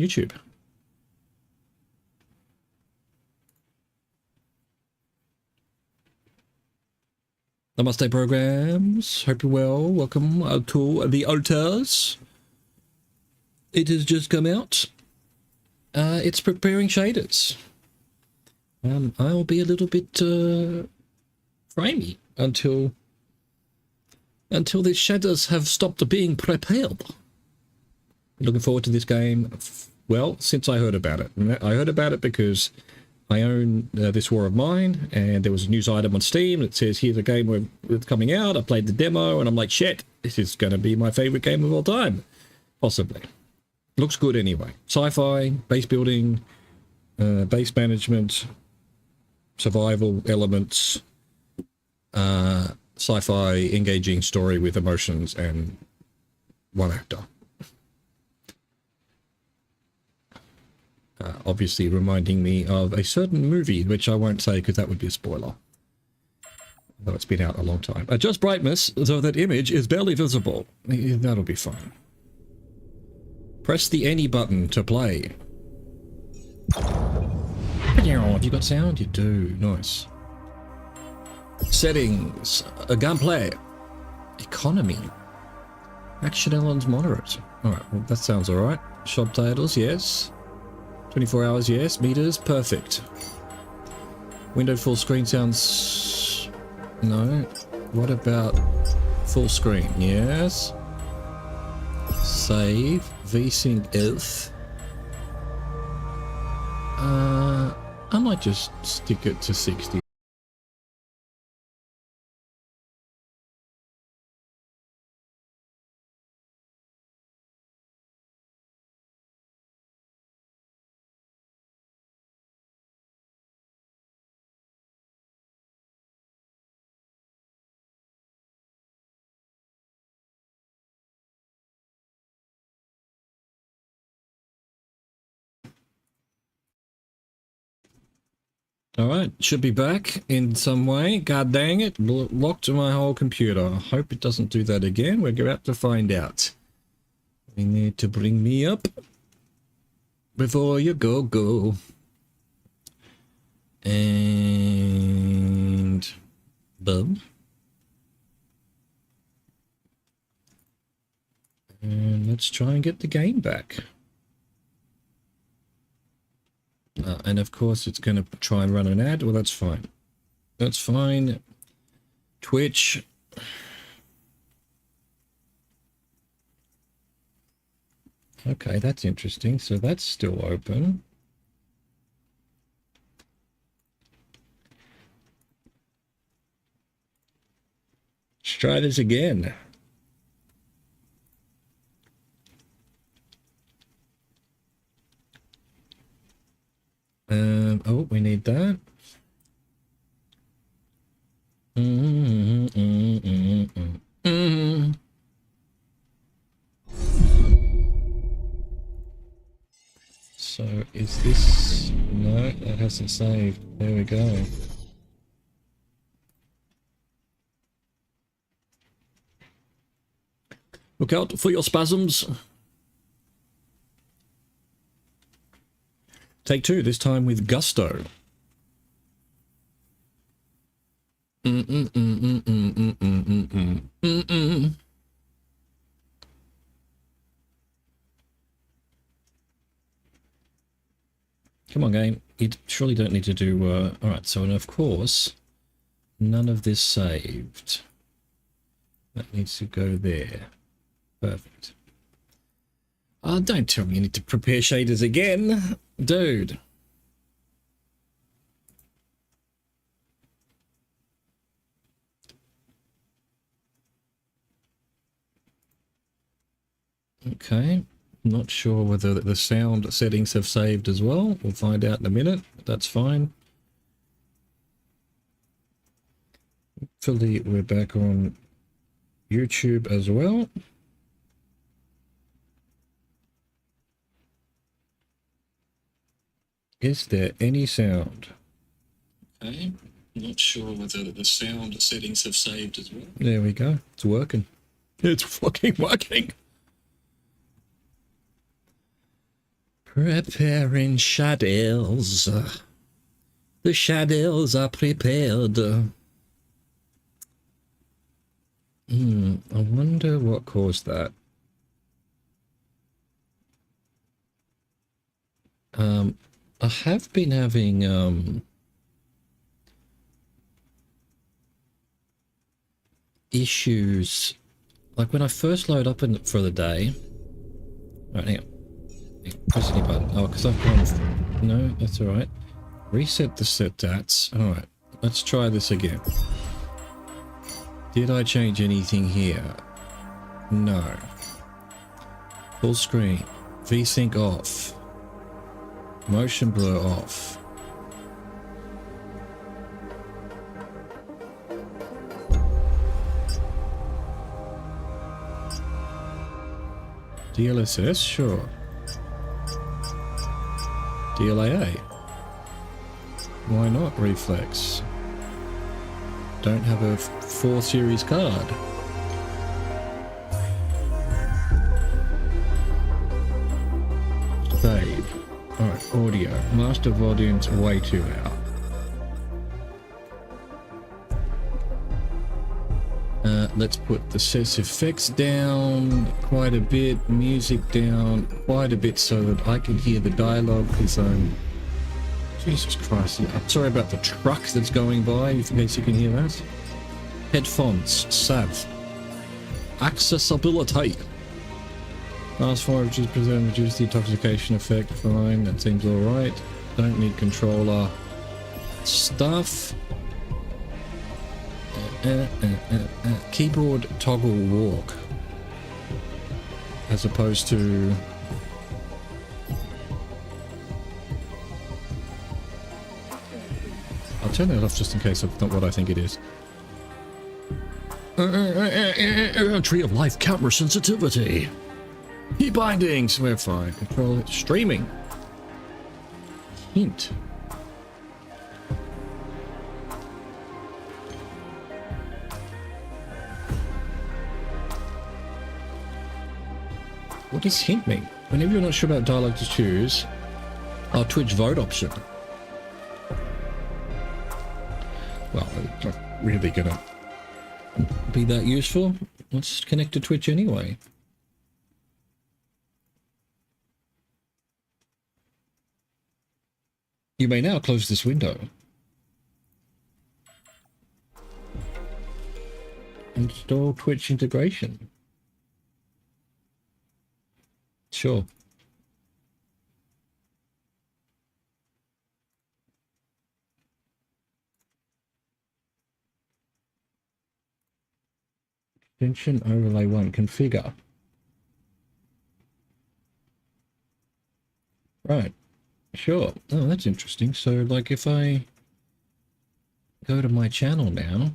YouTube. Namaste programs. Hope you're well. Welcome to the altars. It has just come out. It's preparing shaders. I'll be a little bit framey until the shaders have stopped being prepared. Looking forward to this game. Well, since I heard about it. I heard about it because I own This War of Mine, and there was a news item on Steam that says, here's a game where it's coming out. I played the demo, and I'm like, shit, this is going to be my favorite game of all time. Possibly. Looks good anyway. Sci-fi, base building, base management, survival elements, sci-fi engaging story with emotions and one actor. Obviously reminding me of a certain movie, which I won't say because that would be a spoiler. Though it's been out a long time. Adjust brightness so that image is barely visible. That'll be fine. Press the any button to play. Have you got sound? You do. Nice. Settings. Gunplay. Economy. Action elements moderate. Alright, well, that sounds alright. Shop titles, yes. 24 hours, yes. Meters, perfect. Window full screen sounds... No. What about full screen? Yes. Save. VSync if. I might just stick it to 60. Alright, should be back in some way. God dang it, locked my whole computer. I hope it doesn't do that again. We're about to find out. You need to bring me up before you go. And... boom. And let's try and get the game back. And of course it's going to try and run an ad. Well, that's fine. That's fine. Twitch. Okay, that's interesting. So that's still open. Let's try this again. Oh, we need that. So is this... No, that hasn't saved. There we go. Look out for your spasms. Take two, this time with gusto. Come on, game. You surely don't need to do... Alright, so and of course, none of this saved. That needs to go there. Perfect. Oh, don't tell me you need to prepare shaders again. Dude. Okay. Not sure whether the sound settings have saved as well. We'll find out in a minute. That's fine. Hopefully we're back on YouTube as well. Is there any sound? Okay, not sure whether the sound settings have saved as well. There we go. It's working. It's fucking working. Preparing shadows. The shadows are prepared. I wonder what caused that. I have been having issues, like when I first load up for the day. Right, hang on. Press any button. Oh, because I've gone. No, that's all right. Reset the stats. All right, let's try this again. Did I change anything here? No. Full screen. VSync off. Motion blur off. DLSS? Sure. DLAA? Why not reflex? Don't have a 4 series card. Save. Alright, audio. Master volume's way too loud. Let's put the ses effects down quite a bit, music down quite a bit so that I can hear the dialogue, because I'm... Jesus Christ, I'm sorry about the truck that's going by, in case you can hear that. Headphones, SAV. Accessibility. Fast forward, reduce the intoxication effect, fine, that seems alright. Don't need controller stuff. Keyboard toggle walk. As opposed to... I'll turn that off just in case it's not what I think it is. Tree of life camera sensitivity. Key bindings. We're fine. Control it. Streaming. Hint. What does hint mean? Whenever you're not sure about dialogue to choose, our Twitch vote option. Well, it's not really gonna be that useful. Let's connect to Twitch anyway. You may now close this window. Install Twitch integration. Sure. Extension overlay 1 configure. Right. Sure. Oh, that's interesting. So, like, if I go to my channel now.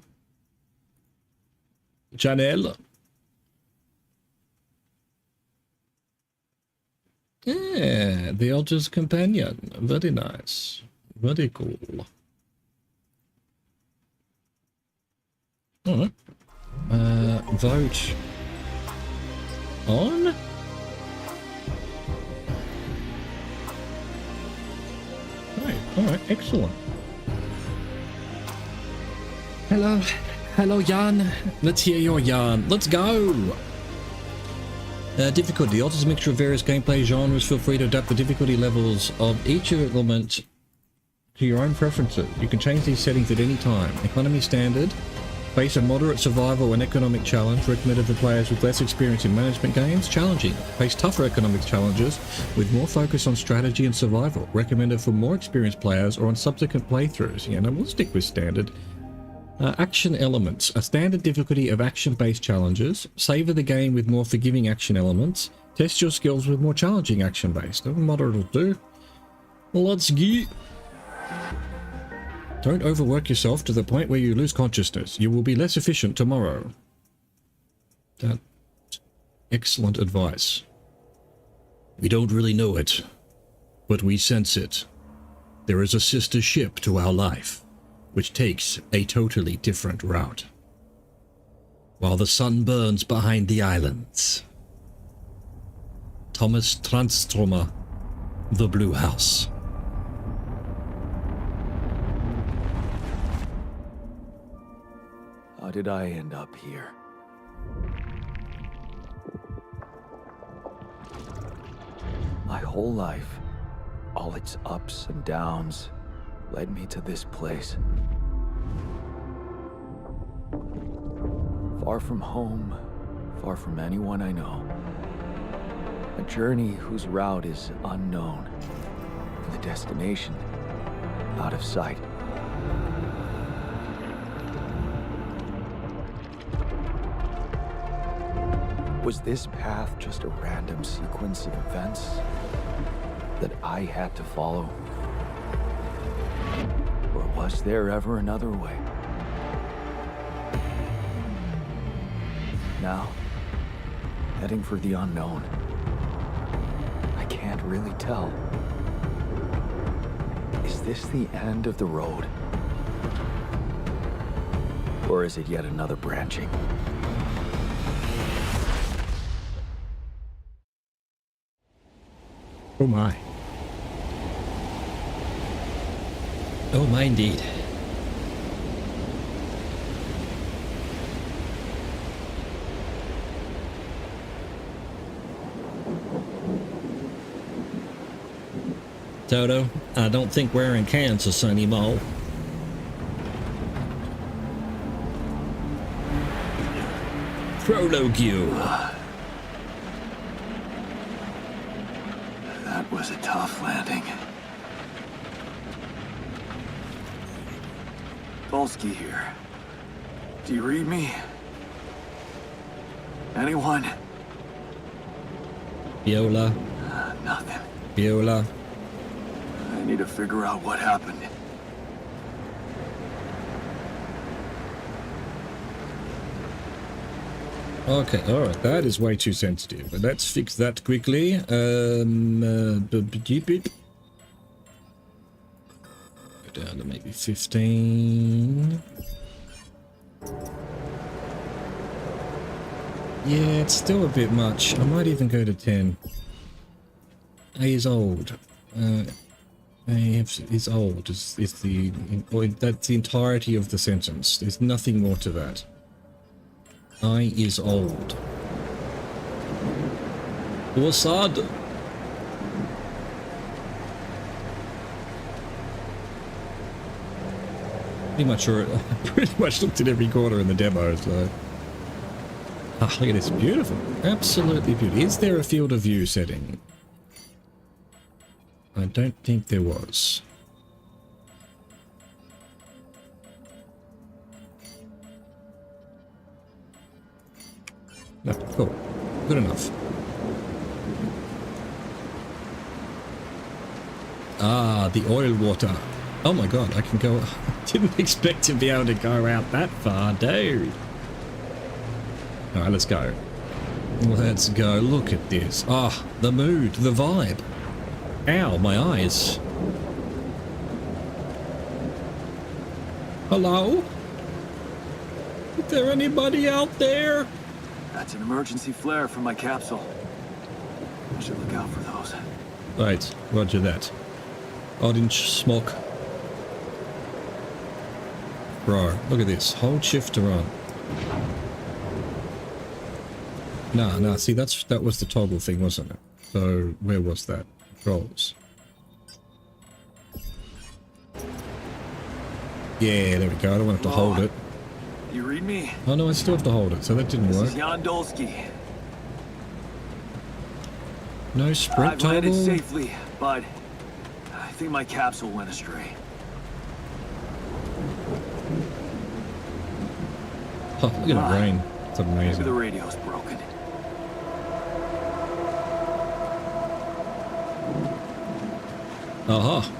Channel. Yeah, the Altar's Companion. Very nice. Very cool. Alright. Vote on? Right, alright, excellent. Hello, hello Jan. Let's hear your yarn. Let's go! Difficulty. Alters a mixture of various gameplay genres. Feel free to adapt the difficulty levels of each element to your own preferences. You can change these settings at any time. Economy standard. Face a moderate survival and economic challenge. Recommended for players with less experience in management games. Challenging. Face tougher economic challenges with more focus on strategy and survival. Recommended for more experienced players or on subsequent playthroughs. Yeah, no, we'll stick with standard. Action elements. A standard difficulty of action-based challenges. Savor the game with more forgiving action elements. Test your skills with more challenging action-based. Moderate will do. Let's get. Don't overwork yourself to the point where you lose consciousness. You will be less efficient tomorrow. That's excellent advice. We don't really know it, but we sense it. There is a sister ship to our life, which takes a totally different route. While the sun burns behind the islands. Thomas Transtromer, The Blue House. How did I end up here? My whole life, all its ups and downs, led me to this place. Far from home, far from anyone I know. A journey whose route is unknown, and the destination out of sight. Was this path just a random sequence of events that I had to follow? Or was there ever another way? Now, heading for the unknown. I can't really tell. Is this the end of the road? Or is it yet another branching? Oh my. Oh my indeed. Toto, I don't think we're in Kansas anymore. Prologue you. That was a tough landing. Volsky here. Do you read me? Anyone? Viola. Nothing. Viola. I need to figure out what happened. Okay, alright, that is way too sensitive. But let's fix that quickly. Beep, beep. Go down to maybe 15. Yeah, it's still a bit much. I might even go to 10. A is old. A is old. Is the... Or that's the entirety of the sentence. There's nothing more to that. I is old. Or sad. Pretty much sure. I pretty much looked at every corner in the demo, so. Ah, look at this. Beautiful. Absolutely beautiful. Is there a field of view setting? I don't think there was. No, cool. Good enough. Ah, the oil water. Oh my god, I can go... Didn't expect to be able to go out that far, dude. Alright, let's go. Let's go. Look at this. Ah, the mood, the vibe. Ow, my eyes. Hello? Is there anybody out there? That's an emergency flare from my capsule. I should look out for those. Right, roger that. Orange smoke. Bro, look at this. Hold shift to run. Nah, see that was the toggle thing, wasn't it? So where was that? Controls. Yeah, there we go. I don't want to have to hold it. You read me? Oh no, I still have to hold it, so that didn't work. This is Jan Dolsky. No sprint I've landed toggle? safely, but I think my capsule went astray. Oh, look at the rain. It's Maybe amazing. the radio's broken. Aha.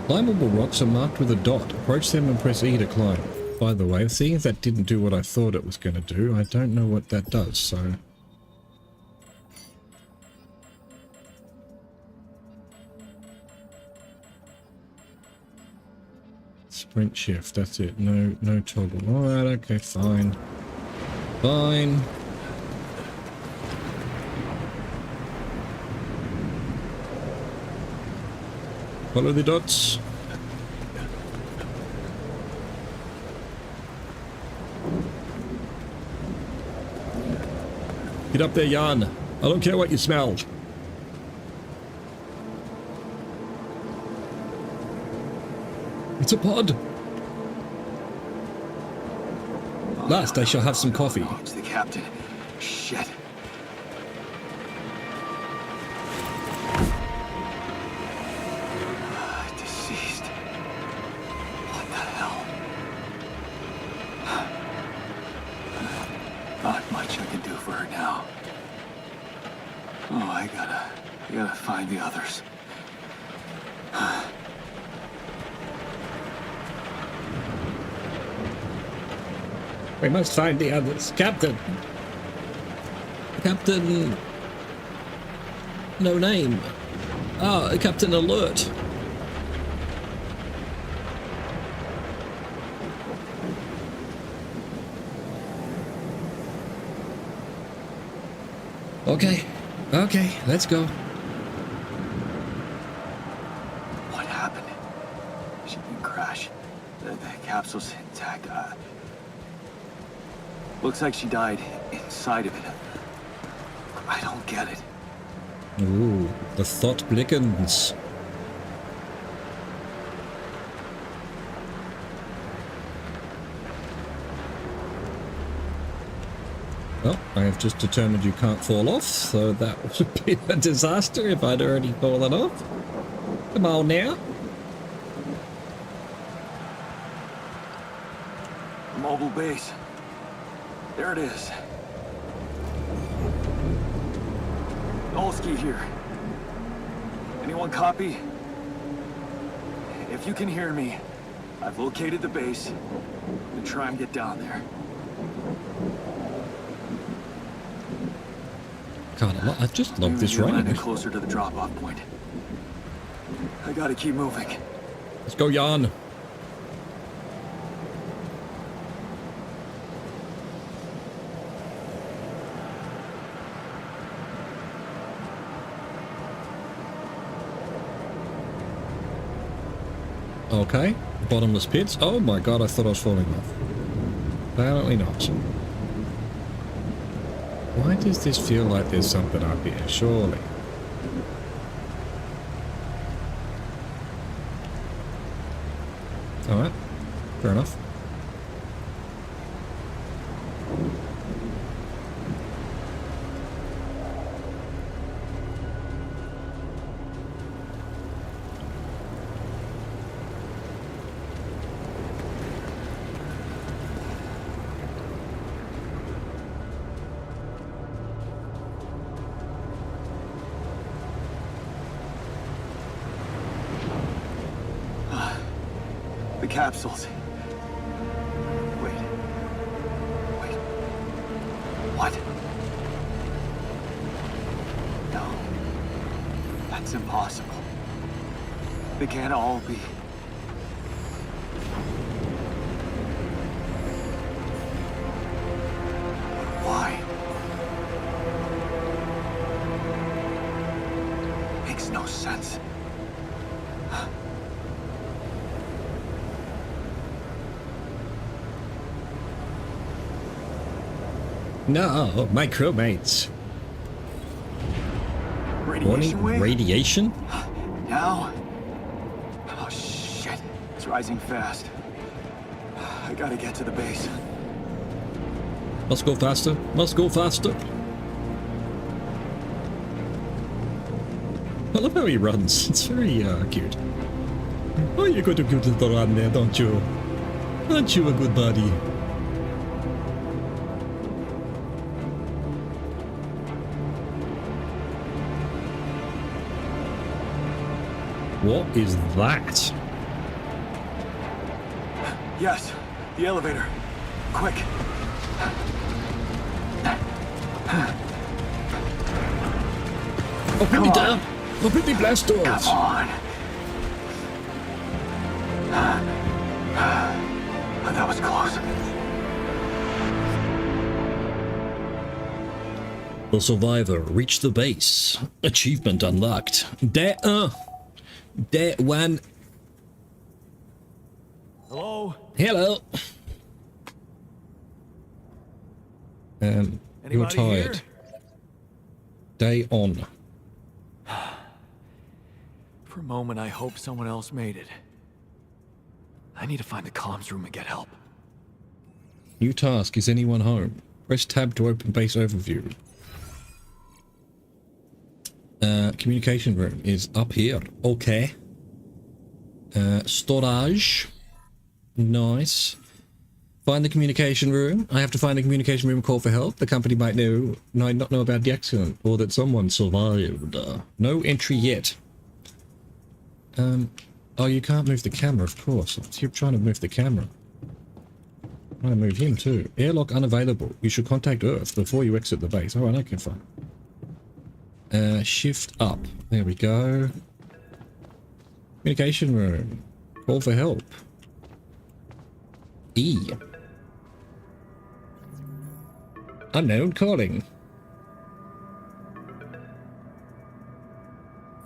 Climbable rocks are marked with a dot. Approach them and press E to climb. By the way, seeing as that didn't do what I thought it was going to do, I don't know what that does, so... Sprint shift, that's it. No toggle. Alright, okay, fine. Fine. Follow the dots. Get up there, Jan. I don't care what you smell. It's a pod. Last, I shall have some coffee. Oh, it's the captain. Shit. Deceased. What the hell? Not much I can do for her now. Oh, I gotta find the others. We must find the others. Captain! Captain... No name. Ah, Captain Alert. Okay, let's go. What happened? She didn't crash. The capsule's intact. Looks like she died inside of it. I don't get it. Ooh, the thought blickens. Well, I have just determined you can't fall off, so that would be a disaster if I'd already fallen off. Come on now. Mobile base. There it is. Olski here. Anyone copy? If you can hear me, I've located the base. I'm gonna try and get down there. God, I just love this Maybe rain. closer to the drop-off point. I gotta keep moving. Let's go, Jan. Okay, bottomless pits. Oh my god, I thought I was falling off. Apparently not. Why does this feel like there's something up here? Surely. Alright, fair enough. The capsules. Wait. What? No. That's impossible. They can't all be. Why? Makes no sense. No, my crewmates. Radiation wave? Radiation? Now? Oh shit. It's rising fast. I gotta get to the base. Must go faster. Must go faster. I love how he runs. It's very cute. Oh, you're going to cute little run there, don't you? Aren't you a good buddy? What is that? Yes, the elevator. Quick. Open it up! Open the blast doors! Come on. that was close. The survivor reached the base. Achievement unlocked. That one. Hello? Hello. You're Anybody tired. here? Day on. For a moment, I hope someone else made it. I need to find the comms room and get help. New task. Is anyone home? Press tab to open base overview. Communication room is up here. Okay. Storage. Nice. Find the communication room. I have to find the communication room and call for help. The company might not know about the accident or that someone survived. No entry yet. Oh, you can't move the camera, of course. You're trying to move the camera. I'm trying to move him too. Airlock unavailable. You should contact Earth before you exit the base. Alright, okay, fine. Shift up. There we go. Communication room. Call for help. E. Unknown calling.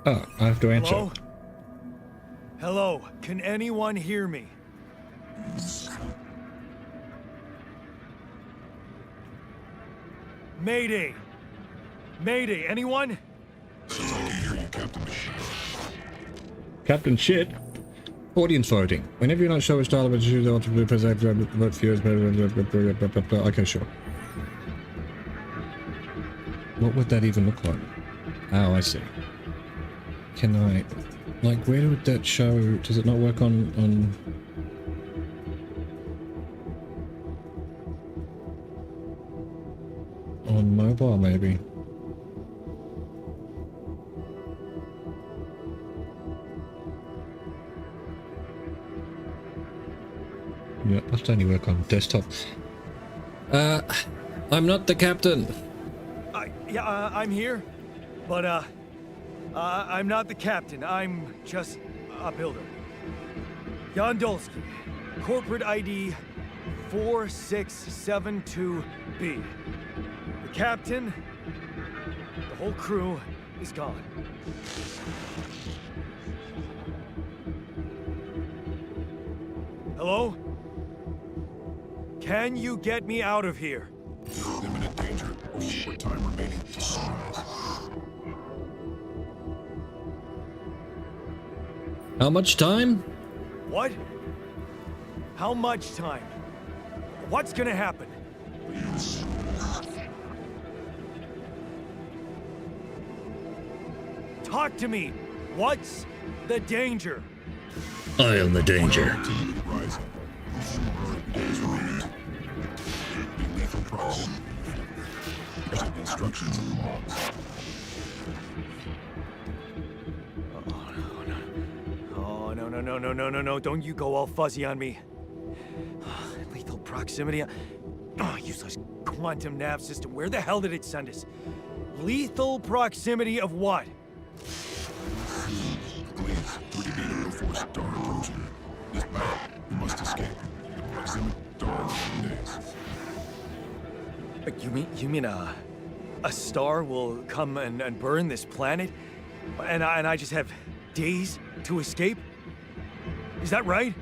Oh, I have to answer. Hello? Hello, can anyone hear me? Mayday! Mayday, anyone? Captain Shit. Audience voting. Whenever you don't show a style of attitude, they'll vote for you. Okay, sure. What would that even look like? Oh, I see. Can I... Like, where would that show... Does it not work on mobile, maybe? Yeah, must only work on desktop. I'm not the captain. I'm here, but I'm not the captain. I'm just a builder. Yondolski, corporate ID 4672B. The captain, the whole crew is gone. Hello? Can you get me out of here? Imminent danger. Short time remaining to sunrise. How much time? What? How much time? What's gonna happen? Talk to me. What's the danger? I am the danger. Rising. Days remaining. Be lethal proximity. Present instructions in the logs. Oh, no. Don't you go all fuzzy on me. Lethal proximity. Oh, useless quantum nav system. Where the hell did it send us? Lethal proximity of what? Please, 3 meter force star approaching. This battle, we must escape. The proximity star days. You mean a star will come and burn this planet? And I just have days to escape? Is that right?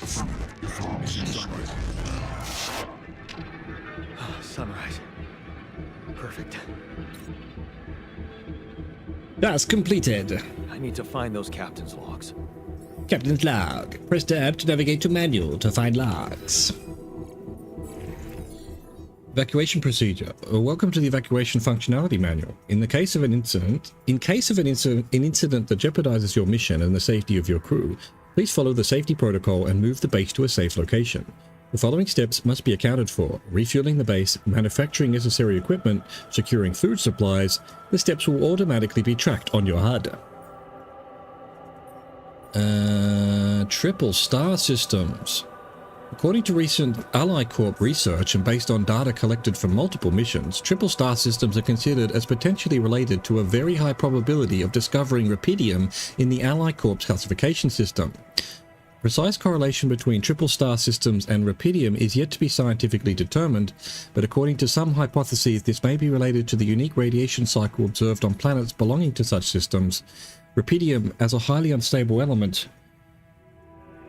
Mission sunrise. Sunrise. Perfect. Task completed. I need to find those captain's logs. Captain's log. Press tab to navigate to manual to find logs. Evacuation procedure. Welcome to the evacuation functionality manual. In case of an incident that jeopardizes your mission and the safety of your crew, please follow the safety protocol and move the base to a safe location. The following steps must be accounted for: refueling the base, manufacturing necessary equipment, securing food supplies. The steps will automatically be tracked on your HUD. Triple star systems. According to recent Ally Corp research and based on data collected from multiple missions, triple star systems are considered as potentially related to a very high probability of discovering rubidium in the Ally Corp's classification system. Precise correlation between triple star systems and rupidium is yet to be scientifically determined, but according to some hypotheses, this may be related to the unique radiation cycle observed on planets belonging to such systems. Rupidium, as a highly unstable element,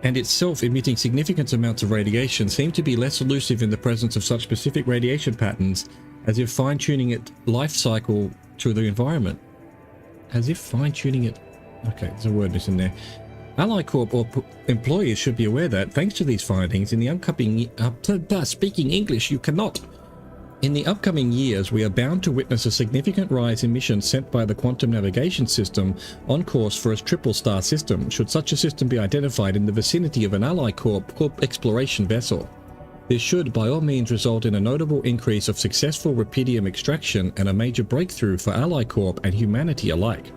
and itself emitting significant amounts of radiation, seem to be less elusive in the presence of such specific radiation patterns, as if fine-tuning its life cycle to the environment. As if fine-tuning it... Okay, there's a word missing there. Ally Corp or employees should be aware that, thanks to these findings, in the upcoming... speaking English, you cannot... In the upcoming years, we are bound to witness a significant rise in missions sent by the quantum navigation system on course for a triple star system, should such a system be identified in the vicinity of an Ally Corp exploration vessel. This should, by all means, result in a notable increase of successful rupidium extraction and a major breakthrough for Ally Corp and humanity alike.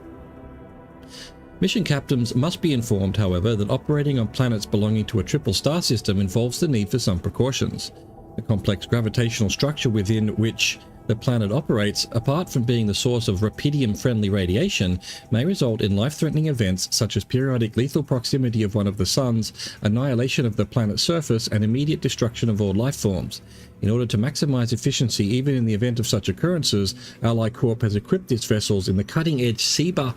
Mission captains must be informed, however, that operating on planets belonging to a triple star system involves the need for some precautions. The complex gravitational structure within which the planet operates, apart from being the source of rupidium-friendly radiation, may result in life-threatening events such as periodic lethal proximity of one of the suns, annihilation of the planet's surface, and immediate destruction of all life forms. In order to maximize efficiency even in the event of such occurrences, Ally Corp has equipped its vessels in the cutting-edge SEBA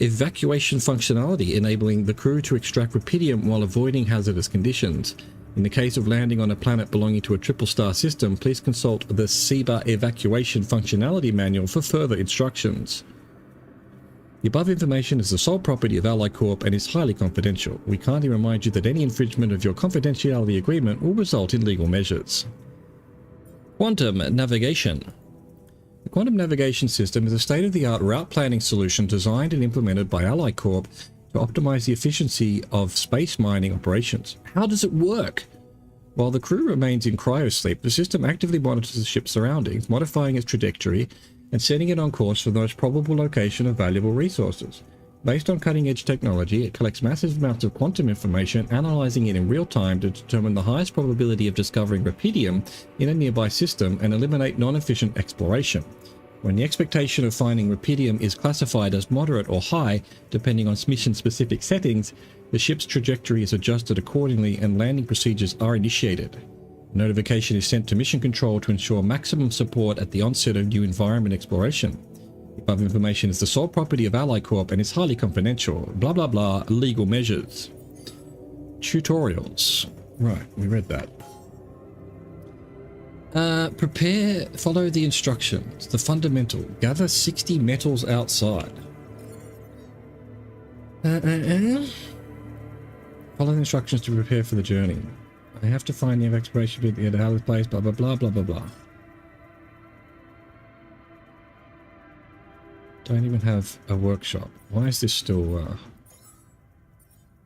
evacuation functionality, enabling the crew to extract rupidium while avoiding hazardous conditions. In the case of landing on a planet belonging to a triple star system, please consult the SEBA evacuation functionality manual for further instructions. The above information is the sole property of Ally Corp and is highly confidential. We kindly remind you that any infringement of your confidentiality agreement will result in legal measures. Quantum navigation. The quantum navigation system is a state-of-the-art route planning solution designed and implemented by Ally Corp to optimize the efficiency of space mining operations. How does it work? While the crew remains in cryosleep, the system actively monitors the ship's surroundings, modifying its trajectory and setting it on course for the most probable location of valuable resources. Based on cutting-edge technology, it collects massive amounts of quantum information, analyzing it in real time to determine the highest probability of discovering rupidium in a nearby system and eliminate non-efficient exploration. When the expectation of finding rupidium is classified as moderate or high, depending on mission-specific settings, the ship's trajectory is adjusted accordingly and landing procedures are initiated. A notification is sent to Mission Control to ensure maximum support at the onset of new environment exploration. The above information is the sole property of Ally Corp and is highly confidential. Blah blah blah, legal measures. Tutorials. Right, we read that. Follow the instructions. The fundamental. Gather 60 metals outside. Follow the instructions to prepare for the journey. I have to find the exploration bit at Alice place, blah blah blah blah blah blah. Don't even have a workshop. Why is this still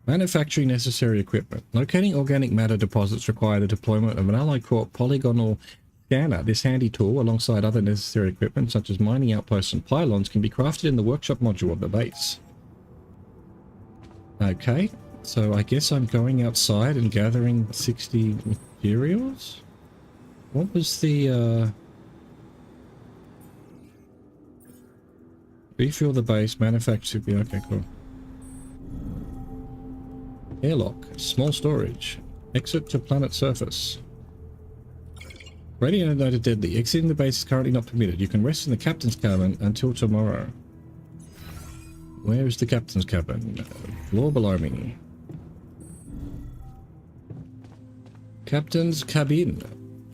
manufacturing necessary equipment. Locating organic matter deposits require the deployment of an Ally Corp polygonal scanner. This handy tool, alongside other necessary equipment such as mining outposts and pylons, can be crafted in the workshop module of the base. Okay, so I guess I'm going outside and gathering 60 materials? What was the refuel the base, manufacture... Okay, cool. Airlock, small storage. Exit to planet surface. Radio noted deadly. Exiting the base is currently not permitted. You can rest in the captain's cabin until tomorrow. Where is the captain's cabin? Floor below me. Captain's cabin.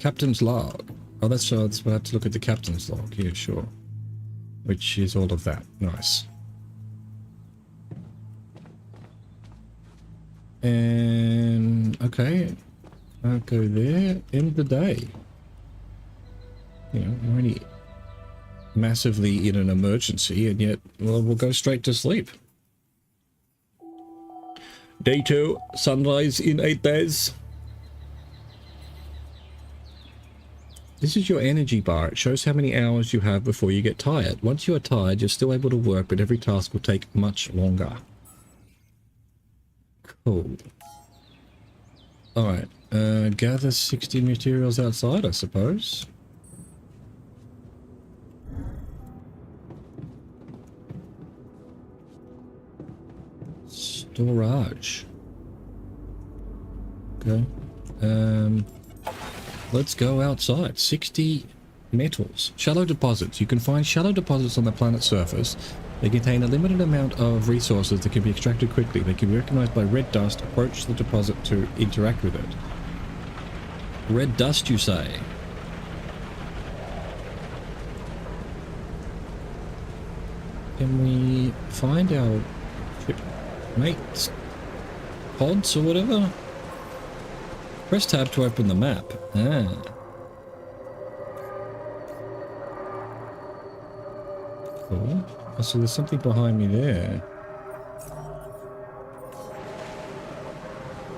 Captain's log. Oh, that's we'll have to look at the captain's log. Yeah, sure. Which is all of that. Nice. And okay, I'll go there. End the day. You know, we're only massively in an emergency, and yet, well, we'll go straight to sleep. Day 2, sunrise in 8 days. This is your energy bar. It shows how many hours you have before you get tired. Once you are tired, you're still able to work, but every task will take much longer. Cool. Alright, gather 60 materials outside, I suppose. Storage. Okay. Let's go outside. 60 metals. Shallow deposits. You can find shallow deposits on the planet's surface. They contain a limited amount of resources that can be extracted quickly. They can be recognized by red dust. Approach the deposit to interact with it. Red dust, you say? Can we find our mates? Pods or whatever? Press tab to open the map. Ah. Cool. Oh, so there's something behind me there.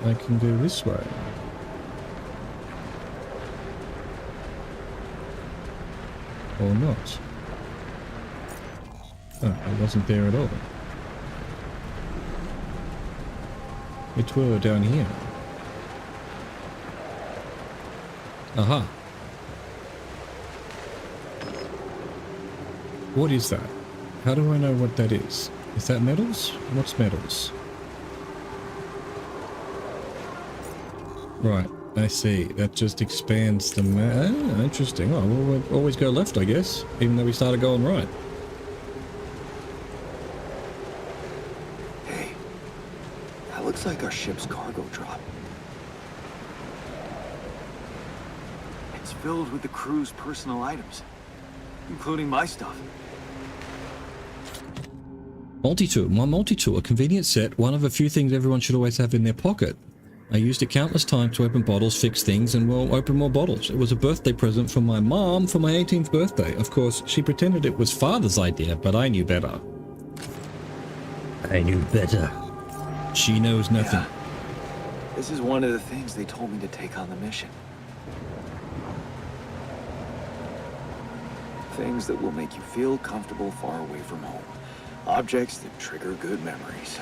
I can go this way. Or not. Oh, it wasn't there at all. It were down here. Aha. What is that? How do I know what that is? Is that metals? What's metals? Right, I see. That just expands the map. Ah, interesting. Oh, well, we'll always go left, I guess, even though we started going right. Hey, that looks like our ship's cargo drop. It's filled with the crew's personal items, including my stuff. Multi-tool. My multi-tool, a convenient set, one of a few things everyone should always have in their pocket. I used it countless times to open bottles, fix things, and well, open more bottles. It was a birthday present from my mom for my 18th birthday. Of course, she pretended it was father's idea, but I knew better. I knew better. She knows nothing. Yeah. This is one of the things they told me to take on the mission. Things that will make you feel comfortable far away from home. Objects that trigger good memories.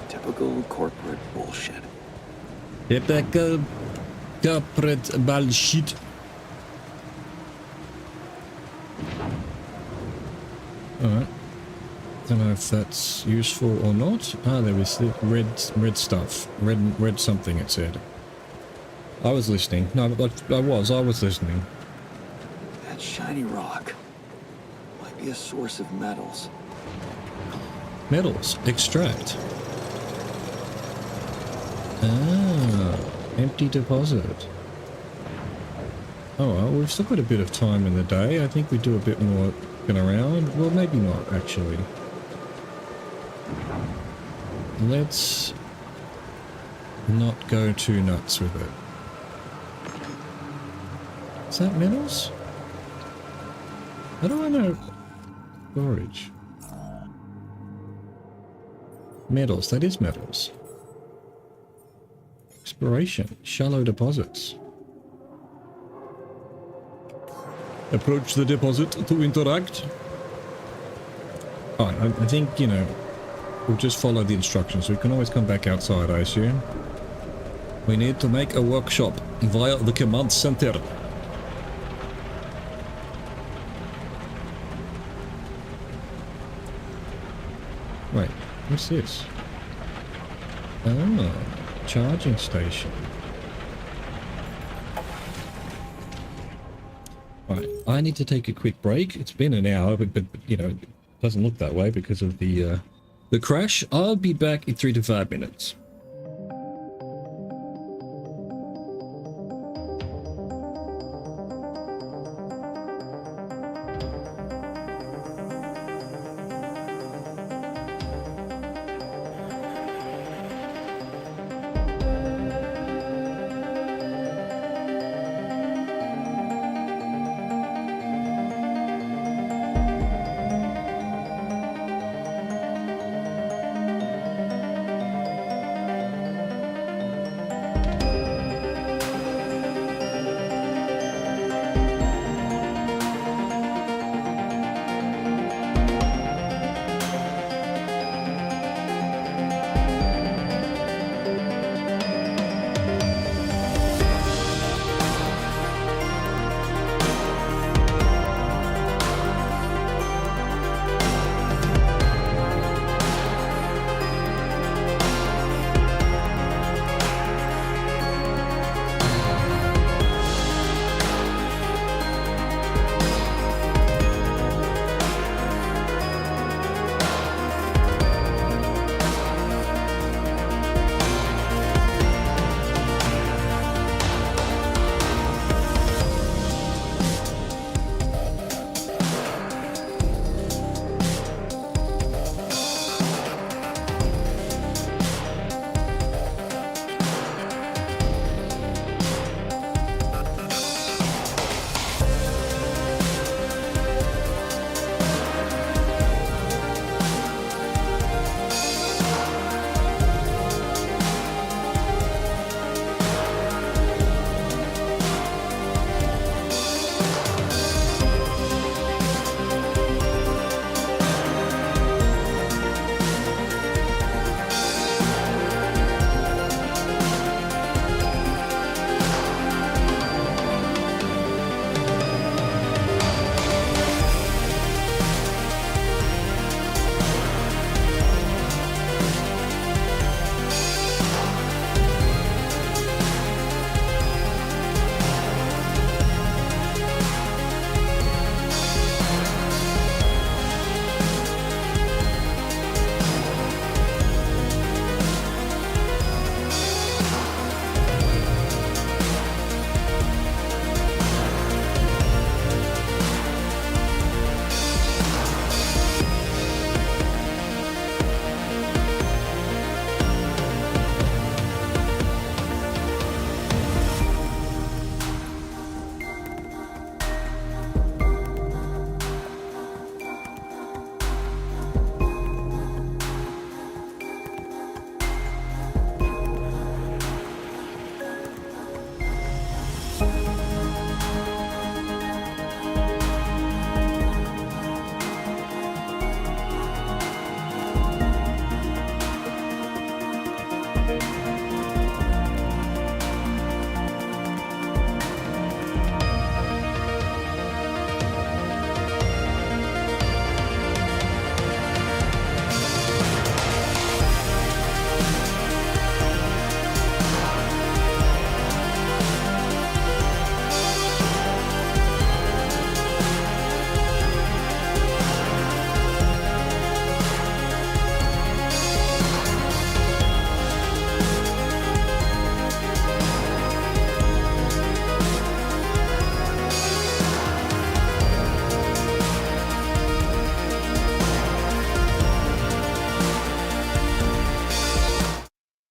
Typical corporate bullshit. Typical corporate bullshit. Alright. Don't know if that's useful or not. Ah, there is the red stuff. Red something, it said. I was listening. No, I was listening. That shiny rock might be a source of metals. Metals. Extract. Ah, empty deposit. Oh well, we've still got a bit of time in the day. I think we do a bit more looking around. Well, maybe not, actually. Let's not go too nuts with it. Is that metals? How do I know? Storage. Metals, that is metals. Exploration, shallow deposits. Approach the deposit to interact. Alright, I think, you know, we'll just follow the instructions. We can always come back outside, I assume. We need to make a workshop via the command center. Wait, what's this? Oh, charging station. Right, I need to take a quick break. It's been an hour, but you know, it doesn't look that way because of the crash. I'll be back in 3 to 5 minutes.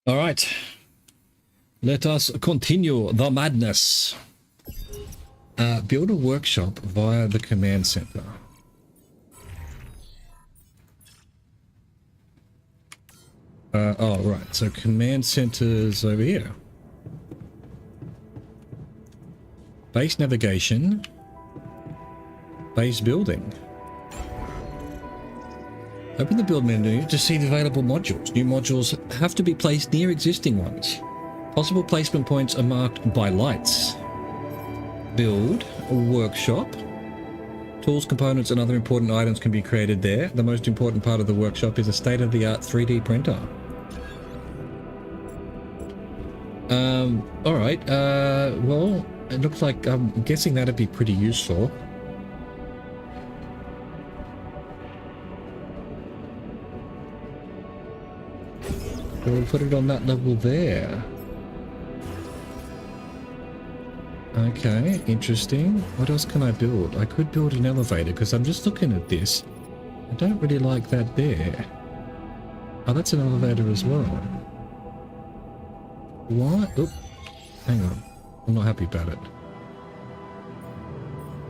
All right. Let us continue the madness. Build a workshop via the command center. Oh, right. So command center's over here. Base navigation. Base building. Open the build menu to see the available modules. New modules have to be placed near existing ones. Possible placement points are marked by lights. Build a workshop. Tools, components, and other important items can be created there. The most important part of the workshop is a state-of-the-art 3D printer. Alright, well, it looks like I'm guessing that'd be pretty useful. We'll put it on that level there. Okay, interesting. What else can I build? I could build an elevator because I'm just looking at this. I don't really like that there. Oh, that's an elevator as well. What? Oop. Hang on. I'm not happy about it.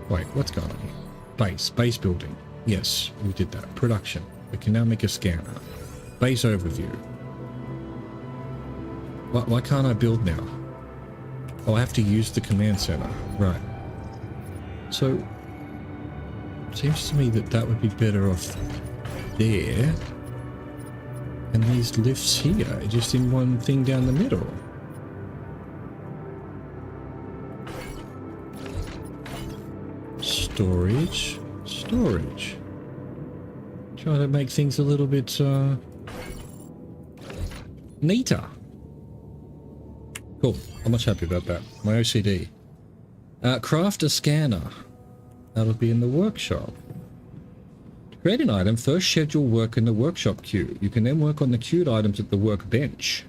Wait, what's going on here? Base building. Yes, we did that. Production. We can now make a scanner. Base overview. Why can't I build now? Oh, I have to use the command center. Right. So, seems to me that that would be better off there. And these lifts here, just in one thing down the middle. Storage. Trying to make things a little bit, neater. Cool. I'm much happy about that. My OCD. Craft a scanner. That'll be in the workshop. To create an item, first schedule work in the workshop queue. You can then work on the queued items at the workbench.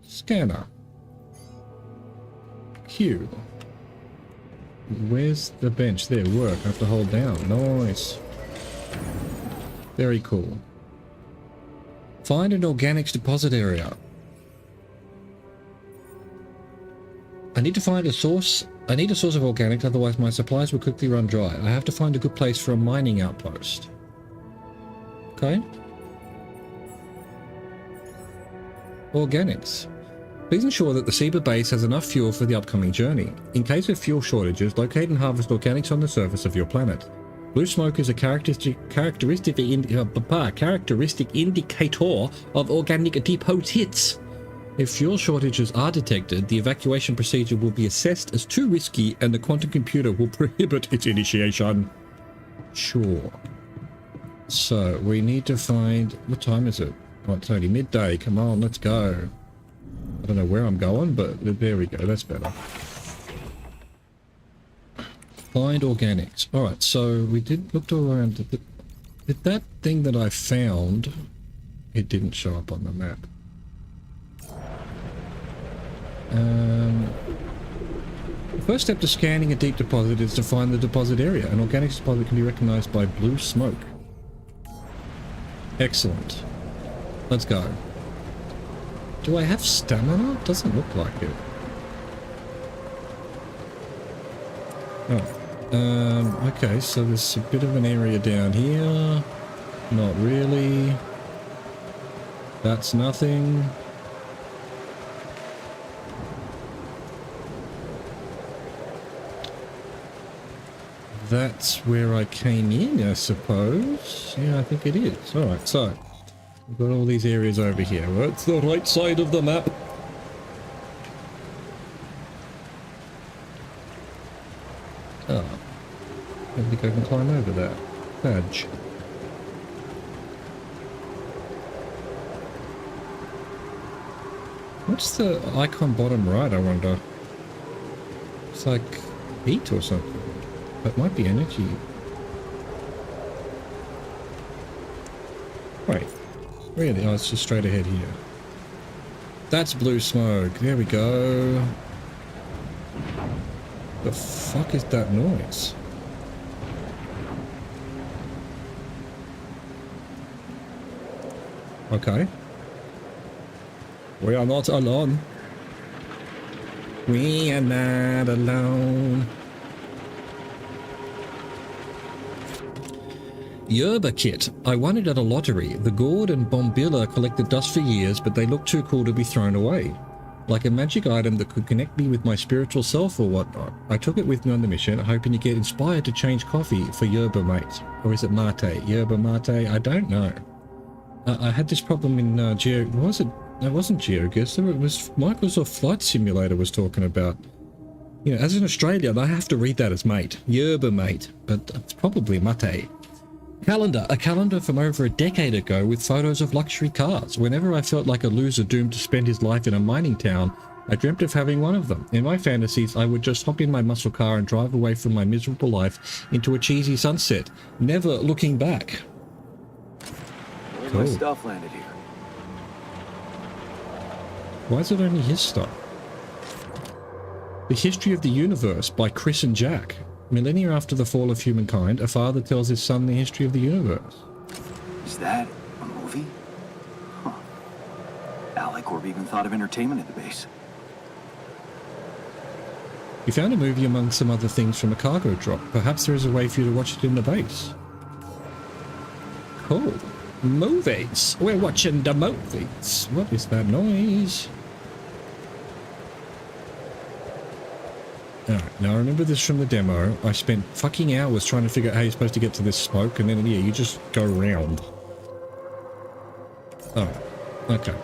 Scanner. Queue. Where's the bench? There, work. I have to hold down. Nice. Very cool. Find an organics deposit area. I need to find a source. I need a source of organics, otherwise my supplies will quickly run dry. I have to find a good place for a mining outpost. Okay. Organics. Please ensure that the Seba base has enough fuel for the upcoming journey. In case of fuel shortages, locate and harvest organics on the surface of your planet. Blue smoke is a characteristic indicator of organic deposits. If fuel shortages are detected, the evacuation procedure will be assessed as too risky and the quantum computer will prohibit its initiation. Sure. So, we need to find... What time is it? Oh, it's only midday. Come on, let's go. I don't know where I'm going, but there we go. That's better. Find organics. Alright, so we looked all around. Did that thing that I found, it didn't show up on the map. The first step to scanning a deep deposit is to find the deposit area. An organics deposit can be recognized by blue smoke. Excellent. Let's go. Do I have stamina? Doesn't look like it. Oh. Okay, so there's a bit of an area down here. Not really. That's nothing. That's where I came in, I suppose. Yeah, I think it is. Alright, so we've got all these areas over here. Well, it's the right side of the map. Oh. I don't think I can climb over that. Badge. What's the icon bottom right, I wonder? It's like heat or something. That might be energy. Wait. Really? Oh, it's just straight ahead here. That's blue smoke. There we go. The fuck is that noise? Okay. We are not alone. We are not alone. Yerba kit. I won it at a lottery. The gourd and bombilla collected dust for years, but they look too cool to be thrown away. Like a magic item that could connect me with my spiritual self or whatnot. I took it with me on the mission, hoping to get inspired to change coffee for yerba mate. Or is it mate? Yerba mate? I don't know. I had this problem in was it? It wasn't GeoGuess. It was Microsoft Flight Simulator was talking about. You know, as in Australia, I have to read that as mate. Yerba mate. But it's probably mate. Calendar. A calendar from over a decade ago with photos of luxury cars. Whenever I felt like a loser doomed to spend his life in a mining town, I dreamt of having one of them. In my fantasies, I would just hop in my muscle car and drive away from my miserable life into a cheesy sunset, never looking back. All my stuff landed here. Why is it only his stuff? The History of the Universe by Chris and Jack. Millennia after the fall of humankind, a father tells his son the history of the universe. Is that a movie? Huh. AliCorp even thought of entertainment at the base. You found a movie among some other things from a cargo drop. Perhaps there is a way for you to watch it in the base. Cool. Movies. We're watching the movies. What is that noise? Alright, now I remember this from the demo. I spent fucking hours trying to figure out how you're supposed to get to this smoke, and then, yeah, you just go around. Oh, okay.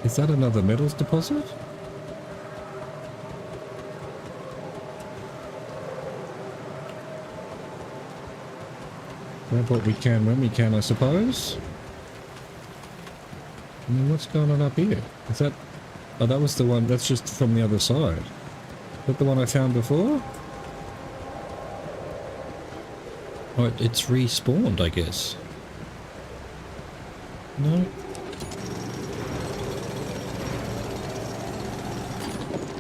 Is that another metals deposit? Grab what we can when we can, I suppose. I mean, what's going on up here? Is that... Oh, that was the one, that's just from the other side. Is that the one I found before? Oh, it's respawned, I guess. No?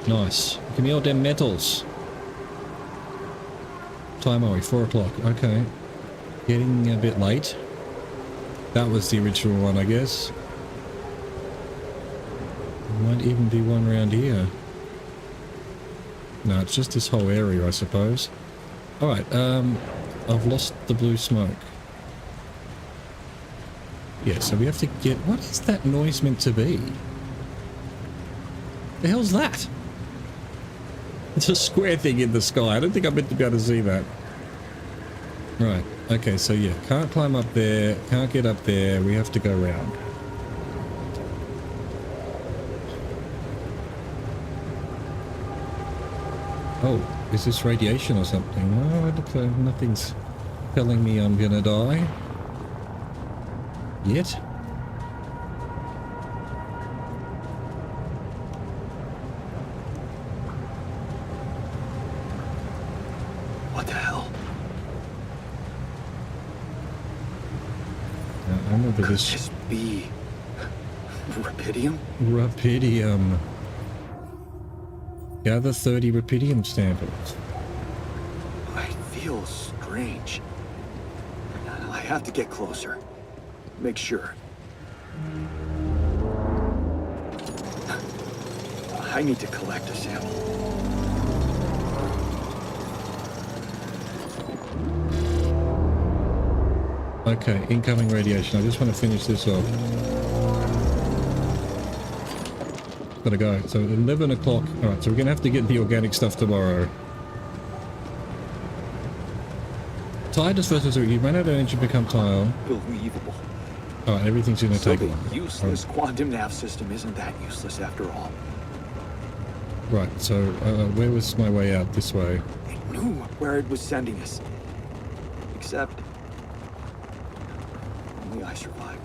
Nice. Give me all them metals. Time are we? 4 o'clock. Okay. Getting a bit late. That was the original one, I guess. Might even be one around here. No, it's just this whole area, I suppose. Alright, I've lost the blue smoke. Yeah, so we have to get... What is that noise meant to be? The hell's that? It's a square thing in the sky. I don't think I'm meant to be able to see that. Right, okay, so yeah, can't climb up there, can't get up there, we have to go around. Oh, is this radiation or something? No, it looks like nothing's telling me I'm gonna die. Yet? What the hell? I remember Could this. this be rubidium? Rubidium. Gather 30 rubidium samples. I feel strange. I have to get closer. Make sure. I need to collect a sample. Okay, incoming radiation. I just want to finish this off. Gotta go. So 11 o'clock. Alright, so we're gonna have to get the organic stuff tomorrow. Tide is first resort. You run out of energy, become tile. Unbelievable. Alright, everything's gonna So take a the while. useless quantum nav system isn't that useless after all. Right, so where was my way out? This way. It knew where it was sending us. Except... only I survived.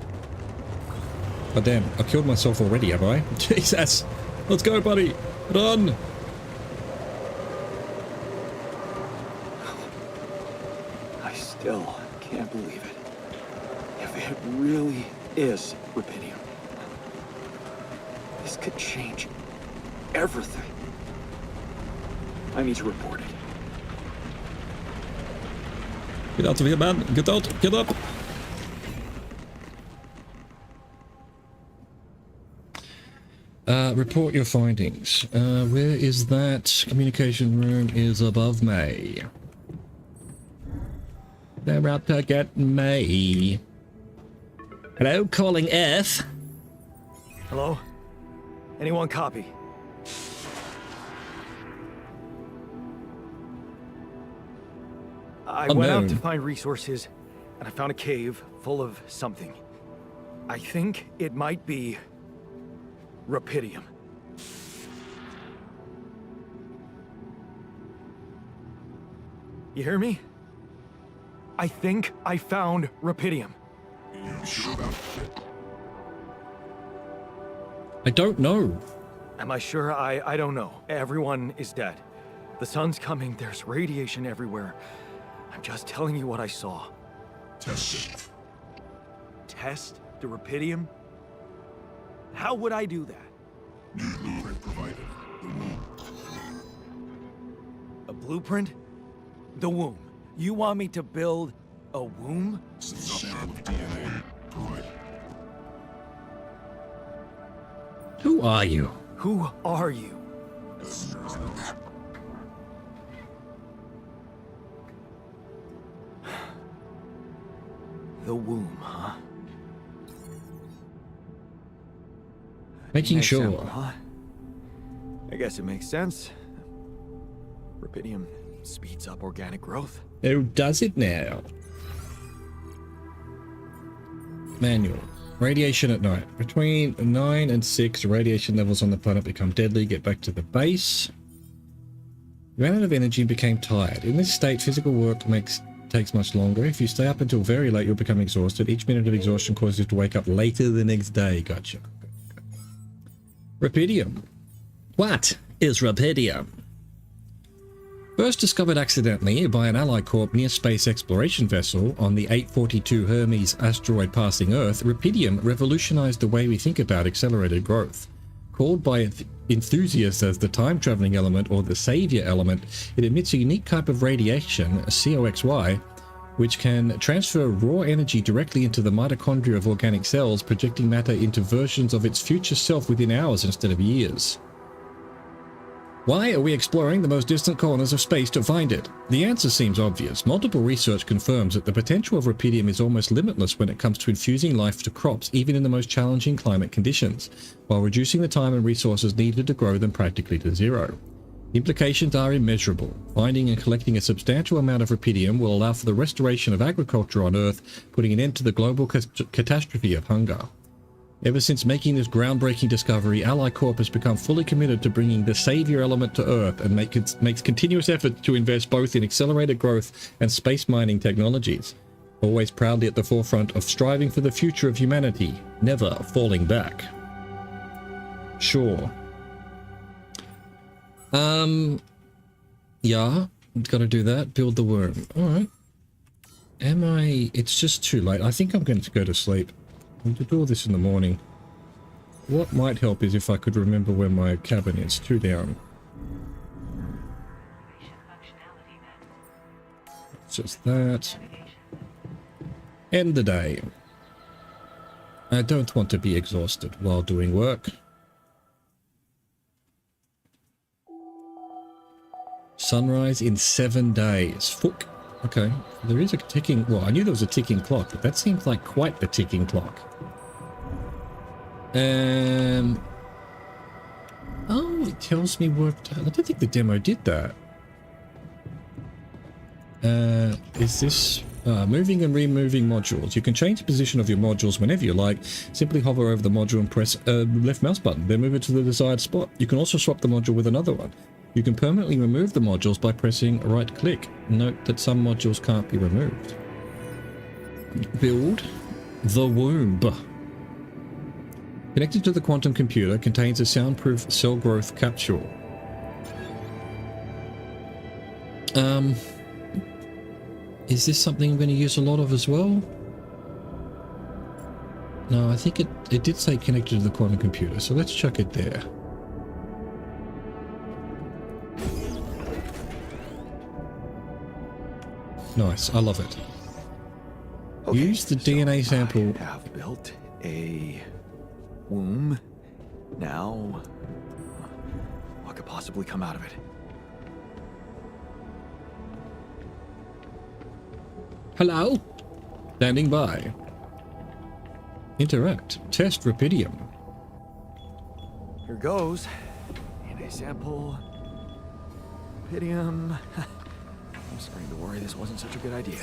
Oh damn, I killed myself already, have I? Jesus! Let's go, buddy! Run! I still can't believe it. If it really is rubidium, this could change everything. I need to report it. Get out of here, man! Get out! Get up! Report your findings. Where is that? Communication room is above me. They're out to get me. Hello, calling F. Hello? Anyone copy? I went out to Unknown. find resources, and I found a cave full of something. I think it might be rupidium. You hear me? I think I found rupidium. You sure about it? I don't know. Am I sure? I don't know. Everyone is dead. The sun's coming, there's radiation everywhere. I'm just telling you what I saw. Test it. Test the rupidium? How would I do that? New blueprint provided. The womb. A blueprint? The womb. You want me to build a womb? Sample of DNA provided. Who are you? Who are you? The womb, huh? Making Nice sure. sample, huh? I guess it makes sense. Rupidium speeds up organic growth. Who does it now? Manual. Radiation at night. Between 9 and 6, radiation levels on the planet become deadly. Get back to the base. You ran out of energy and became tired. In this state, physical work takes much longer. If you stay up until very late, you'll become exhausted. Each minute of exhaustion causes you to wake up later the next day. Gotcha. Rupidium. What is rupidium? First discovered accidentally by an Ally Corp near space exploration vessel on the 842 Hermes asteroid passing Earth, rupidium revolutionized the way we think about accelerated growth. Called by enthusiasts as the time-traveling element or the savior element, it emits a unique type of radiation, COXY, which can transfer raw energy directly into the mitochondria of organic cells, projecting matter into versions of its future self within hours instead of years. Why are we exploring the most distant corners of space to find it? The answer seems obvious. Multiple research confirms that the potential of rupidium is almost limitless when it comes to infusing life to crops, even in the most challenging climate conditions, while reducing the time and resources needed to grow them practically to zero. The implications are immeasurable. Finding and collecting a substantial amount of rupidium will allow for the restoration of agriculture on Earth, putting an end to the global catastrophe of hunger. Ever since making this groundbreaking discovery, Ally Corp has become fully committed to bringing the savior element to Earth and makes continuous efforts to invest both in accelerated growth and space mining technologies. Always proudly at the forefront of striving for the future of humanity, never falling back. Sure. Yeah, gotta do that. Build the worm. Alright. It's just too late. I think I'm going to go to sleep. I'm going to do all this in the morning. What might help is if I could remember where my cabin is. 2 down. It's just that. End the day. I don't want to be exhausted while doing work. Sunrise in 7 days. Fuck. Okay. There is a ticking... Well, I knew there was a ticking clock, but that seems like quite the ticking clock. Oh, it tells me worked... I don't think the demo did that. Is this... moving and removing modules. You can change the position of your modules whenever you like. Simply hover over the module and press left mouse button, then move it to the desired spot. You can also swap the module with another one. You can permanently remove the modules by pressing right click. Note that some modules can't be removed. Build the womb. Connected to the quantum computer, contains a soundproof cell growth capsule. Is this something I'm going to use a lot of as well? No, I think it did say connected to the quantum computer, so let's chuck it there. Nice, I love it. Use the DNA sample. I have built a womb. Now, what could possibly come out of it? Hello? Standing by. Interact. Test rupidium. Here goes. And a sample. Rupidium. I'm starting to worry this wasn't such a good idea.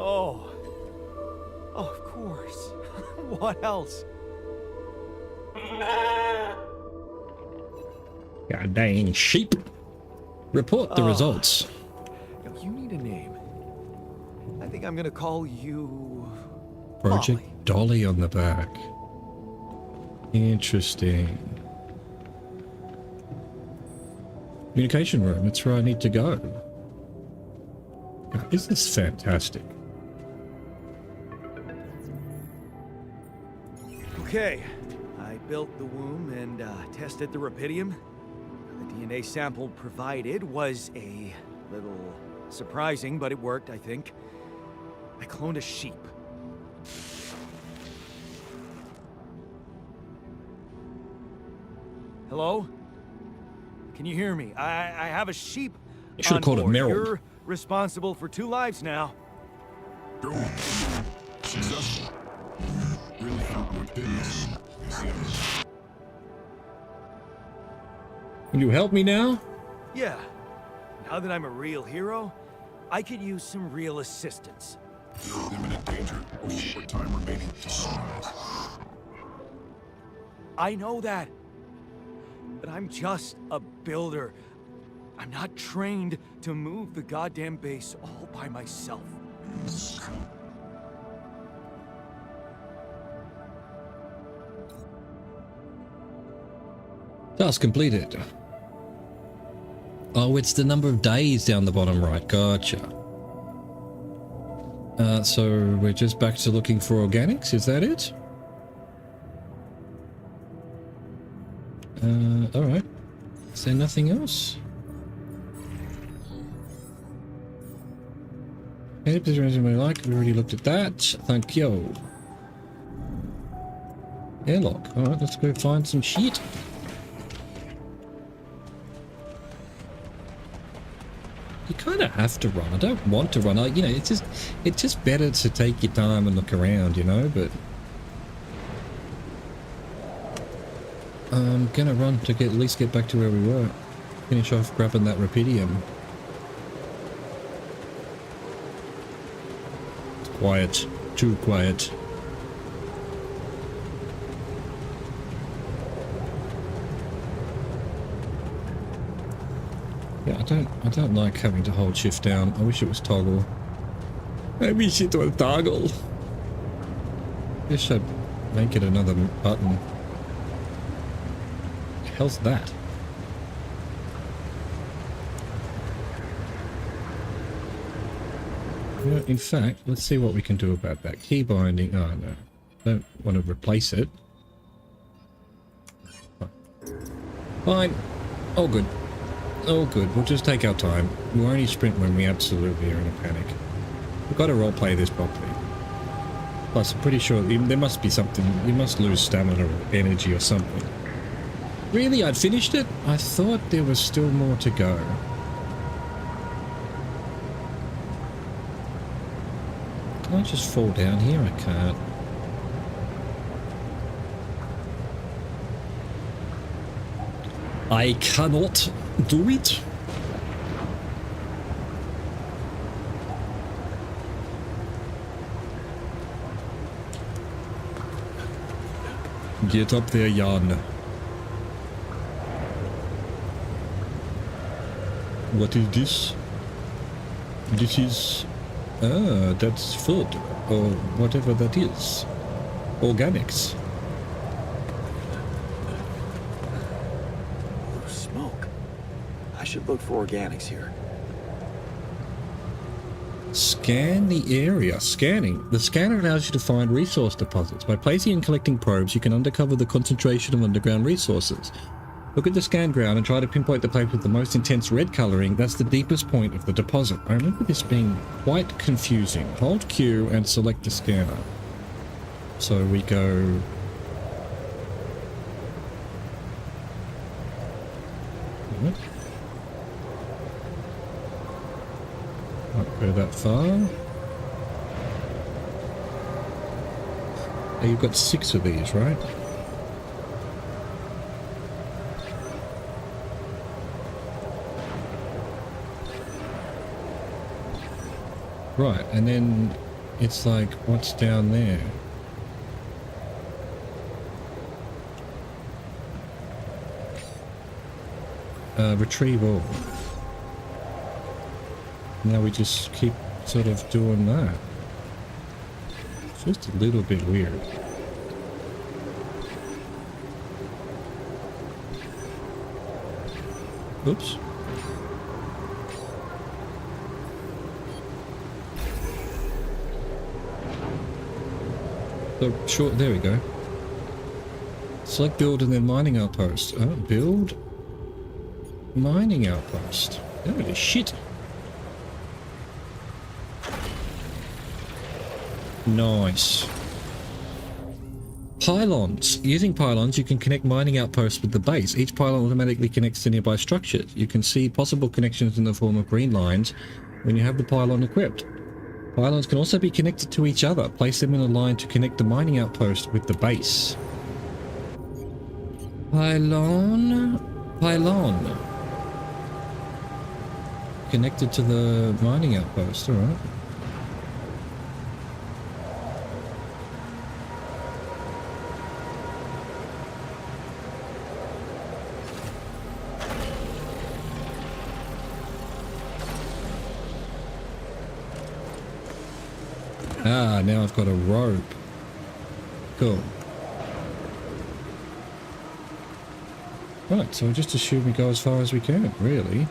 Oh, of course. What else? God dang sheep. Report the results. You need a name. I think I'm gonna call you... Project Molly. Dolly on the back. Interesting. Communication room, it's where I need to go. God, isn't this fantastic? Okay, I built the womb and tested the rupidium. The DNA sample provided was a little surprising, but it worked, I think. I cloned a sheep. Hello? Can you hear me? I have a sheep. You should have on called it board. Meryl. You're responsible for 2 lives now. Go. Successful. Really found my business. Will you help me now? Yeah. Now that I'm a real hero, I could use some real assistance. You're in imminent danger with short time remaining to sunrise. I know that. But I'm just a builder. I'm not trained to move the goddamn base all by myself. Task completed. Oh, it's the number of days down the bottom right. Gotcha. So we're just back to looking for organics, is that it? Alright. Is there nothing else? Any position we like, we already looked at that. Thank you. Airlock. Alright, let's go find some shit. You kind of have to run. I don't want to run. You know, it's just better to take your time and look around, you know, but I'm gonna run to at least get back to where we were. Finish off grabbing that rupidium. It's quiet. Too quiet. Yeah, I don't like having to hold shift down. I wish it was toggle. I wish it was toggle. This should make it another button. The hell's that? You know, in fact, let's see what we can do about that. Key binding. Oh no. Don't want to replace it. Fine. All good. Oh good, we'll just take our time. We'll only sprint when we absolutely are in a panic. We've got to roleplay this properly. Plus, I'm pretty sure there must be something. We must lose stamina or energy or something. Really? I'd finished it? I thought there was still more to go. Can I just fall down here? I can't. I cannot do it. Get up there, Jan. What is this? This is... Ah, that's food, or whatever that is. Organics. Smoke. I should look for organics here. Scan the area. Scanning. The scanner allows you to find resource deposits. By placing and collecting probes, you can uncover the concentration of underground resources. Look at the scan ground and try to pinpoint the place with the most intense red colouring. That's the deepest point of the deposit. I remember this being quite confusing. Hold Q and select the scanner. So we go... What? Not go that far. Oh, you've got 6 of these, right? Right, and then it's like, what's down there? Retrieve all. Now we just keep sort of doing that. It's just a little bit weird. Oops. So, sure, there we go. Select build and then mining outpost. Oh, build. Mining outpost. Holy shit. Nice. Pylons. Using pylons, you can connect mining outposts with the base. Each pylon automatically connects to nearby structures. You can see possible connections in the form of green lines when you have the pylon equipped. Pylons can also be connected to each other. Place them in a line to connect the mining outpost with the base. Pylon. Pylon. Connected to the mining outpost, alright. Ah, now I've got a rope. Cool. Right, so I just assume we go as far as we can, really.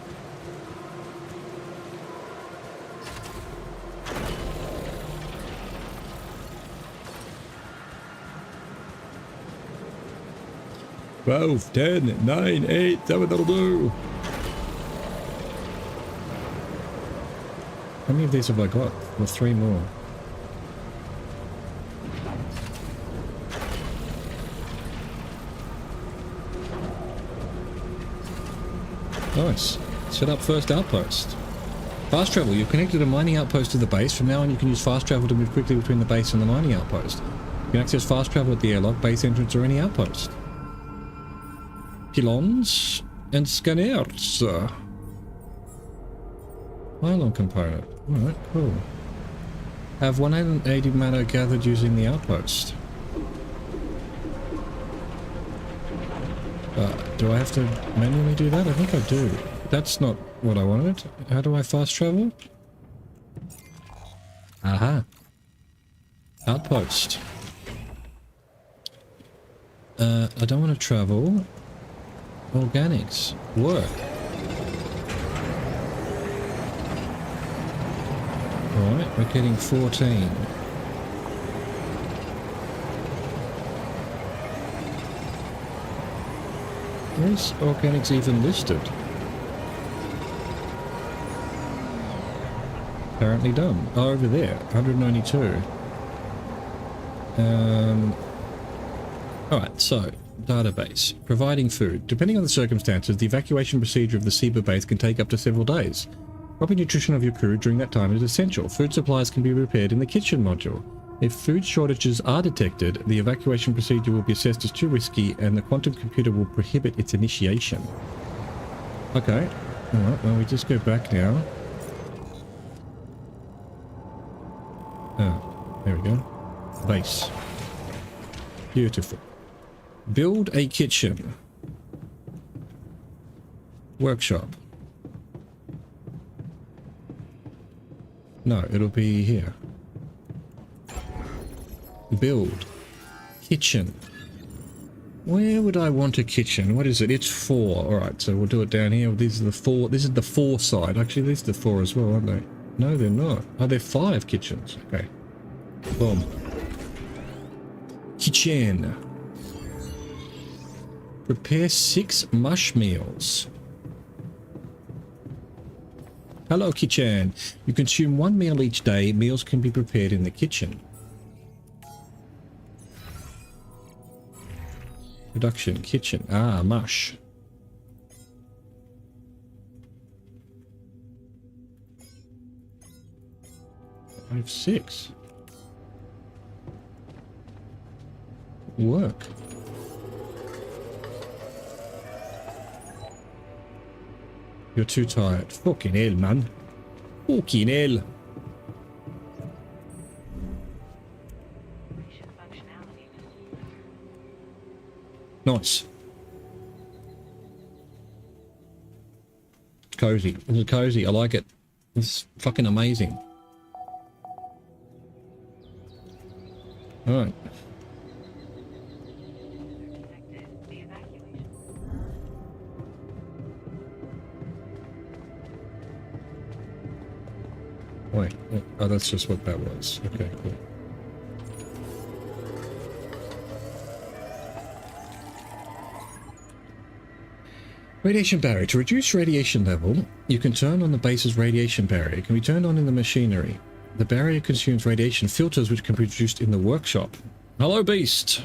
Twelve, 10, 9, 8, 7, that'll do. How many of these have I got? Well, 3 more. Nice. Set up first outpost. Fast travel. You've connected a mining outpost to the base. From now on you can use fast travel to move quickly between the base and the mining outpost. You can access fast travel at the airlock, base entrance or any outpost. Pylons and scanners. Pylon component. Alright, cool. Have 180 mana gathered using the outpost. Do I have to manually do that? I think I do. That's not what I wanted. How do I fast travel? Aha. Outpost. I don't want to travel. Organics. Work. Alright, we're getting 14. Where's organics even listed? Apparently done. Oh, over there. 192. Alright, so, database. Providing food. Depending on the circumstances, the evacuation procedure of the Seba base can take up to several days. Proper nutrition of your crew during that time is essential. Food supplies can be repaired in the kitchen module. If food shortages are detected, the evacuation procedure will be assessed as too risky and the quantum computer will prohibit its initiation. Okay. Alright, well we just go back now. Oh, there we go. Base. Beautiful. Build a kitchen. Workshop. No, it'll be here. Build. Kitchen. Where would I want a kitchen? What is it? It's 4. Alright, so we'll do it down here. These are the 4. This is the 4 side. Actually, these are the 4 as well, aren't they? No, they're not. Oh, they're 5 kitchens. Okay. Boom. Kitchen. Prepare 6 mush meals. Hello, kitchen. You consume 1 meal each day. Meals can be prepared in the kitchen. Production, kitchen. Ah, mush. I have 6. Work. You're too tired. Fucking hell, man. Fucking hell. Nice. It's cozy. This is cozy. I like it. It's fucking amazing. Alright. Wait. Oh, that's just what that was. Okay, cool. Radiation barrier. To reduce radiation level, you can turn on the base's radiation barrier. It can be turned on in the machinery. The barrier consumes radiation filters which can be produced in the workshop. Hello, Beast.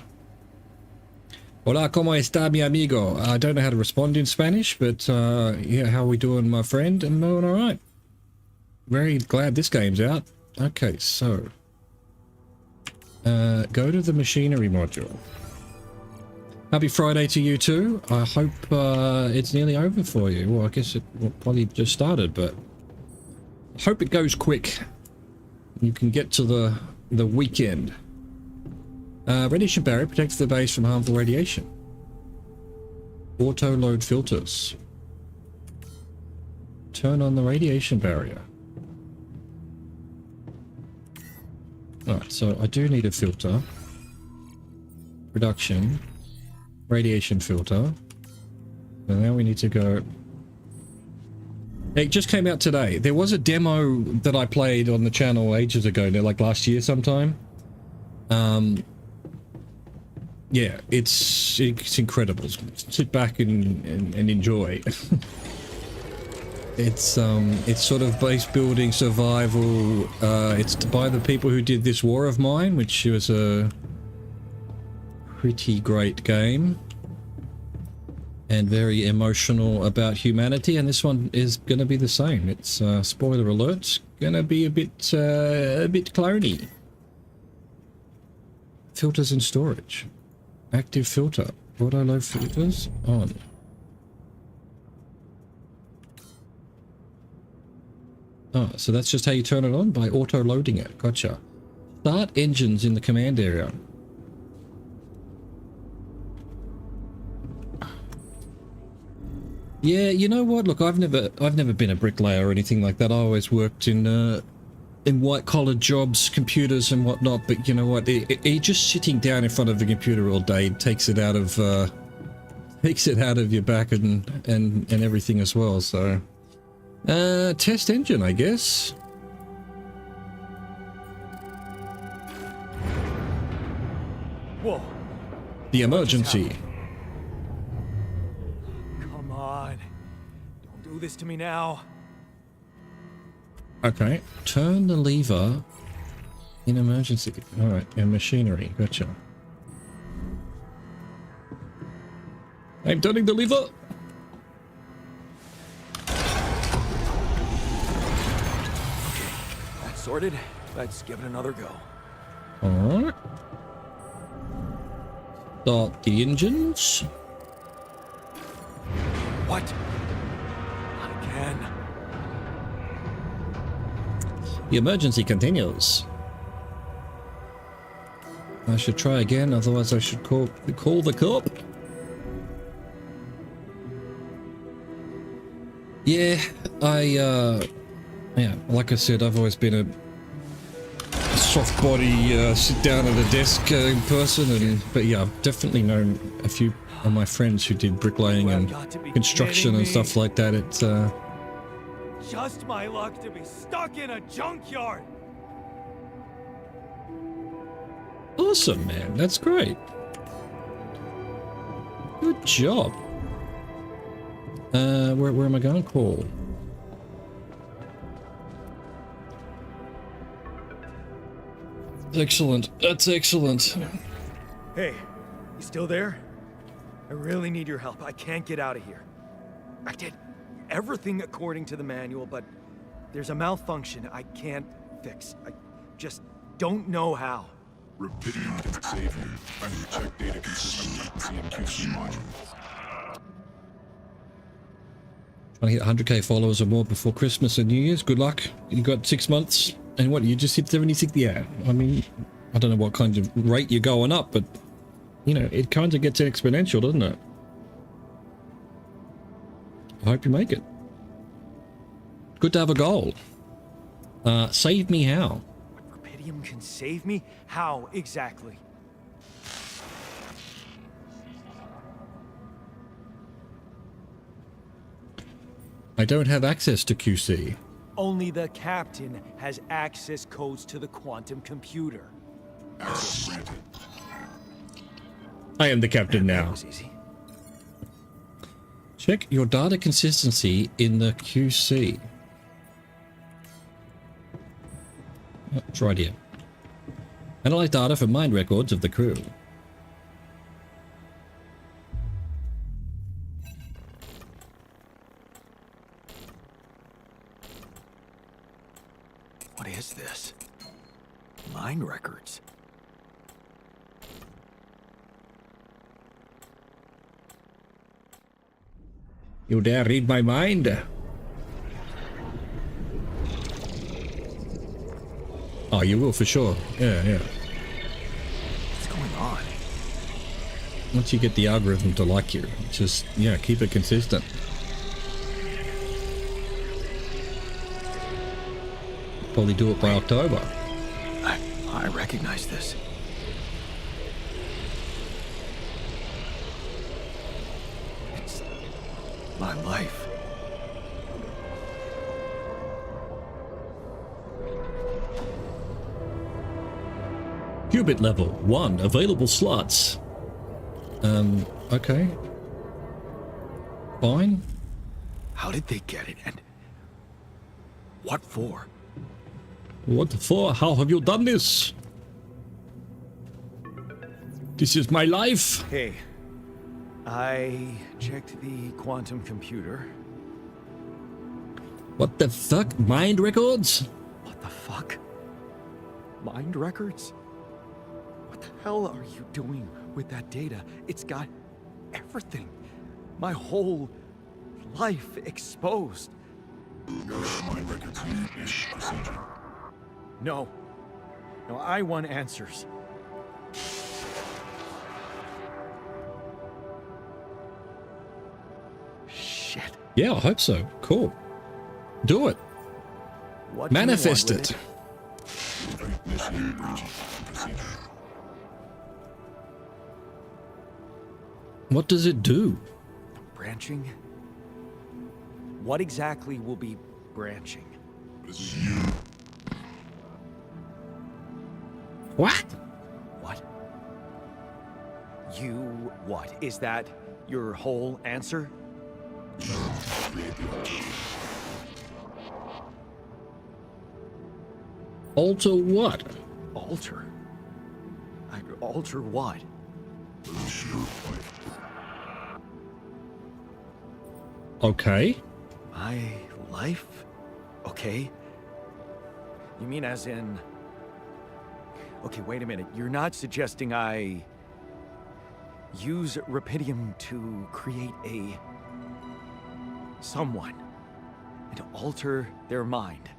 Hola, ¿cómo está, mi amigo? I don't know how to respond in Spanish, but yeah, how are we doing, my friend? I'm doing alright. Very glad this game's out. Okay, so go to the machinery module. Happy Friday to you too. I hope it's nearly over for you. Well, I guess it probably just started, but I hope it goes quick. You can get to the weekend. Radiation barrier protects the base from harmful radiation. Auto load filters. Turn on the radiation barrier. Alright, so I do need a filter. Production. Radiation filter. And now we need to go... It just came out today. There was a demo that I played on the channel ages ago, like last year sometime. Yeah, it's incredible. Sit back and enjoy. It's sort of base building survival. It's by the people who did this War of Mine, which was a pretty great game and very emotional about humanity, and this one is going to be the same. It's spoiler alert, going to be a bit cloney. Filters and storage. Active filter. Auto load filters on. Oh, so that's just how you turn it on, by auto loading it. Gotcha. Start engines in the command area. Yeah, you know what? Look, I've never been a bricklayer or anything like that. I always worked in white collar jobs, computers and whatnot. But you know what? Just sitting down in front of the computer all day takes it out of your back and everything as well. So, test engine, I guess. Whoa. The emergency. Come on. Don't do this to me now. Okay, turn the lever in emergency. Alright, and machinery, gotcha. I'm turning the lever! That's sorted. Let's give it another go. Alright. Start the engines. What? Not again. The emergency continues. I should try again, otherwise I should call the cop. Yeah, yeah, like I said, I've always been a soft body, sit down at a desk person, but yeah, I've definitely known a few of my friends who did bricklaying and construction and stuff like that. It's just my luck to be stuck in a junkyard. Awesome, man. That's great. Good job. Where am I going? Call. Excellent. That's excellent. Hey, you still there? I really need your help. I can't get out of here. I did everything according to the manual, but there's a malfunction I can't fix. I just don't know how. Rapidium can save you. I need to check data consistency and QC modules. Trying to hit 100k followers or more before Christmas and New Year's. Good luck. You got 6 months. And what, you just hit 76? Yeah, I mean, I don't know what kind of rate you're going up, but, you know, it kind of gets exponential, doesn't it? I hope you make it. Good to have a goal. Save me how? Rapidium can save me? How exactly? I don't have access to QC. Only the captain has access codes to the quantum computer. Access granted. I am the captain That now. was easy. Check your data consistency in the QC. Oh, it's right here. Analyze data for mind records of the crew. What is this? Mind records. You dare read my mind? Oh, you will for sure. Yeah, yeah. What's going on? Once you get the algorithm to like you, just, yeah, keep it consistent. Probably do it by October. I recognize this. It's my life. Qubit level 1, available slots. Okay. Fine. How did they get it, and what for? What for? How have you done this? This is my life. Hey, I checked the quantum computer. What the fuck? Mind records? What the fuck? Mind records? What the hell are you doing with that data? It's got everything. My whole life exposed. Mind records need ish procedure. No. No, I want answers. Shit. Yeah, I hope so. Cool. Do it. What do you want Manifest with it. Initiate branching procedure. What does it do? Branching? What exactly will be branching? This is you. What? What? You what? Is that your whole answer? Create the alter. Alter what? Alter? Alter what? Lose your life. Okay. My life? Okay. You mean as in... Okay, wait a minute. You're not suggesting I use Rapidium to create a... someone and to alter their mind.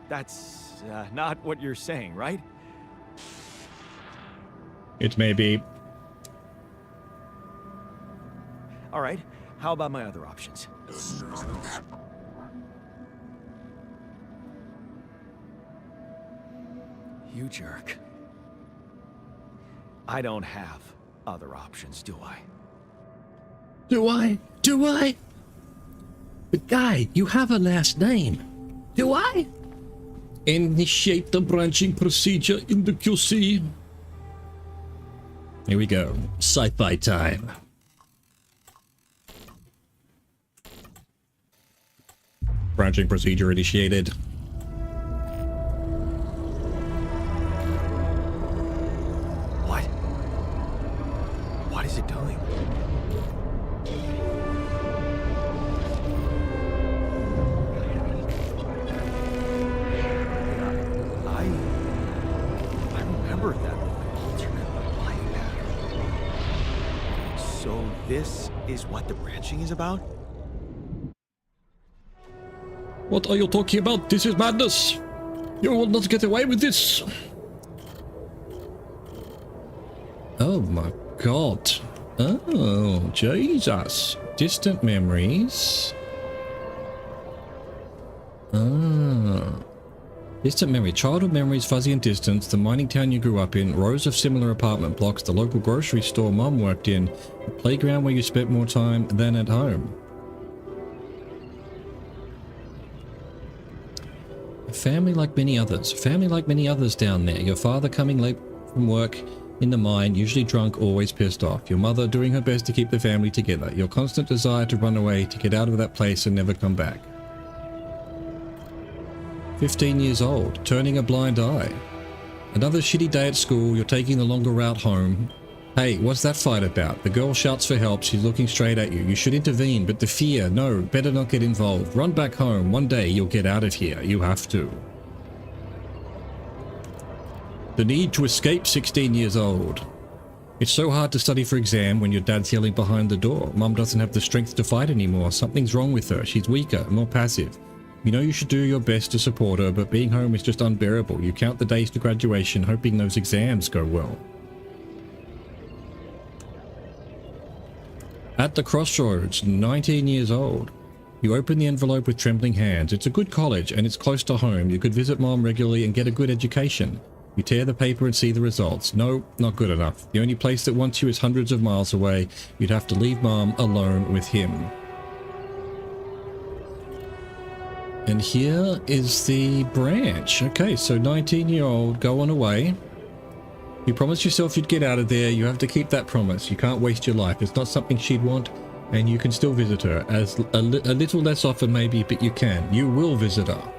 That's not what you're saying, right? It may be. All right. How about my other options? You jerk. I don't have other options, do I? Do I? Do I? But guy, you have a last name. Do I? Initiate the branching procedure in the QC. Here we go. Sci-fi time. Branching procedure initiated. What? What is it doing? I remember that alternate life pattern. So this is what the branching is about? What are you talking about? This is madness. You will not get away with this. Oh my god. Oh, Jesus. Distant memories. Ah. Distant memory. Childhood memories, fuzzy and distant. The mining town you grew up in. Rows of similar apartment blocks. The local grocery store mom worked in. The playground where you spent more time than at home. A family like many others. Family like many others down there. Your father coming late from work in the mine, usually drunk, always pissed off. Your mother doing her best to keep the family together. Your constant desire to run away, to get out of that place and never come back. 15 years old, turning a blind eye. Another shitty day at school, you're taking the longer route home. Hey, what's that fight about? The girl shouts for help, she's looking straight at you. You should intervene, but the fear, no, better not get involved. Run back home, one day you'll get out of here, you have to. The need to escape, 16 years old. It's so hard to study for exam when your dad's yelling behind the door. Mum doesn't have the strength to fight anymore, something's wrong with her, she's weaker, more passive. You know you should do your best to support her, but being home is just unbearable. You count the days to graduation, hoping those exams go well. At the crossroads, 19 years old. You open the envelope with trembling hands. It's a good college and it's close to home. You could visit mom regularly and get a good education. You tear the paper and see the results. No, not good enough. The only place that wants you is hundreds of miles away. You'd have to leave mom alone with him. And here is the branch. Okay, so 19-year-old going away. You promised yourself you'd get out of there. You have to keep that promise. You can't waste your life. It's not something she'd want, and you can still visit her. As a little less often maybe, but you can. You will visit her.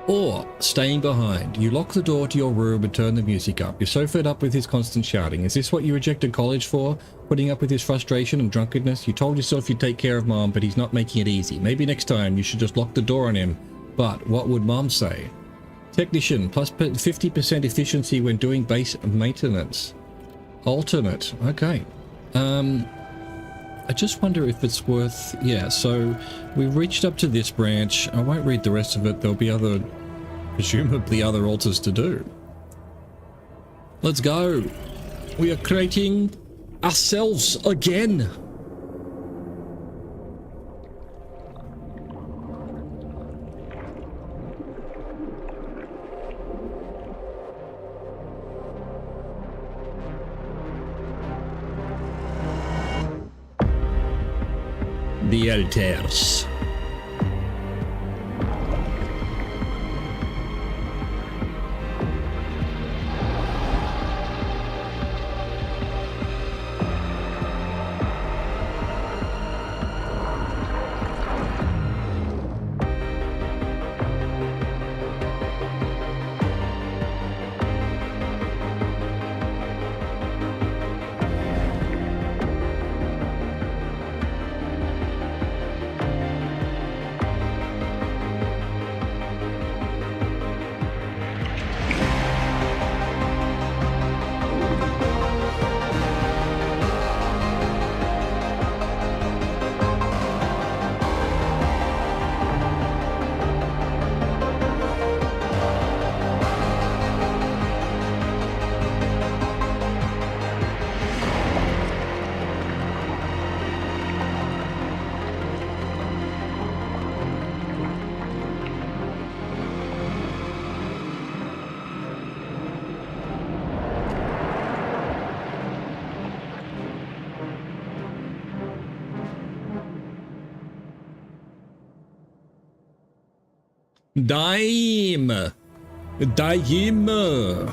Or staying behind. You lock the door to your room and turn the music up. You're so fed up with his constant shouting. Is this what you rejected college for? Putting up with his frustration and drunkenness? You told yourself you'd take care of mom, but he's not making it easy. Maybe next time you should just lock the door on him. But what would mom say? Technician, plus 50% efficiency when doing base maintenance. Alternate. Okay. I just wonder if it's worth... Yeah, so we've reached up to this branch. I won't read the rest of it. There'll be other... presumably other altars to do. Let's go. We are creating ourselves again. The altars. Dime. Dime.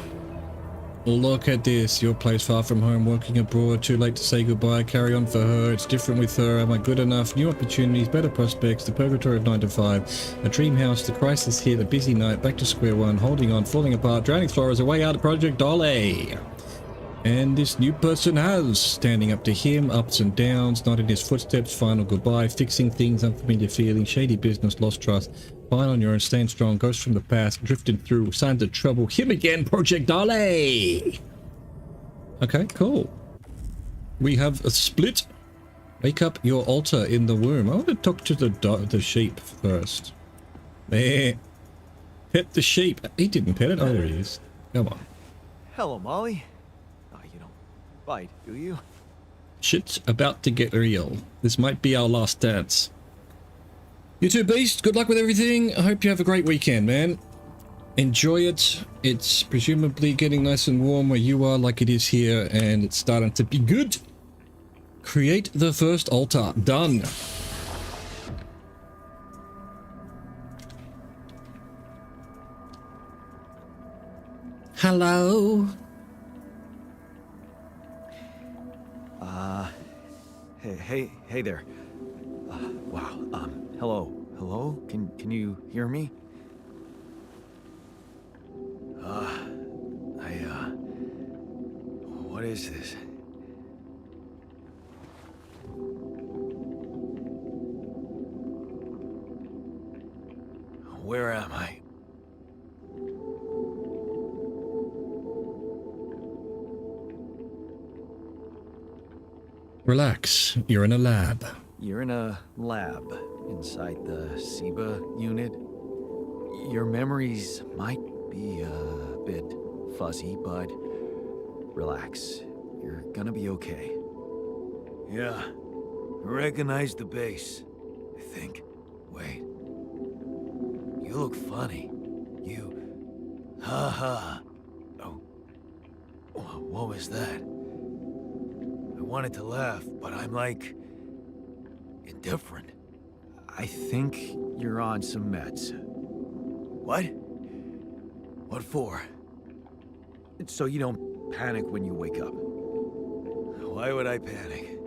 Look at this. Your place far from home, working abroad, too late to say goodbye. Carry on for her. It's different with her. Am I good enough? New opportunities, better prospects, the purgatory of 9 to 5, a dream house, the crisis here, the busy night, back to square one, holding on, falling apart, drowning flowers, away out of Project Dolly. And this new person has, standing up to him, ups and downs, not in his footsteps, final goodbye, fixing things, unfamiliar feeling, shady business, lost trust, fine on your own, staying strong, ghost from the past, drifting through, signs of trouble, him again, Project Dolly! Okay, cool. We have a split. Make up your altar in the womb. I want to talk to the sheep first. There. Pet the sheep. He didn't pet it. Oh, there he is. Come on. Hello, Molly. Oh, you don't bite, do you? Shit's about to get real. This might be our last dance. You two beast, good luck with everything. I hope you have a great weekend, man. Enjoy it. It's presumably getting nice and warm where you are like it is here, and it's starting to be good. Create the first altar. Done. Hello. Hey there. Wow. Hello. Can you hear me? What is this? Where am I? Relax. You're in a lab. You're in a lab inside the SIBA unit. Your memories might be a bit fuzzy, but relax. You're gonna be okay. Yeah, I recognize the base, I think. Wait. You look funny. Ha. Oh. What was that? I wanted to laugh, but I'm like... indifferent. I think you're on some meds. What? What for? So you don't panic when you wake up. Why would I panic?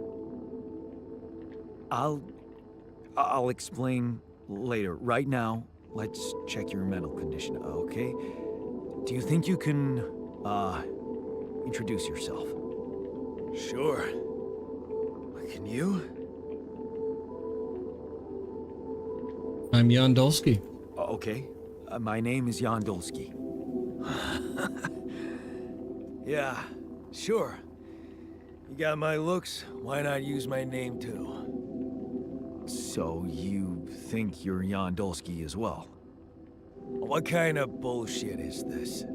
I'll explain later. Right now, let's check your mental condition, okay? Do you think you can, introduce yourself? Sure. Can you? I'm Jan Dolsky. Okay. My name is Jan Dolsky. Yeah, sure. You got my looks, why not use my name too? So you think you're Jan Dolsky as well? What kind of bullshit is this?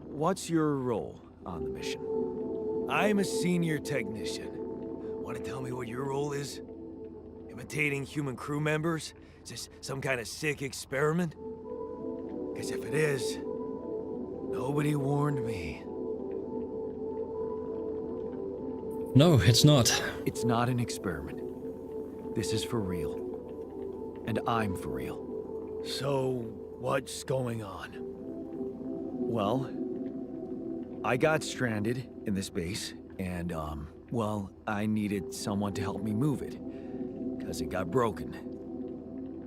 What's your role on the mission? I'm a senior technician. Want to tell me what your role is? Imitating human crew members? Is this some kind of sick experiment? Because if it is, nobody warned me. No, it's not. It's not an experiment. This is for real. And I'm for real. So, what's going on? Well, I got stranded in this base, and, well, I needed someone to help me move it. Because it got broken.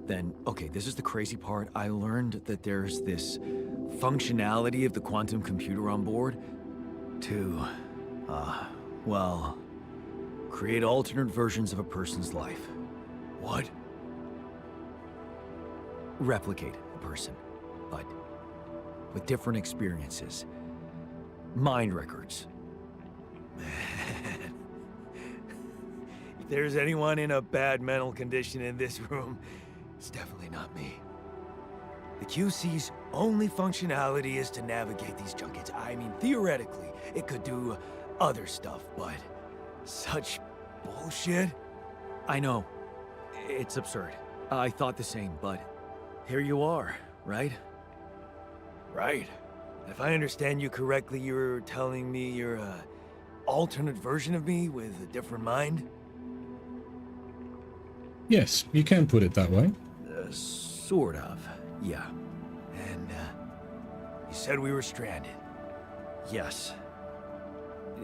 Then, okay, this is the crazy part. I learned that there's this functionality of the quantum computer on board to, well, create alternate versions of a person's life. What? Replicate a person, but with different experiences. Mind records. Man. If there's anyone in a bad mental condition in this room, it's definitely not me. The QC's only functionality is to navigate these junkets. I mean, theoretically, it could do other stuff, but such bullshit? I know. It's absurd. I thought the same, but here you are, right? Right. If I understand you correctly, you're telling me you're a alternate version of me with a different mind? Yes, you can put it that way. Sort of, yeah. And, said we were stranded. Yes.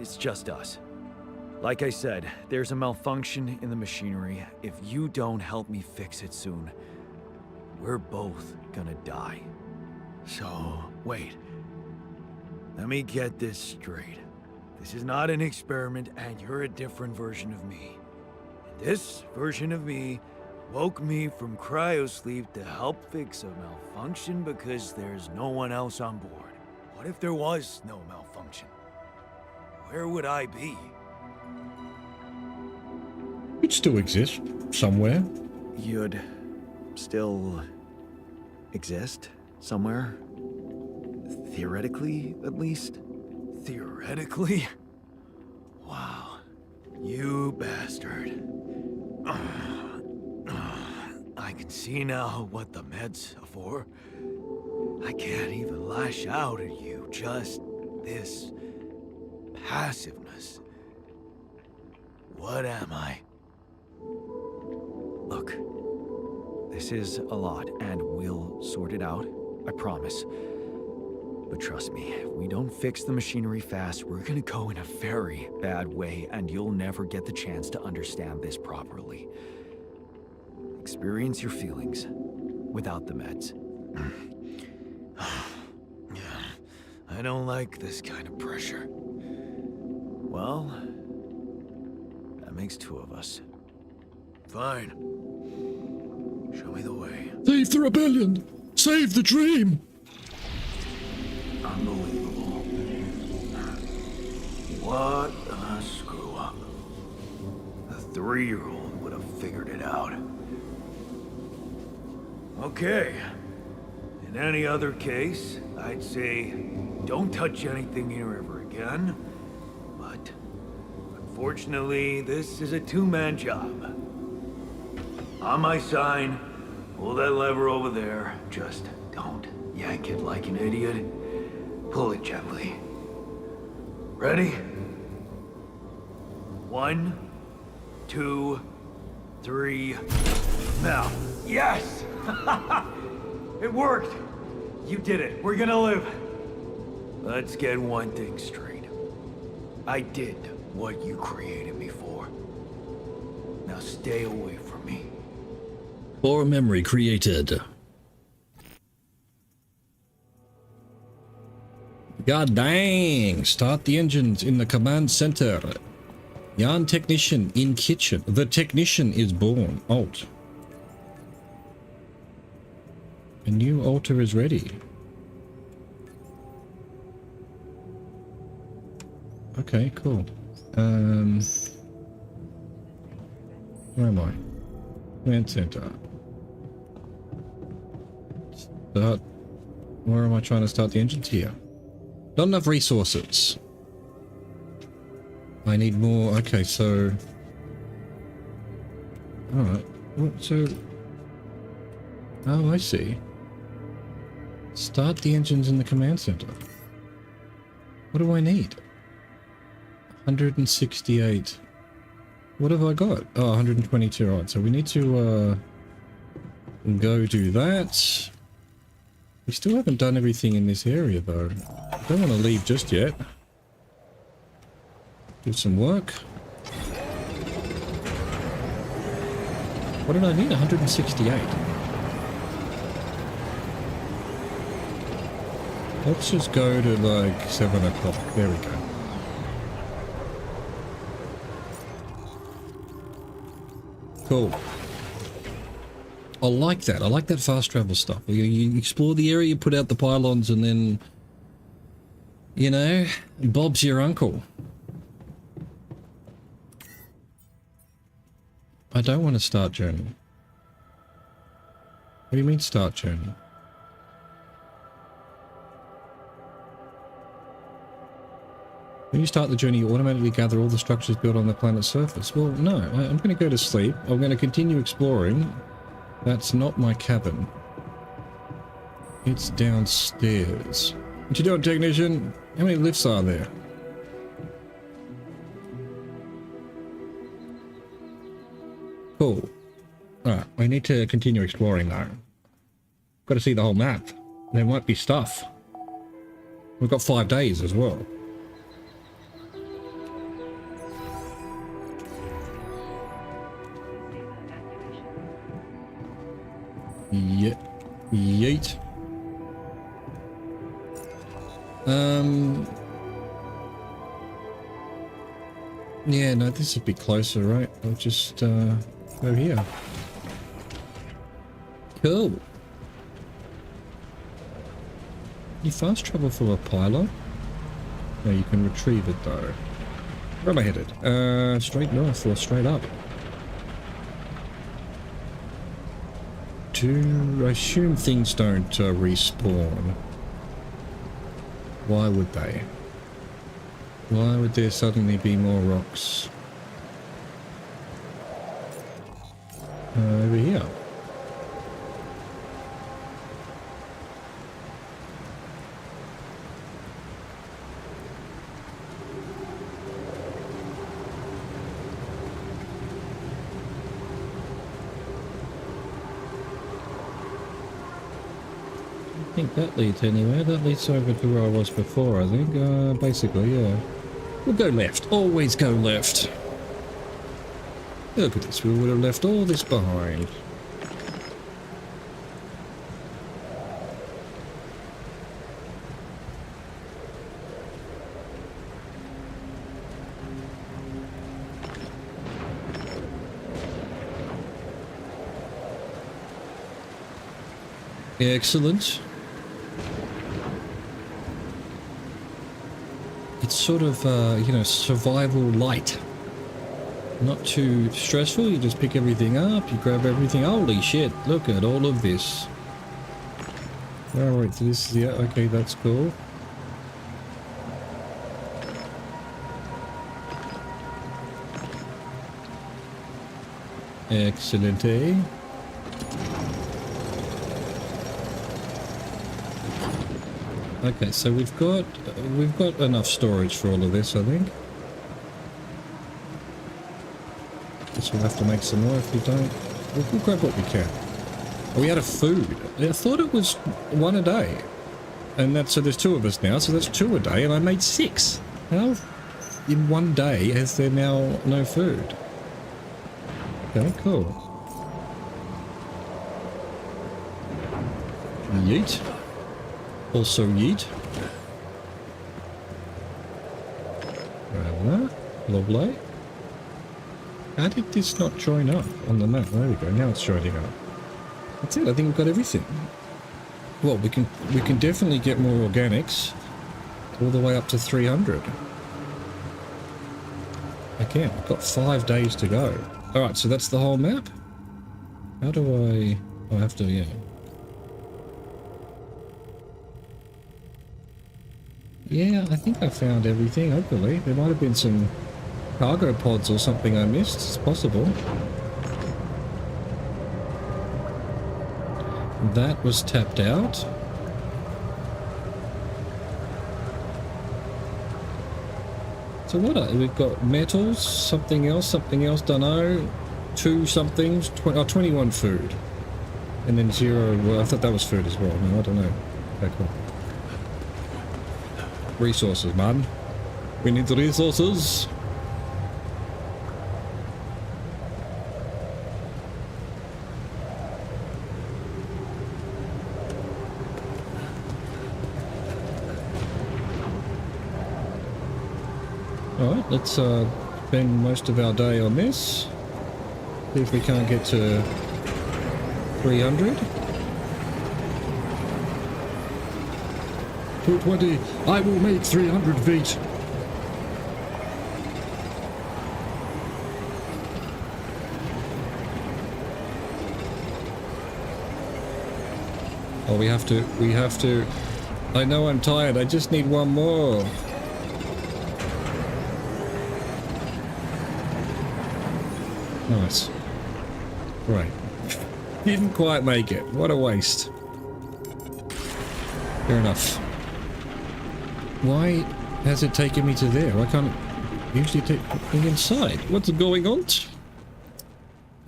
It's just us. Like I said, there's a malfunction in the machinery. If you don't help me fix it soon, we're both gonna die. So, wait. Let me get this straight. This is not an experiment, and you're a different version of me. And this version of me woke me from cryosleep to help fix a malfunction because there's no one else on board. What if there was no malfunction? Where would I be? You'd still exist somewhere. You'd still exist somewhere? Theoretically, at least? Theoretically? Wow. You bastard. I can see now what the meds are for. I can't even lash out at you, just this passiveness. What am I? Look, this is a lot, and we'll sort it out, I promise. But trust me, if we don't fix the machinery fast, we're gonna go in a very bad way, and you'll never get the chance to understand this properly. Experience your feelings without the meds. I don't like this kind of pressure. Well, that makes two of us. Fine. Show me the way. Save the rebellion! Save the dream! Unbelievable. What a screw up. A 3-year-old would have figured it out. Okay. In any other case, I'd say don't touch anything here ever again. But unfortunately, this is a two-man job. On my sign, pull that lever over there. Just don't yank it like an idiot. Pull it gently. Ready? 1, 2, 3. Now. Yes! It worked! You did it. We're gonna live. Let's get one thing straight. I did what you created me for. Now stay away from me. Or memory created. God dang! Start the engines in the command center. Yarn technician in kitchen. The technician is born. Alt. A new altar is ready. Okay, cool. Where am I? Command center. Start. Where am I trying to start the engines here? Not enough resources. I need more. Okay, so. Alright. So. Oh, I see. Start the engines in the command center. What do I need? 168. What have I got? Oh, 122. Alright, so we need to go do that. We still haven't done everything in this area though. I don't want to leave just yet. Do some work. What did I need? 168. Let's just go to like 7 o'clock. There we go. Cool. I like that. I like that fast travel stuff. You explore the area, you put out the pylons, and then, you know, Bob's your uncle. I don't want to start journey. What do you mean start journey? When you start the journey, you automatically gather all the structures built on the planet's surface. Well, no, I'm going to go to sleep. I'm going to continue exploring. That's not my cabin. It's downstairs. What you doing, technician? How many lifts are there? Cool. Alright, we need to continue exploring though. Got to see the whole map. There might be stuff. We've got 5 days as well. Yeah. Yeet. Yeah, no, this would be closer, right? I'll just go here. Cool. You fast travel for a pylon? No, you can retrieve it though. Where am I headed? Straight north or straight up? I assume things don't respawn. Why would they? Why would there suddenly be more rocks? Over here. I think that leads anywhere. That leads over to where I was before, I think. Basically, yeah. We'll go left. Always go left. Look at this. We would have left all this behind. Excellent. It's sort of, you know, survival light. Not too stressful, you just pick everything up, you grab everything. Holy shit, look at all of this. Oh, wait, so this is, yeah, okay, that's cool. Excellent, eh? Okay, so we've got enough storage for all of this, I think. Guess we'll have to make some more if we don't. We'll grab what we can. Oh, we had a food. I thought it was 1 a day. And that's, so there's 2 of us now, so that's 2 a day, and I made 6. How in 1 day is there now no food? Okay, cool. Yeet. Also yeet. Lovely. How did this not join up on the map? There we go, now it's joining up. That's it, I think we've got everything. Well, we can definitely get more organics all the way up to 300. Again, we've got 5 days to go. Alright, so that's the whole map? How do I have to, yeah. Yeah, I think I found everything, hopefully. There might have been some cargo pods or something I missed. It's possible. That was tapped out. So what we've got metals, something else, dunno. 2 somethings, 21 food. And then 0, well, I thought that was food as well. No, I don't know. Okay, cool. Resources, man. We need the resources. Alright, let's spend most of our day on this. See if we can't get to 300. 220. I will make 300 feet. Oh, we have to. I know I'm tired. I just need one more. Nice. Right. Didn't quite make it. What a waste. Fair enough. Why has it taken me to there? Why can't it usually take me inside? What's going on?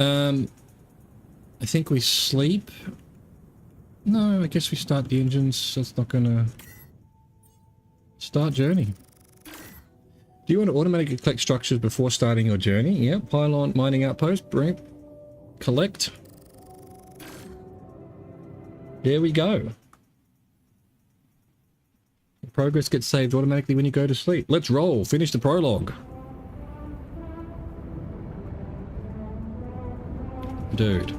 I think we sleep. No, I guess we start the engines. That's not gonna... Start journey. Do you want to automatically collect structures before starting your journey? Yep. Pylon, mining outpost, bring, collect. There we go. Progress gets saved automatically when you go to sleep. Let's roll. Finish the prologue. Dude.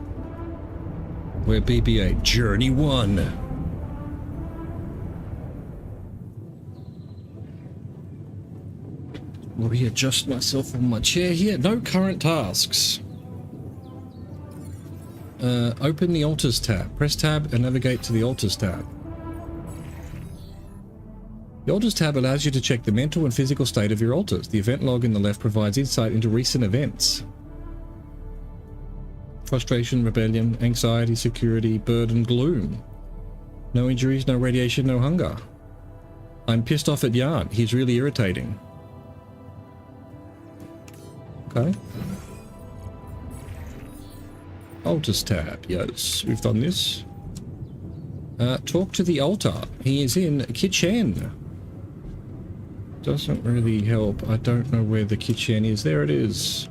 We're BB-8. Journey 1. Will readjust myself on my chair here. No current tasks. Open the altars tab. Press tab and navigate to the altars tab. The altars tab allows you to check the mental and physical state of your altars. The event log in the left provides insight into recent events. Frustration, rebellion, anxiety, security, burden, gloom. No injuries, no radiation, no hunger. I'm pissed off at Yarn. He's really irritating. Okay. Altars tab. Yes, we've done this. Talk to the altar. He is in kitchen. Doesn't really help. I don't know where the kitchen is. There it is.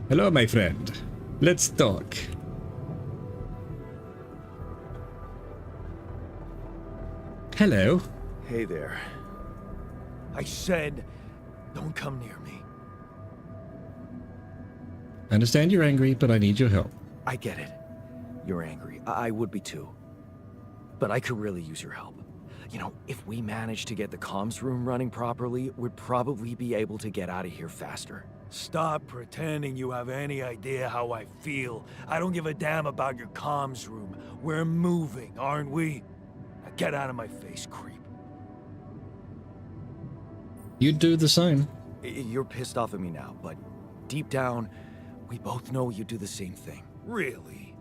Hello, my friend. Let's talk. Hello. Hey there. I said, don't come near me. I understand you're angry, but I need your help. I get it. You're angry. I would be too. But I could really use your help. You know, if we manage to get the comms room running properly, we'd probably be able to get out of here faster. Stop pretending you have any idea how I feel. I don't give a damn about your comms room. We're moving, aren't we? Now get out of my face, creep. You'd do the same. You're pissed off at me now, but deep down, we both know you do the same thing. Really?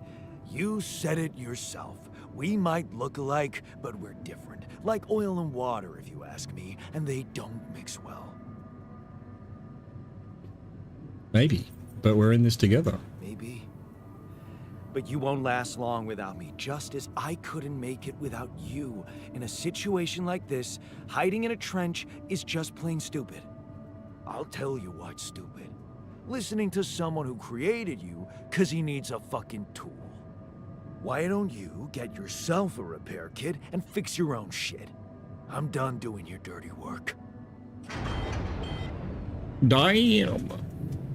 You said it yourself. We might look alike, but we're different. Like oil and water, if you ask me, and they don't mix well. Maybe, but we're in this together. Maybe. But you won't last long without me, just as I couldn't make it without you. In a situation like this, hiding in a trench is just plain stupid. I'll tell you what's stupid. Listening to someone who created you because he needs a fucking tool. Why don't you get yourself a repair kit and fix your own shit? I'm done doing your dirty work. Damn.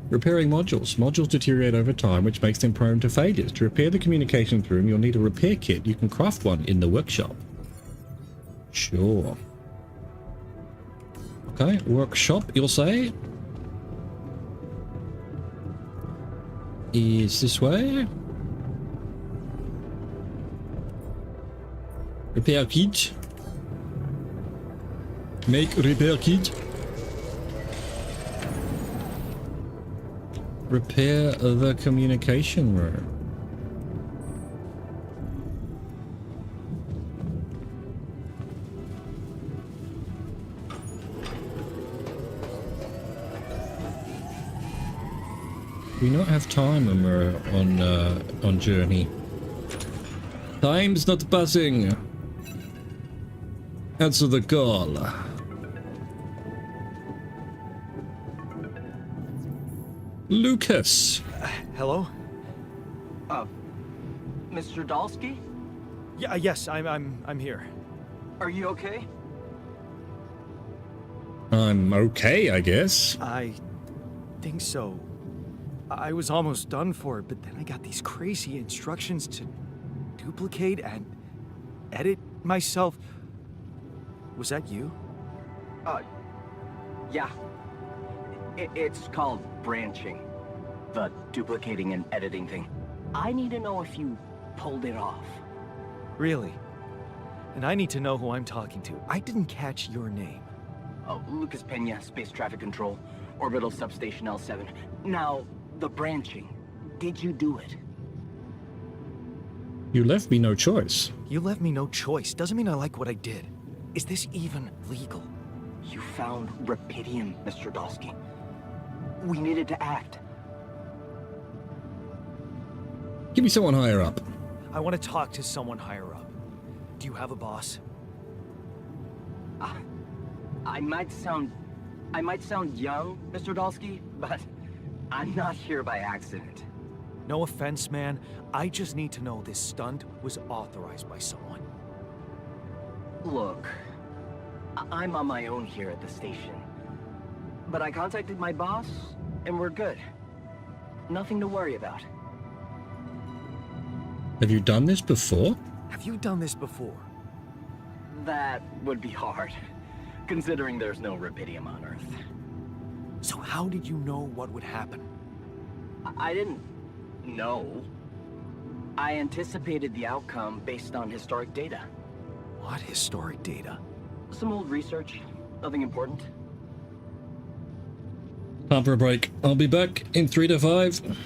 Repairing modules. Modules deteriorate over time, which makes them prone to failures. To repair the communications room, you'll need a repair kit. You can craft one in the workshop. Sure. Okay, workshop, you'll say? Is this way? Repair kit. Make repair kit. Repair the communication room. We not have time when we're on journey. Time's not passing. Answer the call. Lucas. Hello? Mr. Dalsky? Yeah, yes, I'm here. Are you okay? I'm okay, I guess. I think so. I was almost done for it, but then I got these crazy instructions to duplicate and edit myself. Was that you? Yeah. It's called branching. The duplicating and editing thing. I need to know if you pulled it off. Really? And I need to know who I'm talking to. I didn't catch your name. Oh, Lucas Pena, Space Traffic Control, Orbital Substation L7. Now, the branching. Did you do it? You left me no choice. You left me no choice. Doesn't mean I like what I did. Is this even legal? You found Rapidium, Mr. Dalsky. We needed to act. Give me someone higher up. I want to talk to someone higher up. Do you have a boss? I might sound young, Mr. Dolsky, but I'm not here by accident. No offense, man. I just need to know this stunt was authorized by someone. Look, I'm on my own here at the station. But I contacted my boss, and we're good. Nothing to worry about. Have you done this before? Have you done this before? That would be hard, considering there's no rubidium on Earth. So how did you know what would happen? I didn't know. I anticipated the outcome based on historic data. What historic data? Some old research, nothing important. Time for a break. I'll be back in 3 to 5.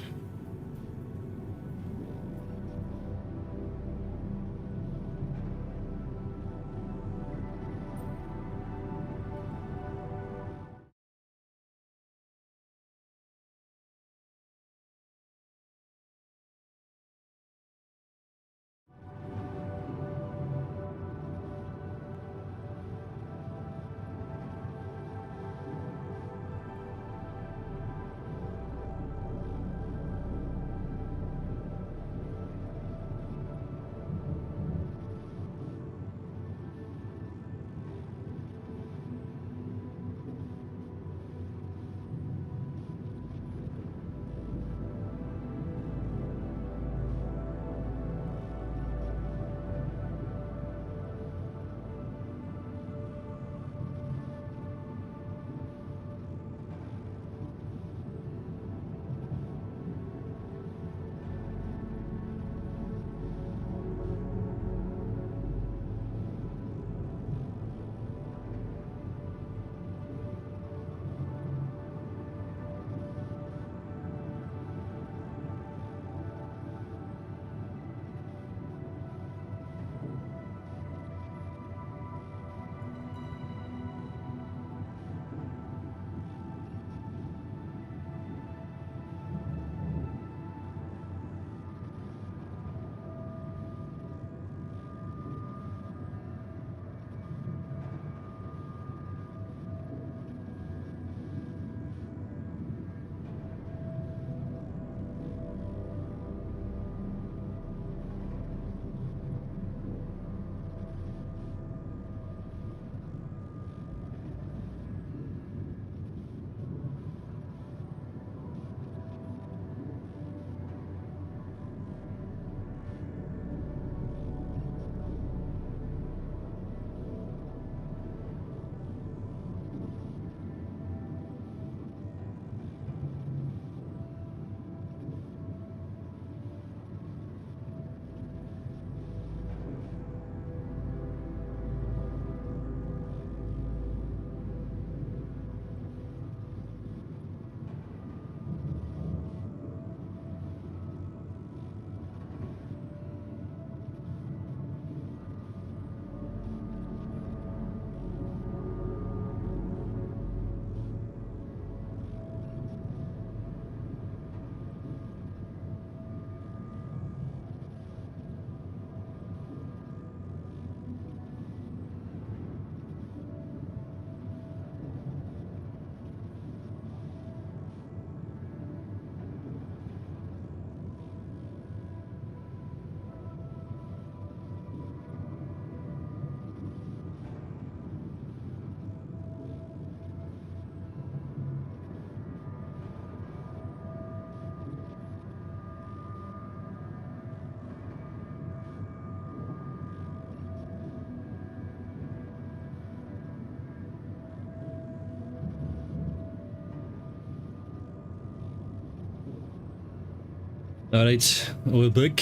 Alright, we're back.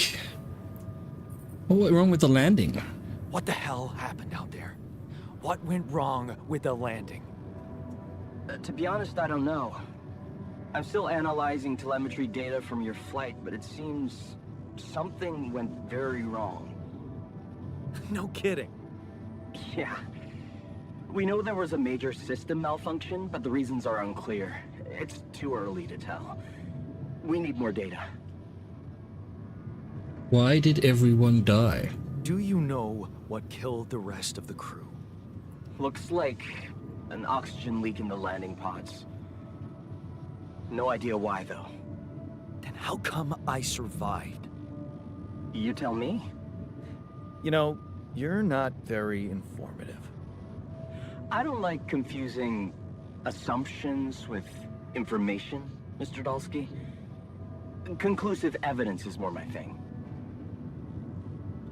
What went wrong with the landing? What the hell happened out there? What went wrong with the landing? To be honest, I don't know. I'm still analyzing telemetry data from your flight, but it seems something went very wrong. No kidding. Yeah. We know there was a major system malfunction, but the reasons are unclear. It's too early to tell. We need more data. Why did everyone die? Do you know what killed the rest of the crew? Looks like an oxygen leak in the landing pods. No idea why, though. Then how come I survived? You tell me. You know, you're not very informative. I don't like confusing assumptions with information, Mr. Dalsky. Conclusive evidence is more my thing.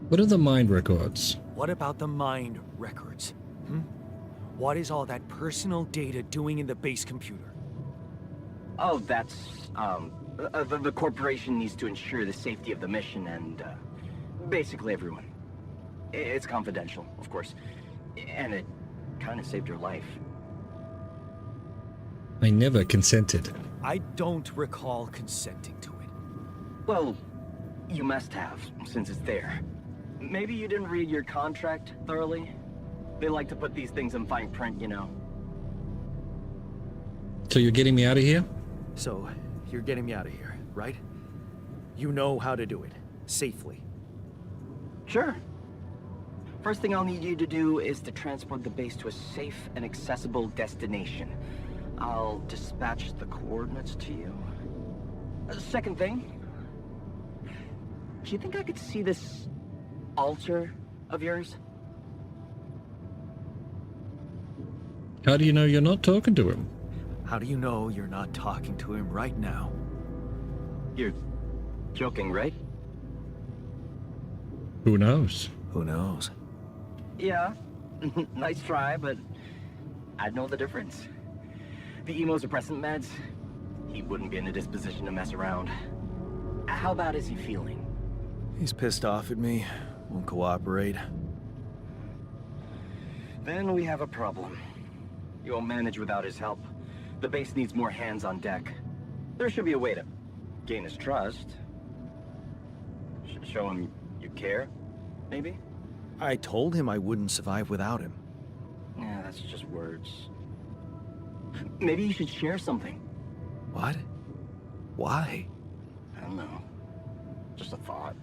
What are the mind records? What about the mind records? What is all that personal data doing in the base computer? Oh, that's, the corporation needs to ensure the safety of the mission and, basically everyone. It's confidential, of course. And it kind of saved your life. I never consented. I don't recall consenting to it. Well, you must have, since it's there. Maybe you didn't read your contract thoroughly? They like to put these things in fine print, you know. So you're getting me out of here? So, you're getting me out of here, right? You know how to do it. Safely. Sure. First thing I'll need you to do is to transport the base to a safe and accessible destination. I'll dispatch the coordinates to you. Second thing, do you think I could see this altar of yours? How do you know you're not talking to him? How do you know you're not talking to him right now? You're joking, right? Who knows? Who knows? Yeah, nice try, but I'd know the difference. The immunosuppressant meds, he wouldn't be in a disposition to mess around. How bad is he feeling? He's pissed off at me, won't cooperate. Then we have a problem. You won't manage without his help. The base needs more hands on deck. There should be a way to gain his trust. Show him you care, maybe? I told him I wouldn't survive without him. Yeah, that's just words. Maybe you should share something. What? Why? I don't know. Just a thought.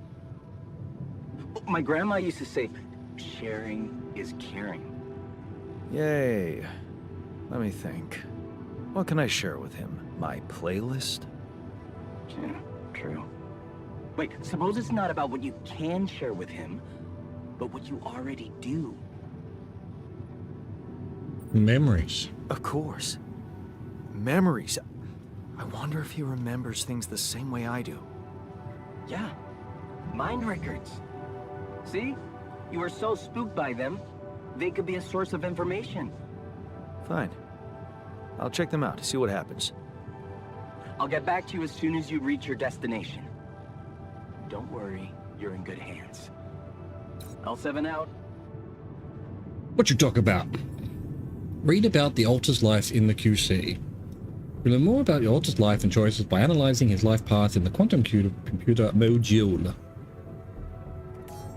My grandma used to say, sharing is caring. Yay. Let me think. What can I share with him? My playlist? Yeah, true. Wait, suppose it's not about what you can share with him, but what you already do. Memories. Of course. Memories. I wonder if he remembers things the same way I do. Yeah, mind records. See? You were so spooked by them, they could be a source of information. Fine. I'll check them out, see what happens. I'll get back to you as soon as you reach your destination. Don't worry, you're in good hands. L7 out. What you talk about? Read about the Alter's life in the QC. We learn more about the Alter's life and choices by analyzing his life path in the quantum computer module.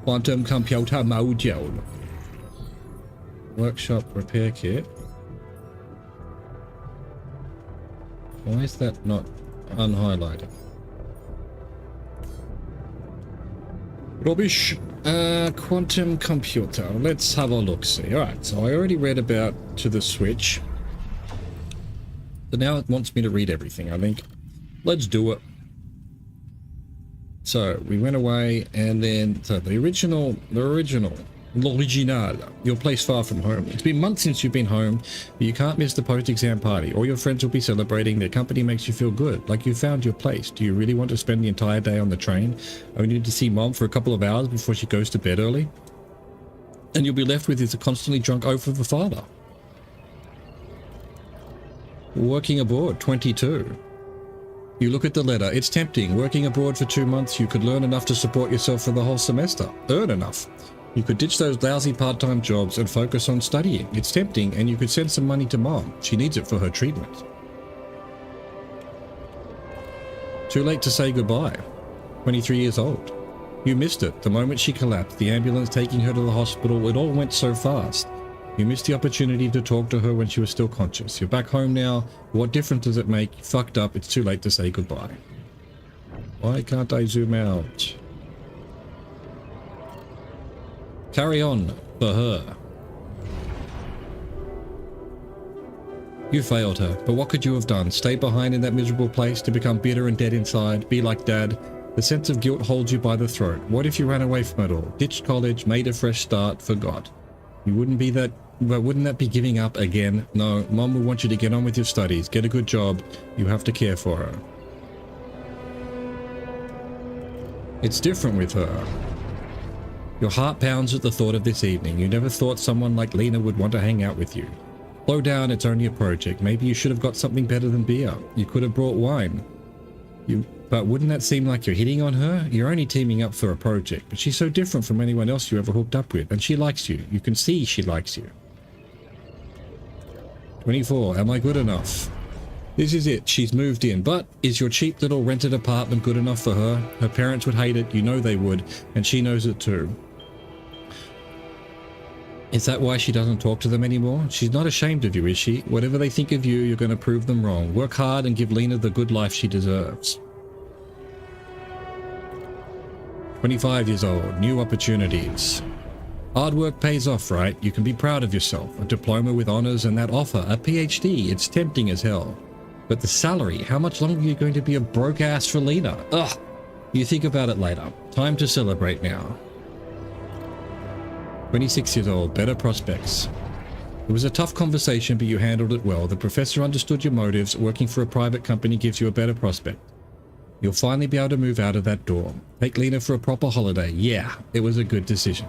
Quantum computer module. Workshop repair kit. Why is that not unhighlighted? Rubbish. Quantum computer. Let's have a look. See. Alright, so I already read about to the switch. So now it wants me to read everything, I think. Let's do it. So we went away and then so the original, your place far from home. It's been months since you've been home, but you can't miss the post-exam party. All your friends will be celebrating. Their company makes you feel good, like you found your place. Do you really want to spend the entire day on the train, only to see Mom for a couple of hours before she goes to bed early? And you'll be left with a constantly drunk oaf of a father. Working abroad, 22. You look at the letter. It's tempting. Working abroad for 2 months, you could learn enough to support yourself for the whole semester. Earn enough. You could ditch those lousy part-time jobs and focus on studying. It's tempting, and you could send some money to Mom. She needs it for her treatment. Too late to say goodbye. 23 years old. You missed it. The moment she collapsed, the ambulance taking her to the hospital, it all went so fast. You missed the opportunity to talk to her when she was still conscious. You're back home now. What difference does it make? You fucked up. It's too late to say goodbye. Why can't I zoom out? Carry on for her. You failed her, but what could you have done? Stay behind in that miserable place to become bitter and dead inside? Be like Dad? The sense of guilt holds you by the throat. What if you ran away from it all? Ditched college, made a fresh start, forgot? You wouldn't be that, but wouldn't that be giving up again? No, Mom will want you to get on with your studies, get a good job. You have to care for her. It's different with her. Your heart pounds at the thought of this evening. You never thought someone like Lena would want to hang out with you. Slow down, it's only a project. Maybe you should have got something better than beer. You could have brought wine. But wouldn't that seem like you're hitting on her? You're only teaming up for a project, but she's so different from anyone else you ever hooked up with, and she likes you. You can see she likes you. 24. Am I good enough? This is it. She's moved in, but is your cheap little rented apartment good enough for her? Her parents would hate it, you know they would, and she knows it too. Is that why she doesn't talk to them anymore? She's not ashamed of you, is she? Whatever they think of you, you're going to prove them wrong. Work hard and give Lena the good life she deserves. 25 years old, new opportunities. Hard work pays off, right? You can be proud of yourself. A diploma with honors and that offer, a PhD, it's tempting as hell. But the salary, how much longer are you going to be a broke ass for Lena? Ugh! You think about it later. Time to celebrate now. 26 years old, better prospects. It was a tough conversation, but you handled it well. The professor understood your motives. Working for a private company gives you a better prospect. You'll finally be able to move out of that door. Take Lena for a proper holiday. Yeah, it was a good decision.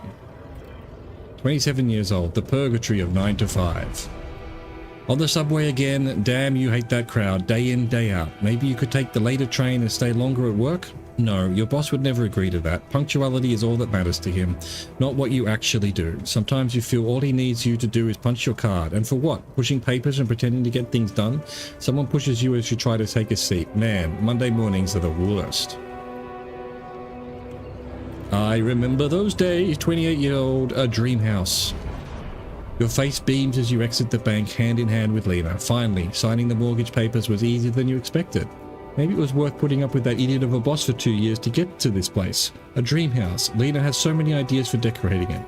27 years old, the purgatory of 9 to 5. On the subway again, damn you hate that crowd, day in, day out. Maybe you could take the later train and stay longer at work? No, your boss would never agree to that. Punctuality is all that matters to him, not what you actually do. Sometimes you feel all he needs you to do is punch your card. And for what? Pushing papers and pretending to get things done? Someone pushes you as you try to take a seat. Man, Monday mornings are the worst. I remember those days, 28-year-old, a dream house. Your face beams as you exit the bank hand in hand with Lena. Finally, signing the mortgage papers was easier than you expected. Maybe it was worth putting up with that idiot of a boss for 2 years to get to this place. A dream house. Lena has so many ideas for decorating it.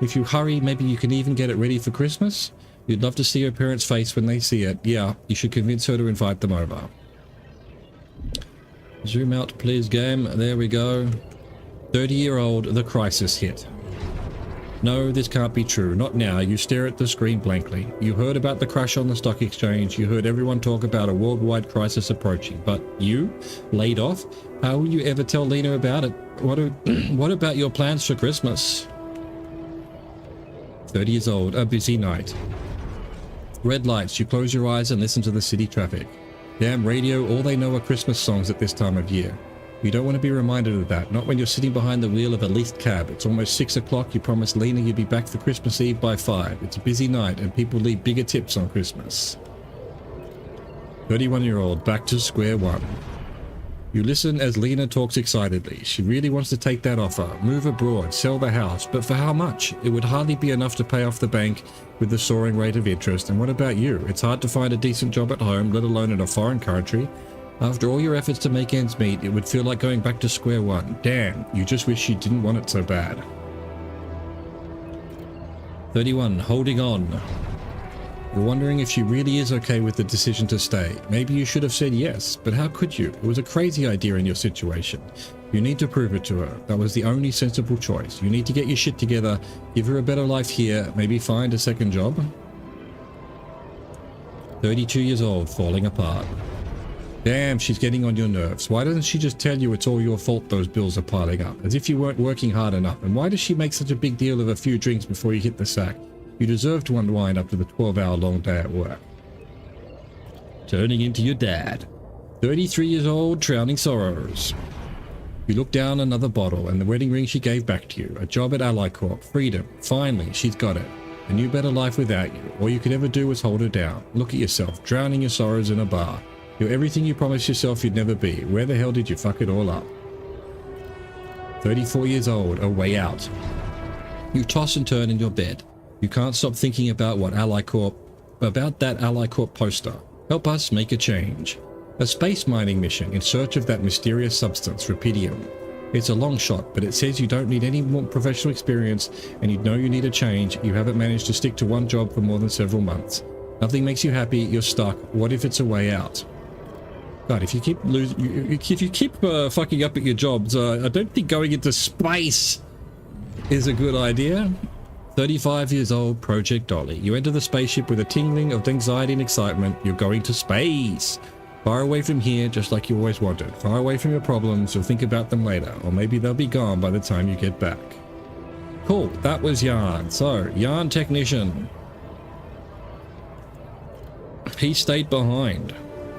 If you hurry, maybe you can even get it ready for Christmas? You'd love to see her parents' face when they see it. Yeah, you should convince her to invite them over. Zoom out, please, game. There we go. 30-year-old, the crisis hit. No, this can't be true. Not now. You stare at the screen blankly. You heard about the crash on the stock exchange. You heard everyone talk about a worldwide crisis approaching. But you? Laid off? How will you ever tell Lena about it? What about your plans for Christmas? 30 years old. A busy night. Red lights. You close your eyes and listen to the city traffic. Damn radio. All they know are Christmas songs at this time of year. You don't want to be reminded of that, not when you're sitting behind the wheel of a leased cab. It's almost 6 o'clock, you promised Lena you'd be back for Christmas Eve by 5. It's a busy night and people leave bigger tips on Christmas. 31-year-old, back to square one. You listen as Lena talks excitedly. She really wants to take that offer, move abroad, sell the house, but for how much? It would hardly be enough to pay off the bank with the soaring rate of interest. And what about you? It's hard to find a decent job at home, let alone in a foreign country. After all your efforts to make ends meet, it would feel like going back to square one. Damn, you just wish you didn't want it so bad. 31, holding on. You're wondering if she really is okay with the decision to stay. Maybe you should have said yes, but how could you? It was a crazy idea in your situation. You need to prove it to her. That was the only sensible choice. You need to get your shit together, give her a better life here, maybe find a second job. 32 years old, falling apart. Damn, she's getting on your nerves. Why doesn't she just tell you it's all your fault those bills are piling up? As if you weren't working hard enough. And why does she make such a big deal of a few drinks before you hit the sack? You deserve to unwind after the 12-hour-long day at work. Turning into your dad. 33 years old, drowning sorrows. You look down another bottle and the wedding ring she gave back to you. A job at Ally Corp. Freedom. Finally, she's got it. A new better life without you. All you could ever do was hold her down. Look at yourself, drowning your sorrows in a bar. You're everything you promised yourself you'd never be. Where the hell did you fuck it all up? 34 years old, a way out. You toss and turn in your bed. You can't stop thinking about that Ally Corp poster. Help us make a change. A space mining mission in search of that mysterious substance, rubidium. It's a long shot, but it says you don't need any more professional experience and you know you need a change. You haven't managed to stick to one job for more than several months. Nothing makes you happy, you're stuck. What if it's a way out? God, if you keep fucking up at your jobs, I don't think going into space is a good idea. 35 years old, Project Dolly. You enter the spaceship with a tingling of anxiety and excitement. You're going to space. Far away from here, just like you always wanted. Far away from your problems, you'll think about them later. Or maybe they'll be gone by the time you get back. Cool, that was Yarn. So, Yarn Technician. He stayed behind.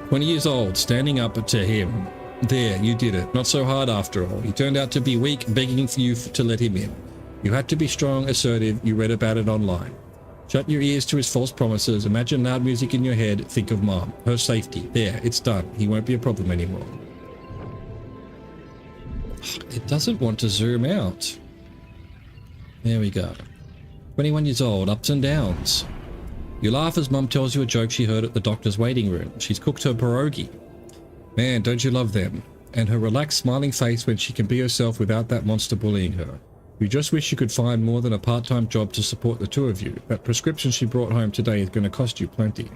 20 years old, standing up to him. There, you did it. Not so hard after all. He turned out to be weak, begging for you to let him in. You had to be strong, assertive. You read about it online. Shut your ears to his false promises. Imagine loud music in your head. Think of Mom. Her safety. There, it's done. He won't be a problem anymore. It doesn't want to zoom out. There we go. 21 years old, ups and downs. You laugh as Mum tells you a joke she heard at the doctor's waiting room. She's cooked her pierogi. Man, don't you love them? And her relaxed, smiling face when she can be herself without that monster bullying her. You just wish you could find more than a part-time job to support the two of you. That prescription she brought home today is going to cost you plenty.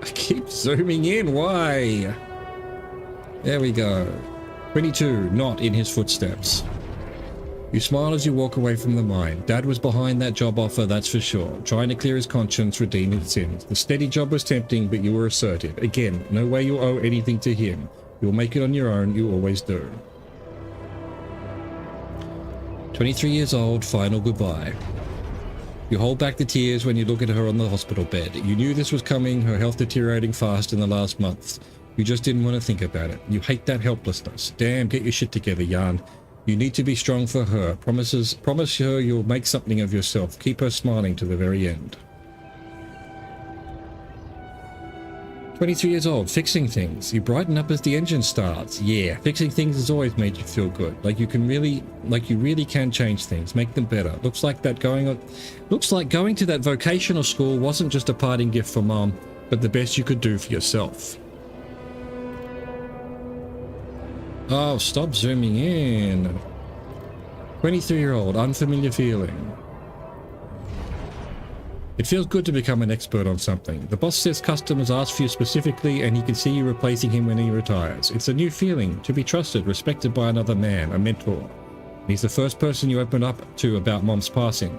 I keep zooming in, why? There we go. 22, not in his footsteps. You smile as you walk away from the mine. Dad was behind that job offer, that's for sure. Trying to clear his conscience, redeem his sins. The steady job was tempting, but you were assertive. Again, no way you owe anything to him. You'll make it on your own, you always do. 23 years old, final goodbye. You hold back the tears when you look at her on the hospital bed. You knew this was coming, her health deteriorating fast in the last months. You just didn't want to think about it. You hate that helplessness. Damn, get your shit together, Yarn. You need to be strong for her. Promise her you'll make something of yourself. Keep her smiling to the very end. 23 years old, fixing things. You brighten up as the engine starts. Yeah, fixing things has always made you feel good. Like you really can change things, make them better. Looks like going to that vocational school wasn't just a parting gift for Mom, but the best you could do for yourself. Oh, stop zooming in. 23-year-old, unfamiliar feeling. It feels good to become an expert on something. The boss says customers ask for you specifically and he can see you replacing him when he retires. It's a new feeling, to be trusted, respected by another man, a mentor. And he's the first person you open up to about Mom's passing.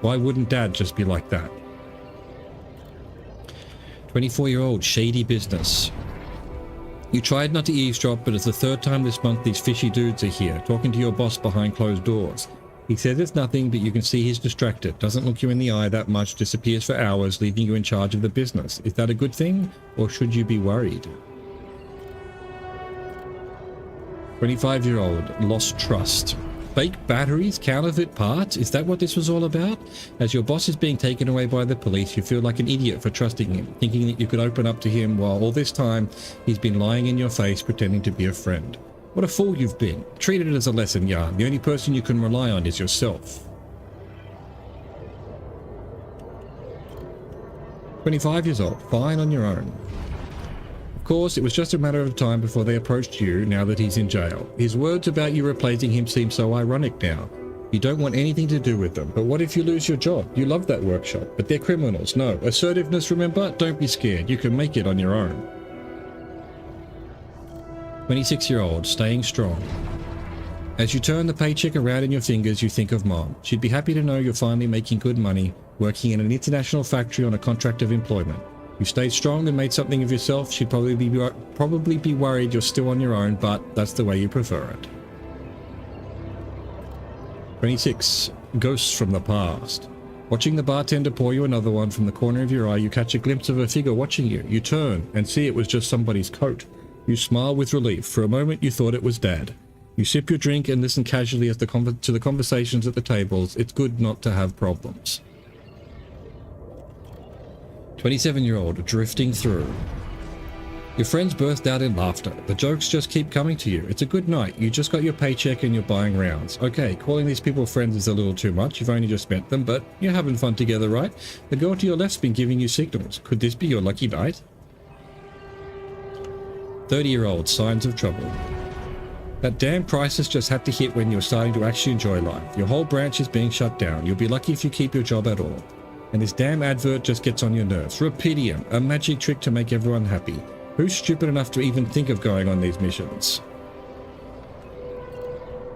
Why wouldn't Dad just be like that? 24-year-old, shady business. You tried not to eavesdrop, but it's the third time this month these fishy dudes are here, talking to your boss behind closed doors. He says it's nothing, but you can see he's distracted, doesn't look you in the eye that much, disappears for hours, leaving you in charge of the business. Is that a good thing, or should you be worried? 25-year-old, lost trust. Fake batteries, counterfeit parts? Is that what this was all about? As your boss is being taken away by the police, you feel like an idiot for trusting him, thinking that you could open up to him while all this time he's been lying in your face pretending to be a friend. What a fool you've been. Treat it as a lesson, Yarn. The only person you can rely on is yourself. 25 years old, fine on your own. Of course, it was just a matter of time before they approached you now that he's in jail. His words about you replacing him seem so ironic now. You don't want anything to do with them, but what if you lose your job? You love that workshop, but they're criminals. No, assertiveness, remember? Don't be scared. You can make it on your own. 26-year-old, staying strong. As you turn the paycheck around in your fingers, you think of Mom. She'd be happy to know you're finally making good money, working in an international factory on a contract of employment. You stayed strong and made something of yourself. She'd probably be worried you're still on your own, but that's the way you prefer it. 26. Ghosts from the past. Watching the bartender pour you another one, from the corner of your eye, you catch a glimpse of a figure watching you. You turn and see it was just somebody's coat. You smile with relief. For a moment you thought it was Dad. You sip your drink and listen casually to the conversations at the tables. It's good not to have problems. 27-year-old, drifting through. Your friends burst out in laughter. The jokes just keep coming to you. It's a good night. You just got your paycheck and you're buying rounds. Okay, calling these people friends is a little too much. You've only just met them, but you're having fun together, right? The girl to your left's been giving you signals. Could this be your lucky night? 30-year-old, signs of trouble. That damn crisis just had to hit when you're starting to actually enjoy life. Your whole branch is being shut down. You'll be lucky if you keep your job at all. And this damn advert just gets on your nerves. Rapidium, a magic trick to make everyone happy. Who's stupid enough to even think of going on these missions?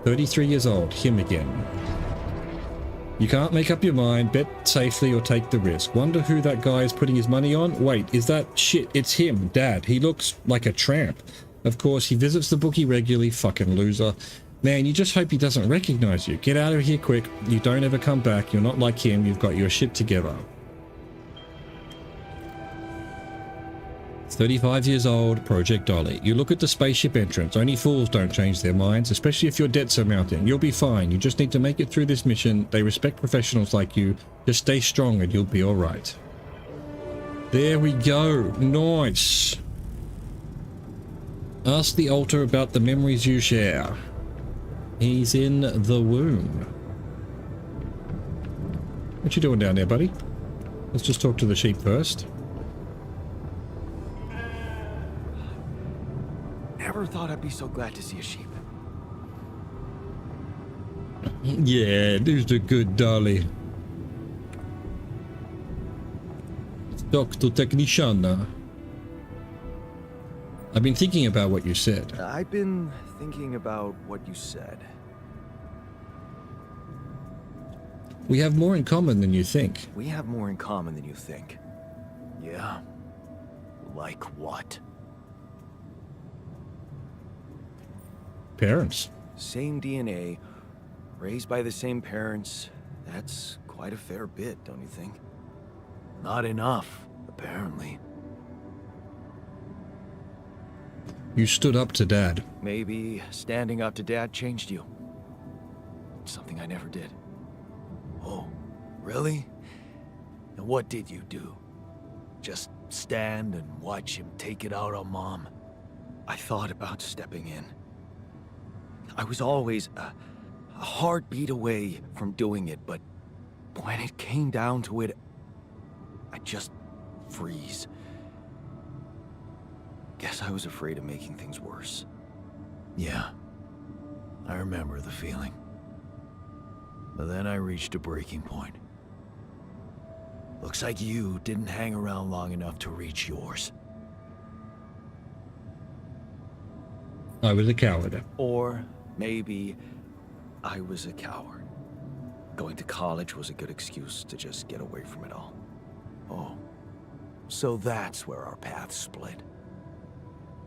33 years old, him again. You can't make up your mind, bet safely or take the risk. Wonder who that guy is putting his money on? Wait, is that shit? It's him, Dad. He looks like a tramp. Of course, he visits the bookie regularly, fucking loser. Man, you just hope he doesn't recognize you. Get out of here quick. You don't ever come back. You're not like him. You've got your shit together. 35 years old, Project Dolly. You look at the spaceship entrance. Only fools don't change their minds, especially if your debts are mounting. You'll be fine. You just need to make it through this mission. They respect professionals like you. Just stay strong and you'll be all right. There we go. Nice. Ask the altar about the memories you share. He's in the womb. What you doing down there, buddy? Let's just talk to the sheep first. Never thought I'd be so glad to see a sheep. Yeah, there's a good dolly. Let's talk to technician. I've been thinking about what you said. I've been thinking about what you said. We have more in common than you think. We have more in common than you think. Yeah? Like what? Parents. Same DNA, raised by the same parents. That's quite a fair bit, don't you think? Not enough, apparently. You stood up to Dad. Maybe standing up to Dad changed you. Something I never did. Oh, really? And what did you do? Just stand and watch him take it out on Mom? I thought about stepping in. I was always a heartbeat away from doing it, but when it came down to it, I'd just freeze. Guess I was afraid of making things worse. Yeah, I remember the feeling. But then I reached a breaking point. Looks like you didn't hang around long enough to reach yours. I was a coward. Or maybe I was a coward. Going to college was a good excuse to just get away from it all. Oh, so that's where our paths split.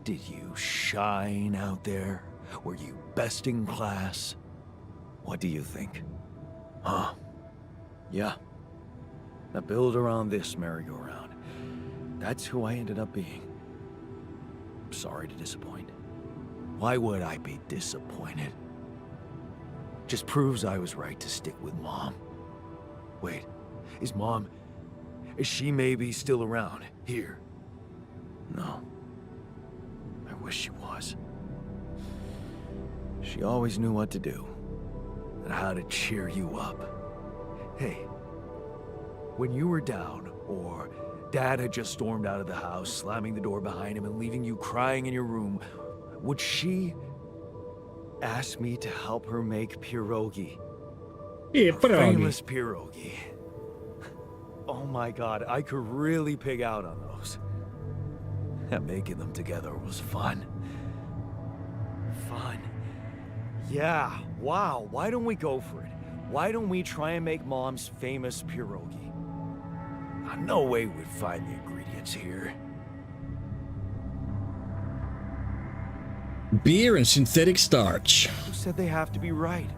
Did you shine out there? Were you best in class? What do you think? Huh? Yeah. Now build around this merry-go-round. That's who I ended up being. Sorry to disappoint. Why would I be disappointed? Just proves I was right to stick with Mom. Wait, is she maybe still around here? No. I wish she was. She always knew what to do and how to cheer you up. Hey, when you were down, or Dad had just stormed out of the house, slamming the door behind him and leaving you crying in your room, would she ask me to help her make pierogi? Yeah, Famous pierogi. Oh my God, I could really pig out on those. And making them together was fun. Fun. Yeah, wow, why don't we go for it? Why don't we try and make Mom's famous pierogi? No way we'd find the ingredients here. Beer and synthetic starch. Who said they have to be right?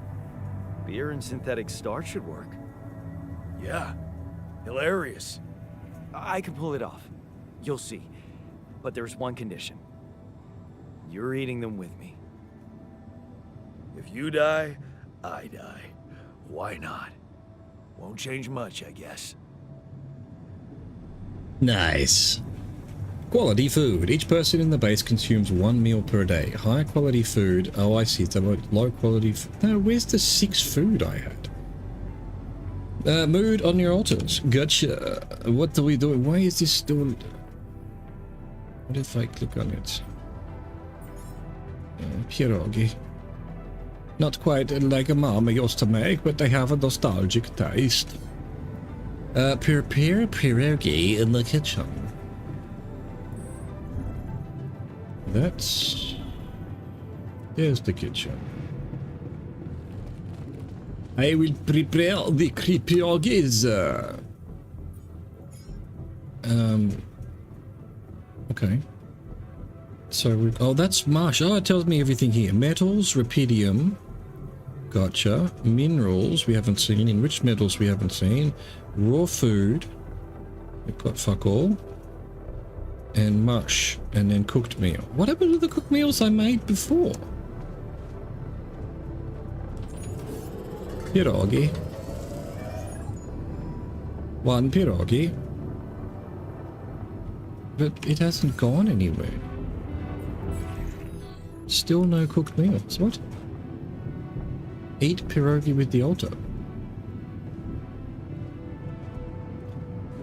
Beer and synthetic starch should work. Yeah, hilarious. I can pull it off. You'll see. But there's one condition. You're eating them with me. If you die, I die. Why not? Won't change much, I guess. Nice. Quality food. Each person in the base consumes 1 meal per day. High quality food. Oh, I see. It's about low quality. No, where's the 6 food I had? Mood on your altars. Gotcha. What are we doing? Why is this still... What if I click on it? Pierogi. Not quite like a mama used to make, but they have a nostalgic taste. Prepare pierogi in the kitchen. There's the kitchen. I will prepare the pierogis. Okay. So, oh, that's marsh. Oh, it tells me everything here. Metals, rubidium. Gotcha. Minerals we haven't seen. Enriched metals we haven't seen. Raw food. We've got fuck all. And mush. And then cooked meal. What happened to the cooked meals I made before? Pierogi. One pierogi. But it hasn't gone anywhere. Still no cooked meals. What? Eat pierogi with the altar.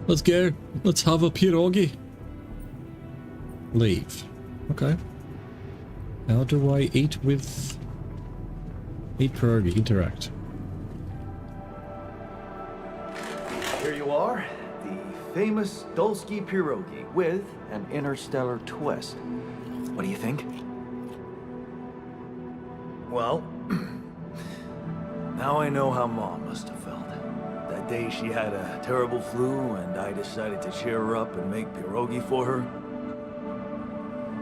Let's go. Let's have a pierogi. Leave. Okay. How do I eat with... Eat pierogi. Interact. Here you are, the famous Dulski pierogi with an interstellar twist. What do you think? Well, now I know how Mom must have felt. That day she had a terrible flu and I decided to cheer her up and make pierogi for her.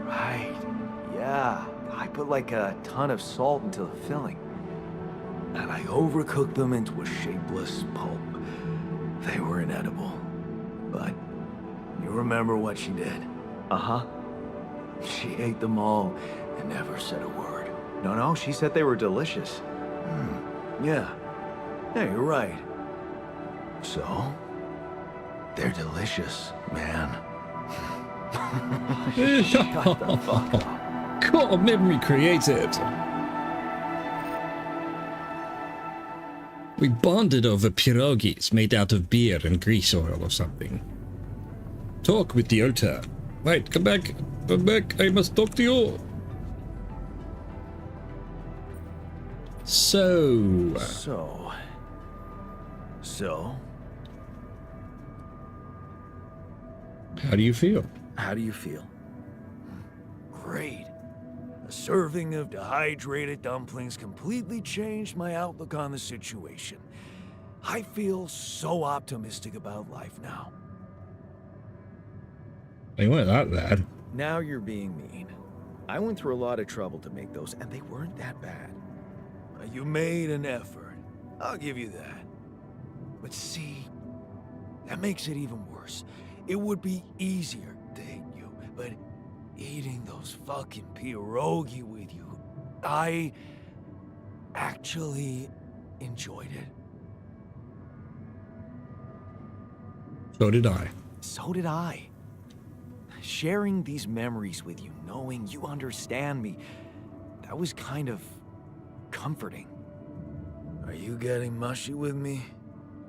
Right, yeah. I put like a ton of salt into the filling. And I overcooked them into a shapeless pulp. They were inedible. But you remember what she did? Uh-huh. She ate them all and never said a word. No, she said they were delicious. Yeah. Yeah, you're right. So, they're delicious, man. Shut the fuck up. Cool memory created. We bonded over pierogis made out of beer and grease oil or something. Talk with the altar. Wait, come back. Come back. I must talk to you. So. How do you feel? How do you feel? Great. A serving of dehydrated dumplings completely changed my outlook on the situation. I feel so optimistic about life now. They weren't that bad. Now you're being mean. I went through a lot of trouble to make those, and they weren't that bad. You made an effort. I'll give you that. But see, that makes it even worse. It would be easier to hate you, but eating those fucking pierogi with you, I actually enjoyed it. So did I. So did I. Sharing these memories with you, knowing you understand me, that was kind of comforting. Are you getting mushy with me?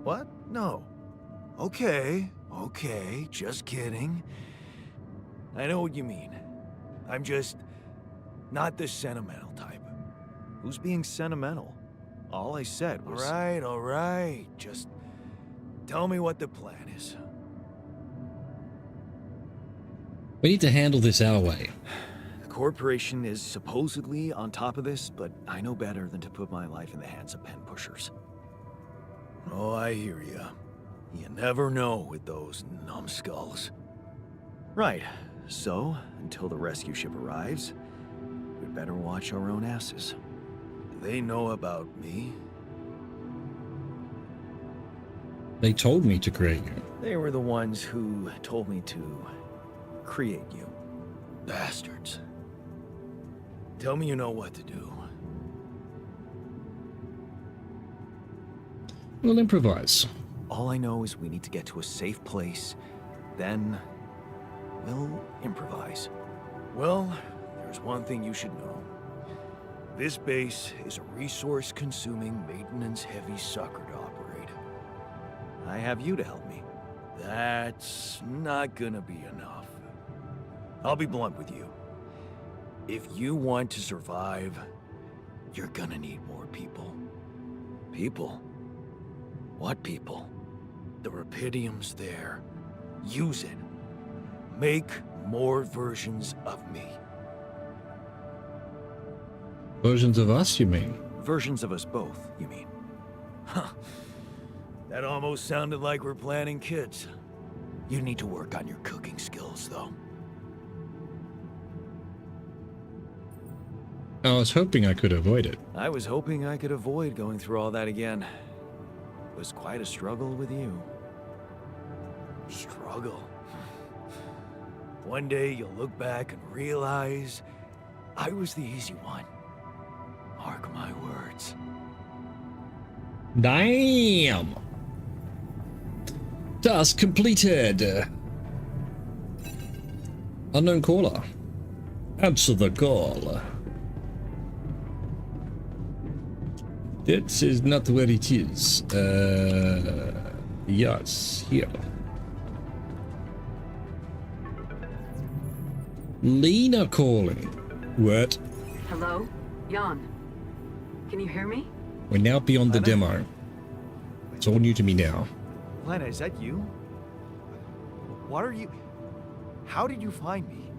What? No. Okay, just kidding. I know what you mean. I'm just not the sentimental type. Who's being sentimental? All I said was... All right. Just tell me what the plan is. We need to handle this our way. The corporation is supposedly on top of this, but I know better than to put my life in the hands of pen pushers. Oh, I hear ya. You never know with those numbskulls. Right. So, until the rescue ship arrives, we'd better watch our own asses. They know about me. They told me to create you. They were the ones who told me to create you. Bastards. Tell me you know what to do. We'll improvise. All I know is we need to get to a safe place, then we'll improvise. Well, there's one thing you should know. This base is a resource-consuming, maintenance-heavy sucker to operate. I have you to help me. That's not gonna be enough. I'll be blunt with you. If you want to survive, You're gonna need more people. People? What people? The Rapidium's there. Use it. Make more versions of me. Versions of us, you mean? Versions of us both, you mean? Huh. That almost sounded like we're planning kids. You need to work on your cooking skills, though. I was hoping I could avoid it. I was hoping I could avoid going through all that again. It was quite a struggle with you. Struggle? One day you'll look back and realize I was the easy one. Mark my words. Damn! Task completed. Unknown caller. Answer the call. This is not where it is. Yes, here. Lena calling. What? Hello? Jan. Can you hear me? We're now beyond the Lena? demo. It's all new to me now. Lena, is that you? What are you... How did you find me?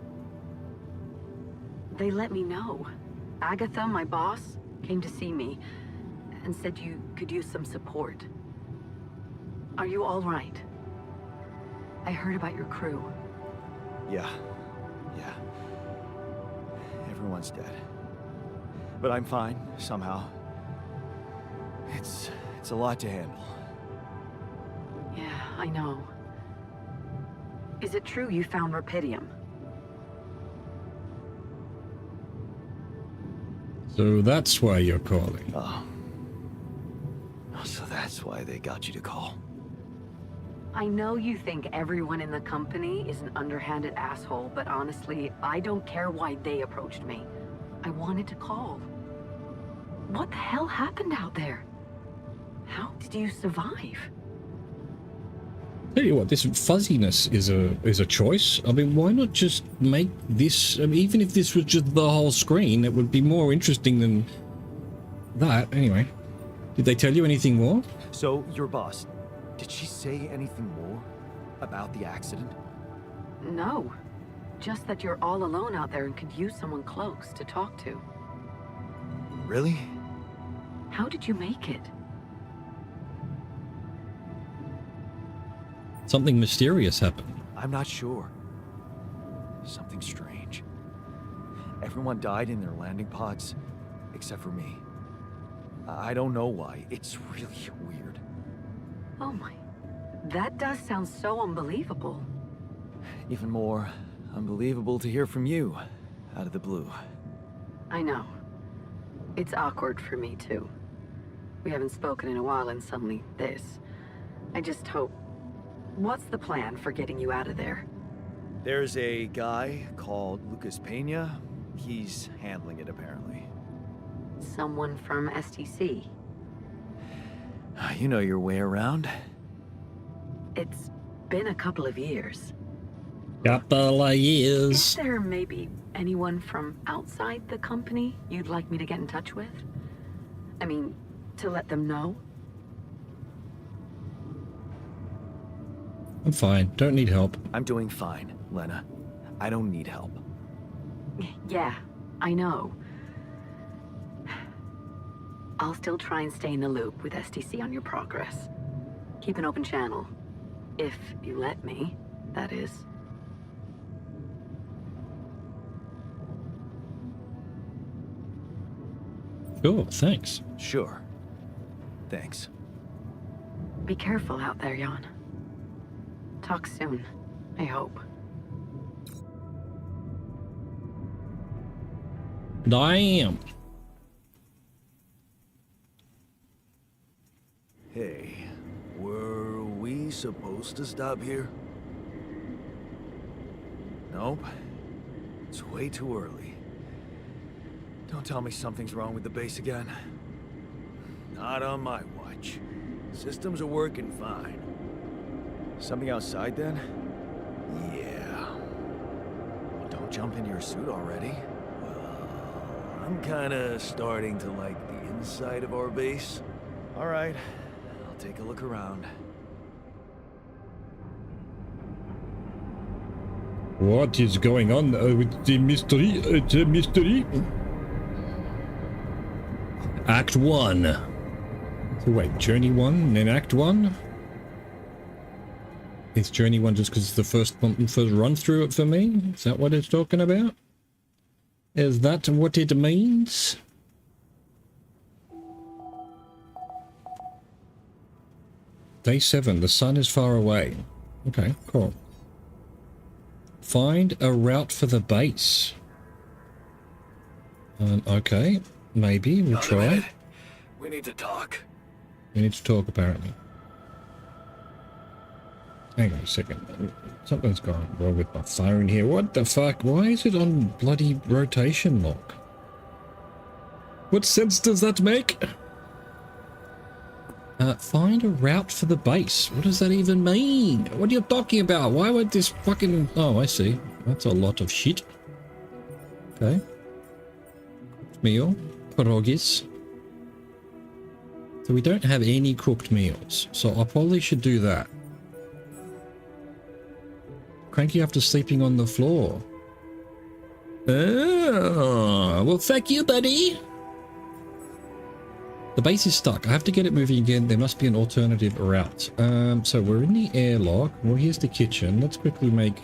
They let me know. Agatha, my boss, came to see me and said you could use some support. Are you all right? I heard about your crew. Yeah. Everyone's dead. But I'm fine, somehow. It's a lot to handle. Yeah, I know. Is it true you found Rapidium? So that's why you're calling. Oh. So that's why they got you to call. I know you think everyone in the company is an underhanded asshole, but honestly, I don't care why they approached me. I wanted to call. What the hell happened out there? How did you survive? Tell you what, this fuzziness is a choice. I mean, why not just make this? I mean, even if this was just the whole screen, it would be more interesting than that. Anyway, did they tell you anything more? So, your boss, did she say anything more about the accident? No. Just that you're all alone out there and could use someone close to talk to. Really? How did you make it? Something mysterious happened. I'm not sure. Something strange. Everyone died in their landing pods, except for me. I don't know why. It's really weird. Oh my. That does sound so unbelievable. Even more unbelievable to hear from you, out of the blue. I know. It's awkward for me, too. We haven't spoken in a while and suddenly this. I just hope... What's the plan for getting you out of there? There's a guy called Lucas Pena. He's handling it, apparently. Someone from STC. You know your way around. It's been a couple of years. Couple of Is years. there maybe anyone from outside the company you'd like me to get in touch with? I mean, to let them know? I'm fine. Don't need help. I'm doing fine, Lena. I don't need help. Yeah, I know. I'll still try and stay in the loop with STC on your progress. Keep an open channel. If you let me, that is. Sure, thanks. Sure. Thanks. Be careful out there, Jan. Talk soon, I hope. Damn. Hey, were we supposed to stop here? Nope. It's way too early. Don't tell me something's wrong with the base again. Not on my watch. Systems are working fine. Something outside, then? Yeah. Well, don't jump into your suit already. Well, I'm kinda starting to like the inside of our base. Alright, I'll take a look around. What is going on with the mystery? The mystery? Act 1. So wait, Journey 1, then Act 1? Is Journey 1 just because it's the first run through it for me? Is that what it's talking about? Is that what it means? Day 7, the sun is far away. Okay, cool. Find a route for the base. Okay, maybe we'll try. We need to talk. We need to talk, apparently. Hang on a second. Something's gone wrong with my phone here. What the fuck? Why is it on bloody rotation lock? What sense does that make? Find a route for the base. What does that even mean? What are you talking about? Why would this fucking... Oh, I see. That's a lot of shit. Okay. Meal. Pierogies. So we don't have any cooked meals. So I probably should do that. Cranky after sleeping on the floor. Oh, well, fuck you, buddy. The base is stuck. I have to get it moving again. There must be an alternative route. So we're in the airlock. Well, here's the kitchen. Let's quickly make...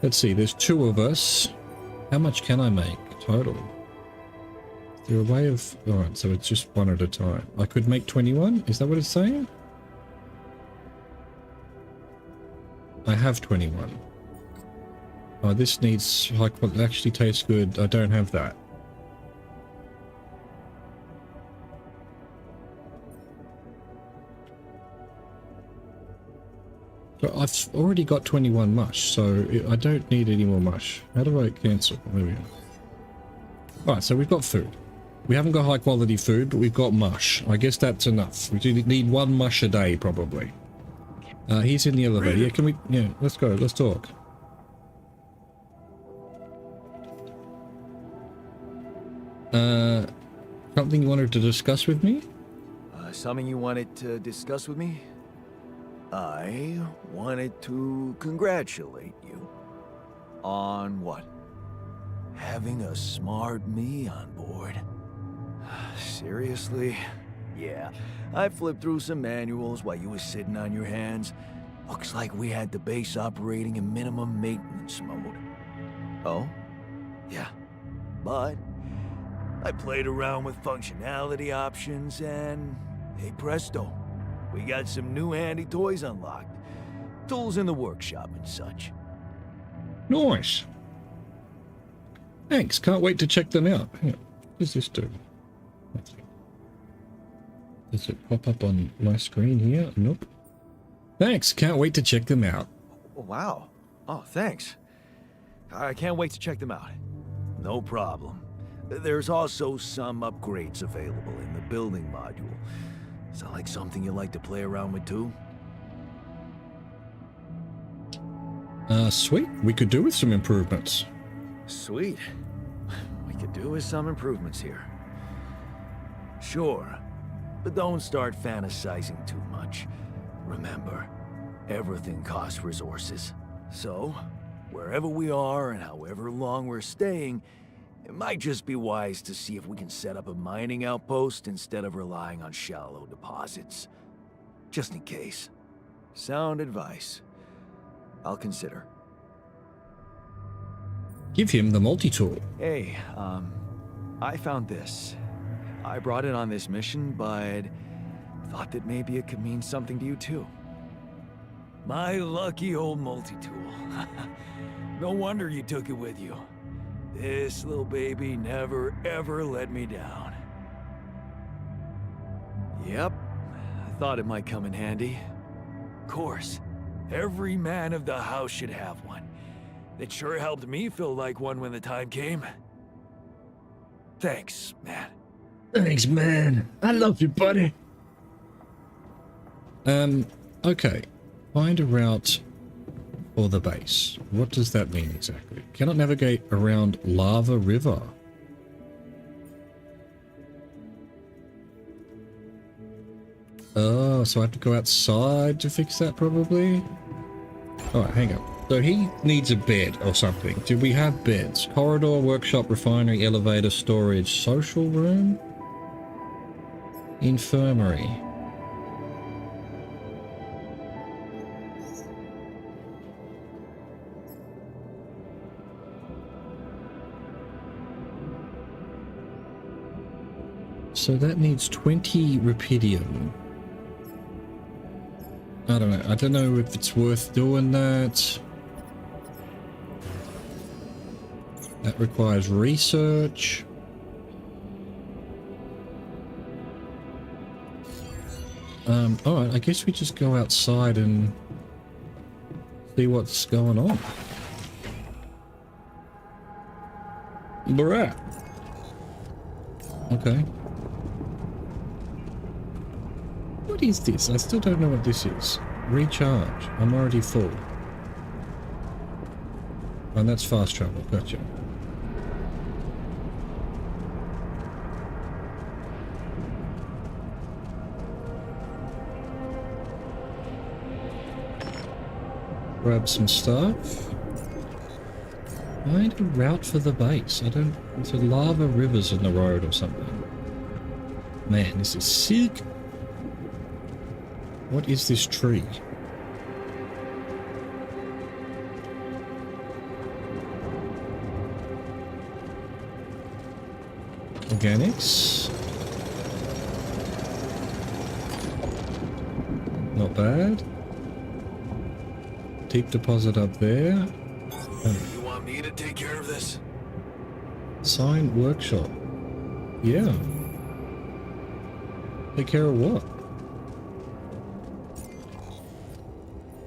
Let's see. There's 2 of us. How much can I make total? Is there a way of... Alright, so it's just 1 at a time. I could make 21? Is that what it's saying? I have 21. Oh, this needs high quality. Actually tastes good. I don't have that. So I've already got 21 mush, so I don't need any more mush. How do I cancel? There we go. Alright, so we've got food. We haven't got high quality food, but we've got mush. I guess that's enough. We do need 1 mush a day, probably. He's in the elevator. Yeah, can we... Yeah, let's go. Let's talk. Something you wanted to discuss with me? Something you wanted to discuss with me? I wanted to congratulate you. On what? Having a smart me on board. Seriously? Yeah, I flipped through some manuals while you were sitting on your hands. Looks like we had the base operating in minimum maintenance mode. Oh? Yeah. But I played around with functionality options and, hey presto, we got some new handy toys unlocked. Tools in the workshop and such. Nice. Thanks, can't wait to check them out. Hang on. What does this do? Does it pop up on my screen here? Nope. Thanks, can't wait to check them out. Wow. Oh, thanks. I can't wait to check them out. No problem. There's also some upgrades available in the building module. Sound like something you like to play around with too? Sweet. We could do with some improvements. Sweet. We could do with some improvements here. Sure. But don't start fantasizing too much. Remember, everything costs resources. So, wherever we are and however long we're staying, it might just be wise to see if we can set up a mining outpost instead of relying on shallow deposits. Just in case. Sound advice. I'll consider. Give him the multi-tool. Hey, I found this. I brought it on this mission, but thought that maybe it could mean something to you too. My lucky old multi-tool. No wonder you took it with you. This little baby never ever let me down. Yep, I thought it might come in handy. Of course, every man of the house should have one. It sure helped me feel like one when the time came. Thanks, man. Thanks, man. I love you, buddy. Okay. Find a route for the base. What does that mean exactly? Cannot navigate around Lava River. Oh, so I have to go outside to fix that probably? Alright, hang on. So he needs a bed or something. Do we have beds? Corridor, workshop, refinery, elevator, storage, social room? Infirmary. So that needs 20 rupidium. I don't know. I don't know if it's worth doing that. That requires research. Alright, I guess we just go outside and see what's going on. Bruh. Okay. What is this? I still don't know what this is. Recharge. I'm already full. And that's fast travel. Gotcha. Grab some stuff. Find a route for the base. I don't... It's a lava rivers in the road or something. Man, this is sick. What is this tree? Organics. Not bad. Deep deposit up there. You want me to take care of this? Sign workshop. Yeah. Take care of what?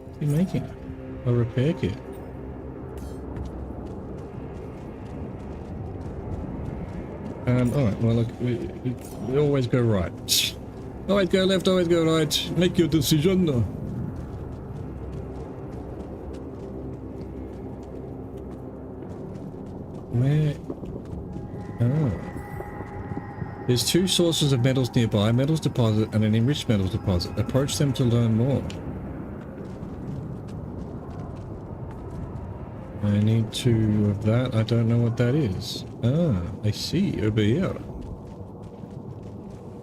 What's he making? A repair kit. Alright, well look, we always go right. Always go left, always go right. Make your decision. Where? Oh. There's two sources of metals nearby, metals deposit and an enriched metals deposit. Approach them to learn more. I need two of that. I don't know what that is. Ah, I see. Over here.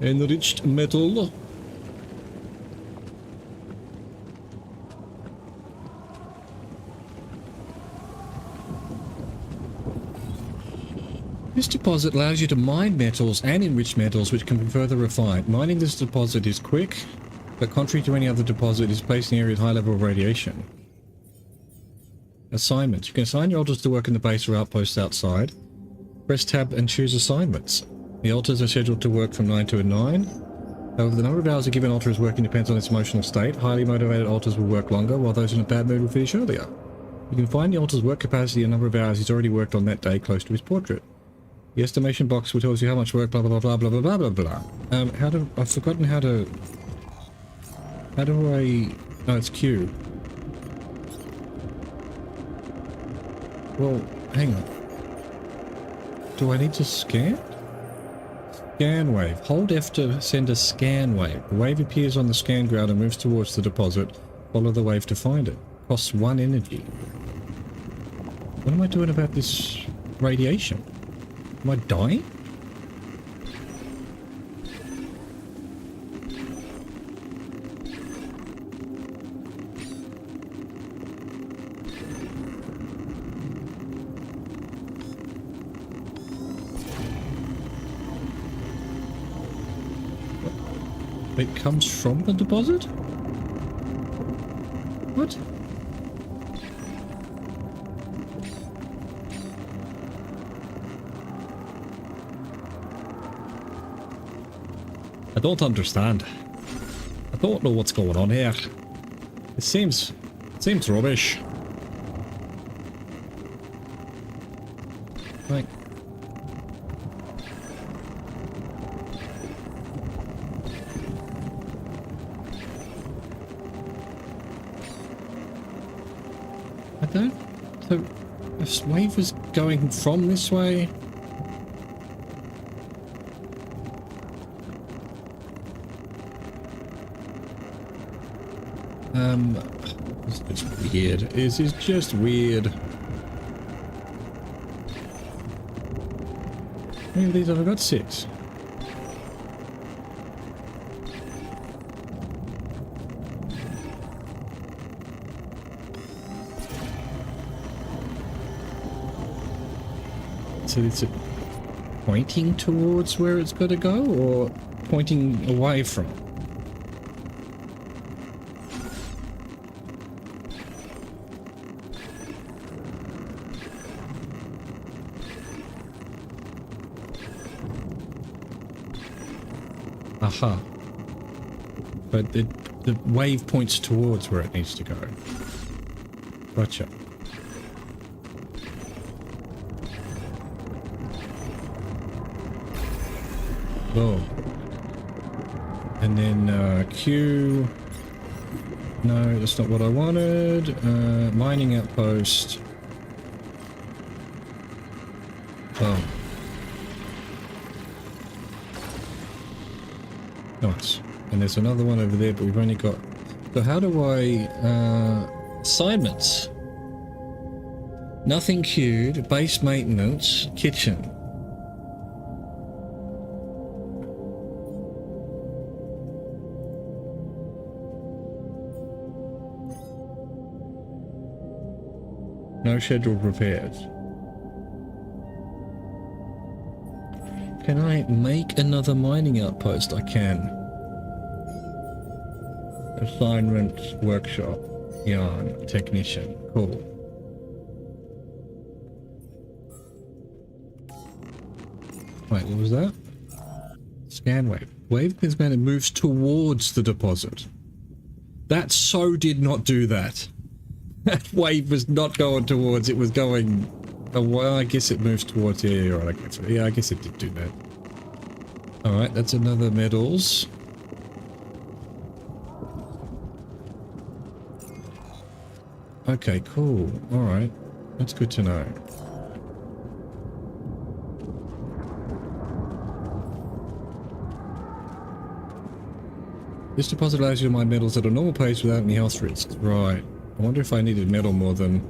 Enriched metal. This deposit allows you to mine metals and enrich metals which can be further refined. Mining this deposit is quick, but contrary to any other deposit, is placed in areas with high level of radiation. Assignments. You can assign your altars to work in the base or outposts outside. Press tab and choose assignments. The altars are scheduled to work from 9 to 9. However, the number of hours a given altar is working depends on its emotional state. Highly motivated altars will work longer, while those in a bad mood will finish earlier. You can find the altar's work capacity and number of hours he's already worked on that day close to his portrait. The estimation box will tell you how much work, blah blah blah blah blah blah blah blah blah. I've forgotten how do I... Oh, it's Q. Well, hang on. Do I need to scan? Scan wave. Hold F to send a scan wave. The wave appears on the scan ground and moves towards the deposit. Follow the wave to find it. Costs 1 energy. What am I doing about this radiation? Am I dying? It comes from the deposit? What? I don't understand. I don't know what's going on here. It seems rubbish. Like... I don't... So, this wave is going from this way? This is just weird. This is just weird. How many of these have I got? 6. So it's pointing towards where it's got to go, or pointing away from? Aha. But the wave points towards where it needs to go. Gotcha. Boom. And then Q. No, that's not what I wanted. Mining outpost. Boom. Nice. And there's another one over there, but we've only got... So how do I... assignments. Nothing queued. Base maintenance. Kitchen. No scheduled repairs. Can I make another mining outpost? I can. Assignments, workshop, yarn, technician. Cool. Wait, what was that? Scan wave. Wave command moves towards the deposit. That so did not do that. That wave was not going towards, it was going... Oh, well, I guess it moves towards... Yeah, you're right. I guess it did do that. Alright, that's another metals. Okay, cool. Alright. That's good to know. This deposit allows you to mine metals at a normal pace without any health risks. Right. I wonder if I needed metal more than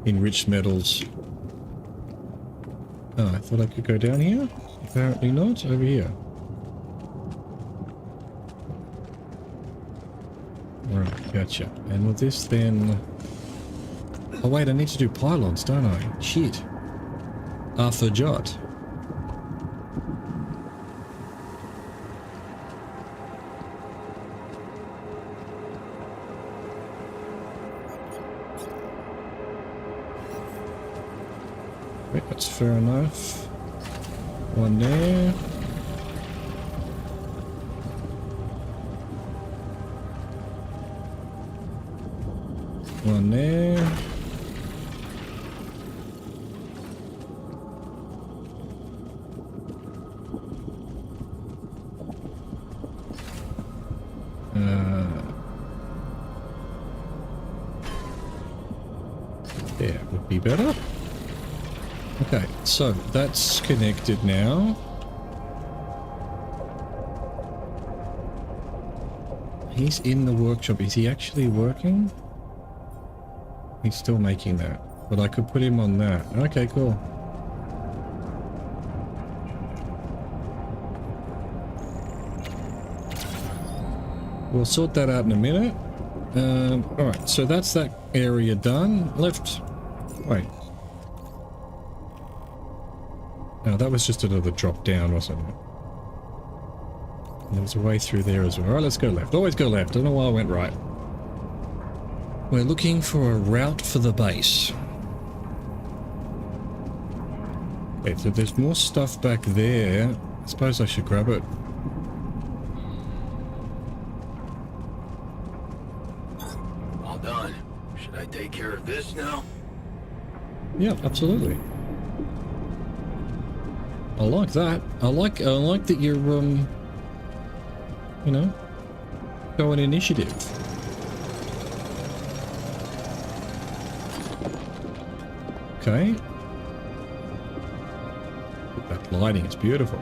enriched metals. Oh, I thought I could go down here? Apparently not. Over here. Right, gotcha. And with this then... Oh wait, I need to do pylons, don't I? Shit. I forgot. Wait, that's fair enough. One there. One there. There would be better. Okay, so that's connected now. He's in the workshop. Is he actually working? He's still making that. But I could put him on that. Okay, cool. We'll sort that out in a minute. Alright, so that's that area done. Left. Wait. No, that was just another drop down, wasn't it? And there was a way through there as well. Alright, let's go left. Always go left. I don't know why I went right. We're looking for a route for the base. Okay, so there's more stuff back there. I suppose I should grab it. All done. Should I take care of this now? Yeah, absolutely. I like that. I like that you're, you know, showing initiative. Okay. That lighting is beautiful.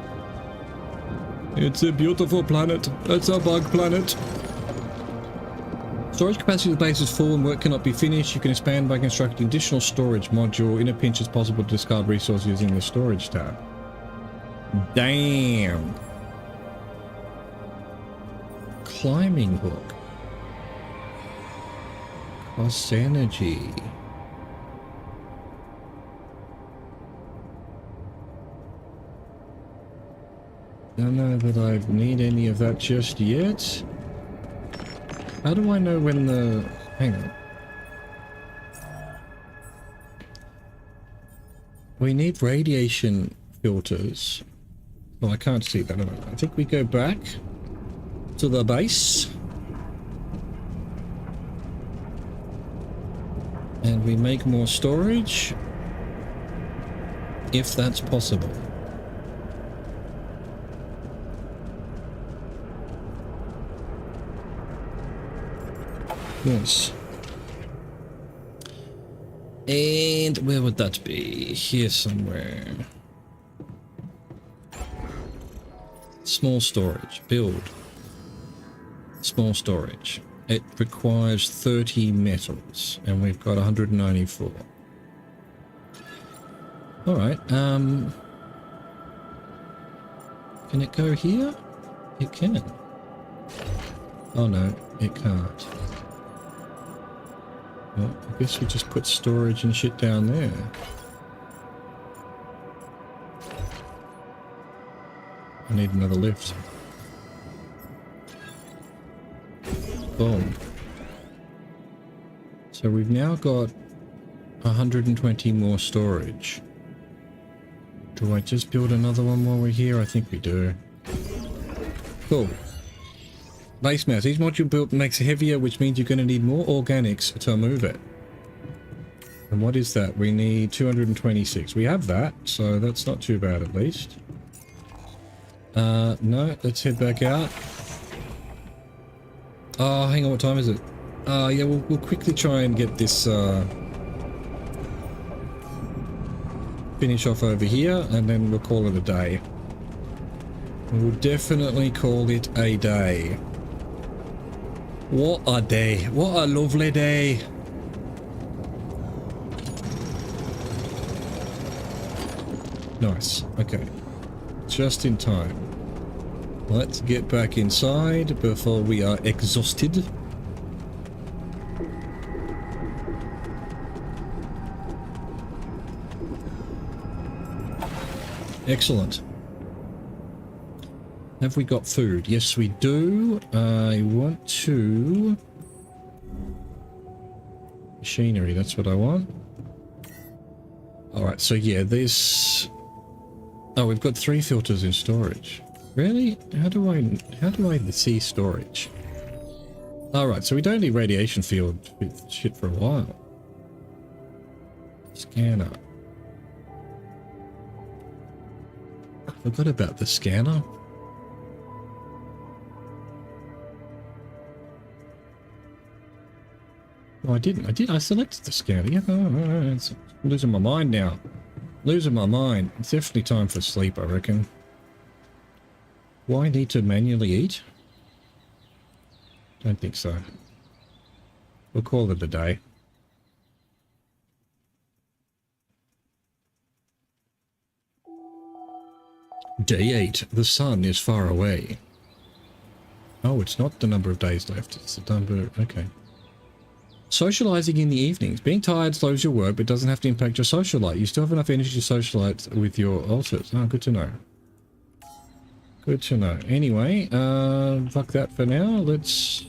It's a beautiful planet. It's a bug planet. storage capacity of the base is full and work cannot be finished. You can expand by constructing additional storage module. In a pinch, it's possible to discard resources using the storage tab. Damn. Climbing hook. Costs energy. Don't know that I need any of that just yet. How do I know when the... Hang on. We need radiation filters. Well, I can't see that. I think we go back to the base. And we make more storage. If that's possible. Yes. And where would that be? Here somewhere. Small storage. Build. Small storage. It requires 30 metals, and we've got 194. Alright, can it go here? It can. Oh no, it can't. Well, I guess we just put storage and shit down there. I need another lift. Boom. So we've now got 120 more storage. Do I just build another one while we're here? I think we do. Cool. Base mass. Each module built makes it heavier, which means you're going to need more organics to move it. And what is that? We need 226. We have that, so that's not too bad at least. No, let's head back out. Oh, hang on, what time is it? Yeah, we'll quickly try and get this, finish off over here, and then we'll call it a day. We'll definitely call it a day. What a day. What a lovely day. Nice. Okay. Just in time. Let's get back inside before we are exhausted. Excellent. Have we got food? Yes, we do. I want to... Machinery, that's what I want. Alright, so yeah, this... Oh, we've got 3 filters in storage. Really? How do I see storage? Alright, so we don't need radiation field shit for a while. Scanner. I forgot about the scanner. No, I didn't. I selected the scanner. Yeah, it's losing my mind now. Losing my mind. It's definitely time for sleep, I reckon. Why need to manually eat? Don't think so. We'll call it a day. Day 8. The sun is far away. Oh, it's not the number of days left. It's the number... Okay. Socializing in the evenings. Being tired slows your work, but doesn't have to impact your social life. You still have enough energy to socialize with your alters. Oh, good to know. Good to know. Anyway, fuck that for now. Let's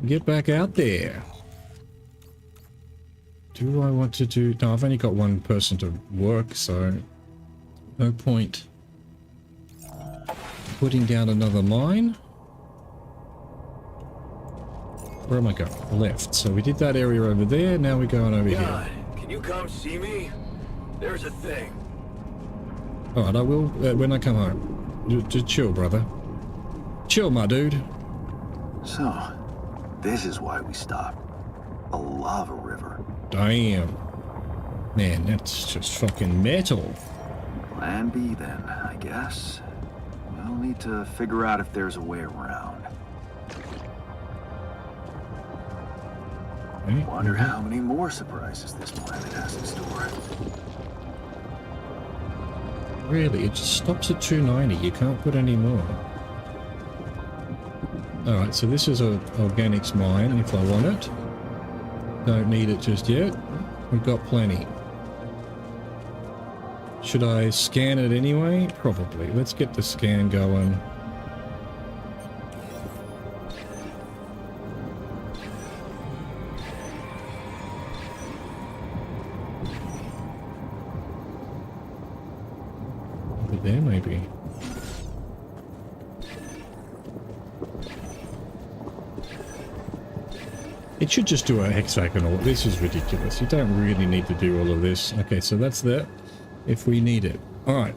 get back out there. Do I want to do... No, I've only got one person to work, so no point putting down another mine. Where am I going? Left. So we did that area over there. Now we're going over here. Can you come see me? There's a thing. Alright, I will when I come home. Just chill, brother. Chill, my dude. So, this is why we stopped. A lava river. Damn. Man, that's just fucking metal. Plan B then, I guess. We'll need to figure out if there's a way around. Okay. Wonder how many more surprises this planet has in store. Really, it just stops at 290. You can't put any more. Alright, so this is a organics mine if I want it. Don't need it just yet. We've got plenty. Should I scan it anyway? Probably. Let's get the scan going. Over there, maybe. It should just do a hexagonal. This is ridiculous. You don't really need to do all of this. Okay, so that's that. If we need it. Alright.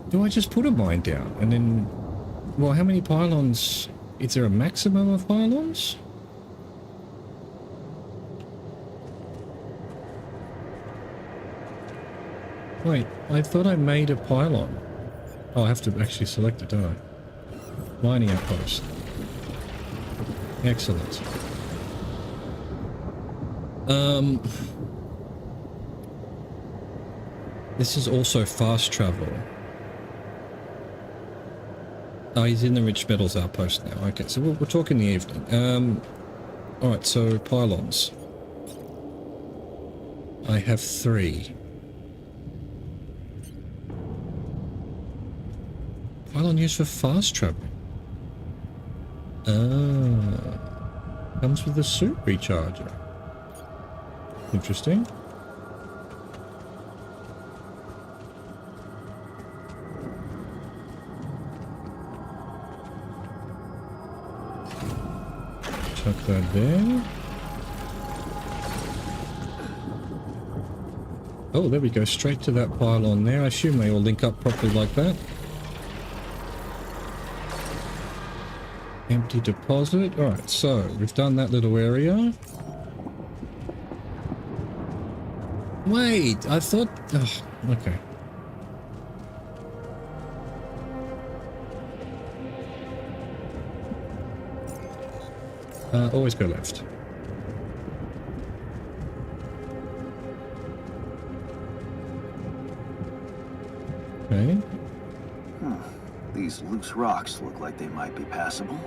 Do I just put a mine down? And then... Well, how many pylons... Is there a maximum of pylons? Wait, I thought I made a pylon. Oh, I have to actually select it, don't I? Mining outpost. Excellent. This is also fast travel. Oh, he's in the rich metals outpost now. Okay, so we'll talk in the evening. Alright, so pylons. I have 3. Pylon used for fast travel. Ah. Comes with a suit recharger. Interesting. Chuck that there. Oh, there we go. Straight to that pylon there. I assume they all link up properly like that. Empty deposit. Alright, so we've done that little area. Wait, I thought... Oh, okay. Always go left. Okay. These loose rocks look like they might be passable.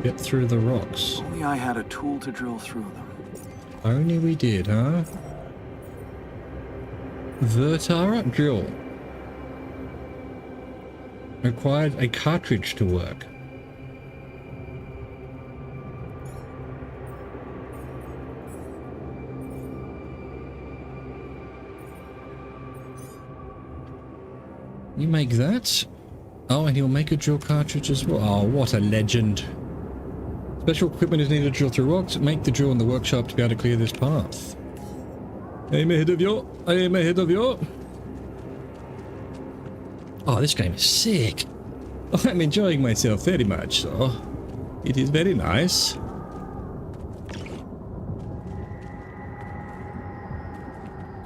Get through the rocks. Only I had a tool to drill through them. Only we did, huh? Vertara drill. Required a cartridge to work. You make that? Oh, and he'll make a drill cartridge as well. Oh, what a legend. Special equipment is needed to drill through rocks. Make the drill in the workshop to be able to clear this path. Aim ahead of you. Aim ahead of you. Oh, this game is sick. I'm enjoying myself very much, so. It is very nice.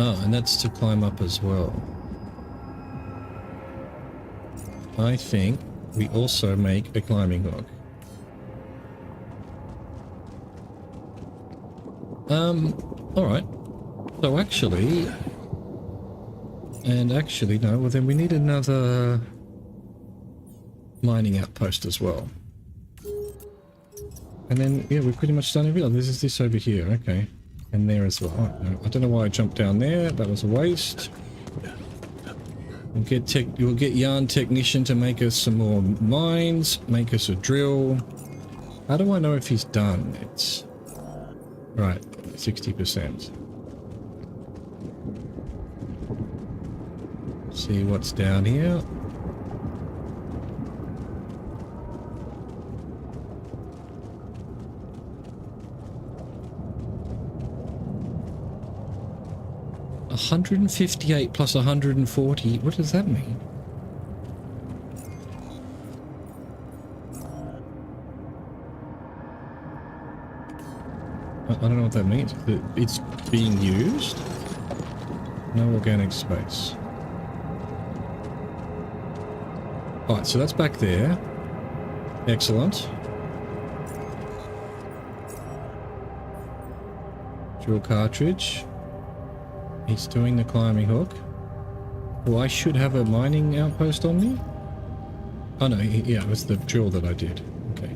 Oh, and that's to climb up as well. I think we also make a climbing log. Alright. So actually... no, well then we need another mining outpost as well. And then, yeah, we've pretty much done everything. This is this over here, okay. And there as well. Oh, no, I don't know why I jumped down there. That was a waste. We'll get Yarn Technician to make us some more mines, make us a drill. How do I know if he's done? It's... Right, 60%. See what's down here. $158 plus 140. What does that mean? I don't know what that means. It's being used? No organic space. Alright, so that's back there. Excellent. Drill cartridge. He's doing the climbing hook. Well, I should have a mining outpost on me? Oh no, yeah, it was the drill that I did. Okay.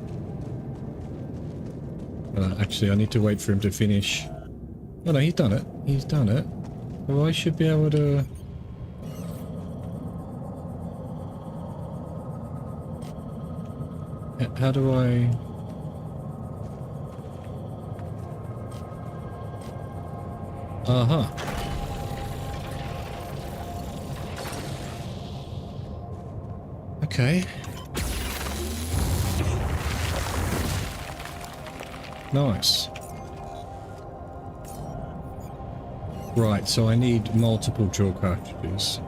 Actually, I need to wait for him to finish. Oh no, he's done it. He's done it. So I should be able to... How do I... Uh-huh. Okay. Nice. Right, so I need multiple drill cartridges.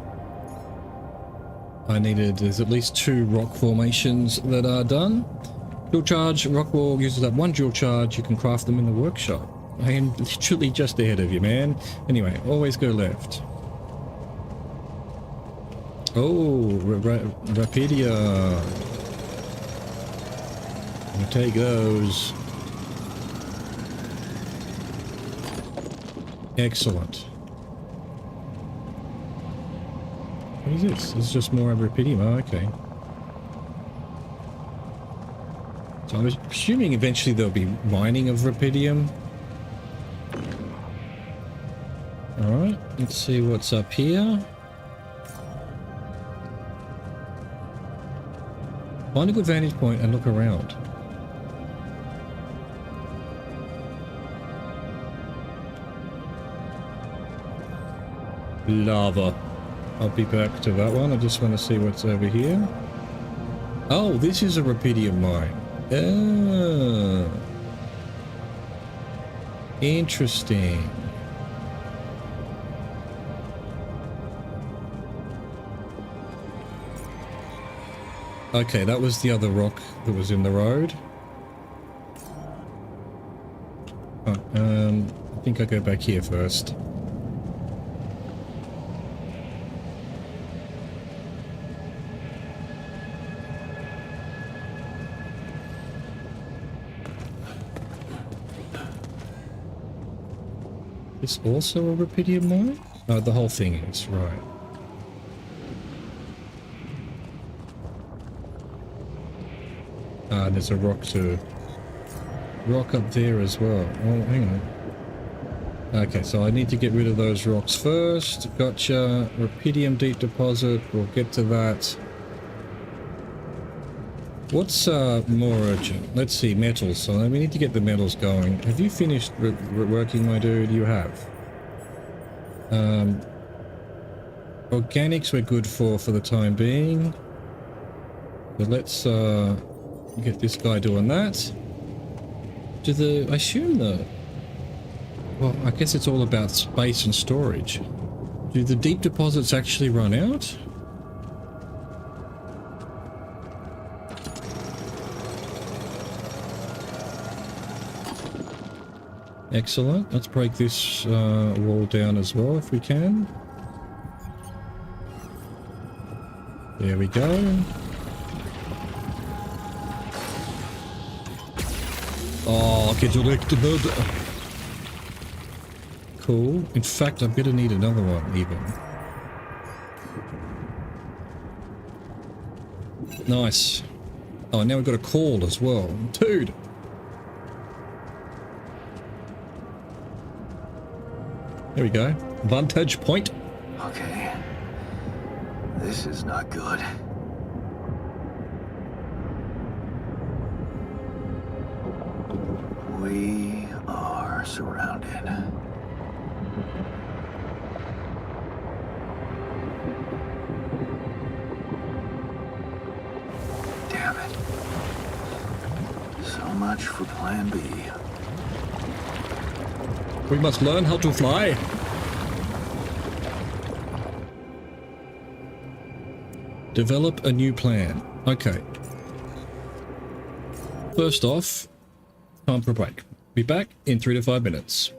There's at least 2 rock formations that are done. Drill charge, rock wall uses up 1 drill charge. You can craft them in the workshop. I am literally just ahead of you, man. Anyway, always go left. Oh, Rapidia. I'll take those. Excellent. What is this? This is just more Rapidium. Oh, okay. So I was assuming eventually there'll be mining of Rapidium. Alright, let's see what's up here. Find a good vantage point and look around. Lava. I'll be back to that one. I just want to see what's over here. Oh, this is a Rapidium mine. Oh. Interesting. Okay, that was the other rock that was in the road. Oh, I think I'll go back here first. Is this also a Rapidium mine? Oh, the whole thing is, right. Ah, there's a rock up there as well. Oh, hang on. Okay, so I need to get rid of those rocks first. Gotcha. Rapidium deep deposit. We'll get to that. What's more urgent? Let's see, metals. So we need to get the metals going. Have you finished working, my dude? You have. Organics we're good for the time being. But let's get this guy doing that. I assume well, I guess it's all about space and storage. Do the deep deposits actually run out? Excellent. Let's break this wall down as well if we can. There we go. Oh, get elected. Cool. In fact, I'm gonna need another one even. Nice. Oh, now we've got a call as well. Dude! There we go. Vantage point. Okay. This is not good. We are surrounded. Damn it. So much for Plan B. We must learn how to fly. Develop a new plan. Okay. First off, time for a break. Be back in 3 to 5 minutes.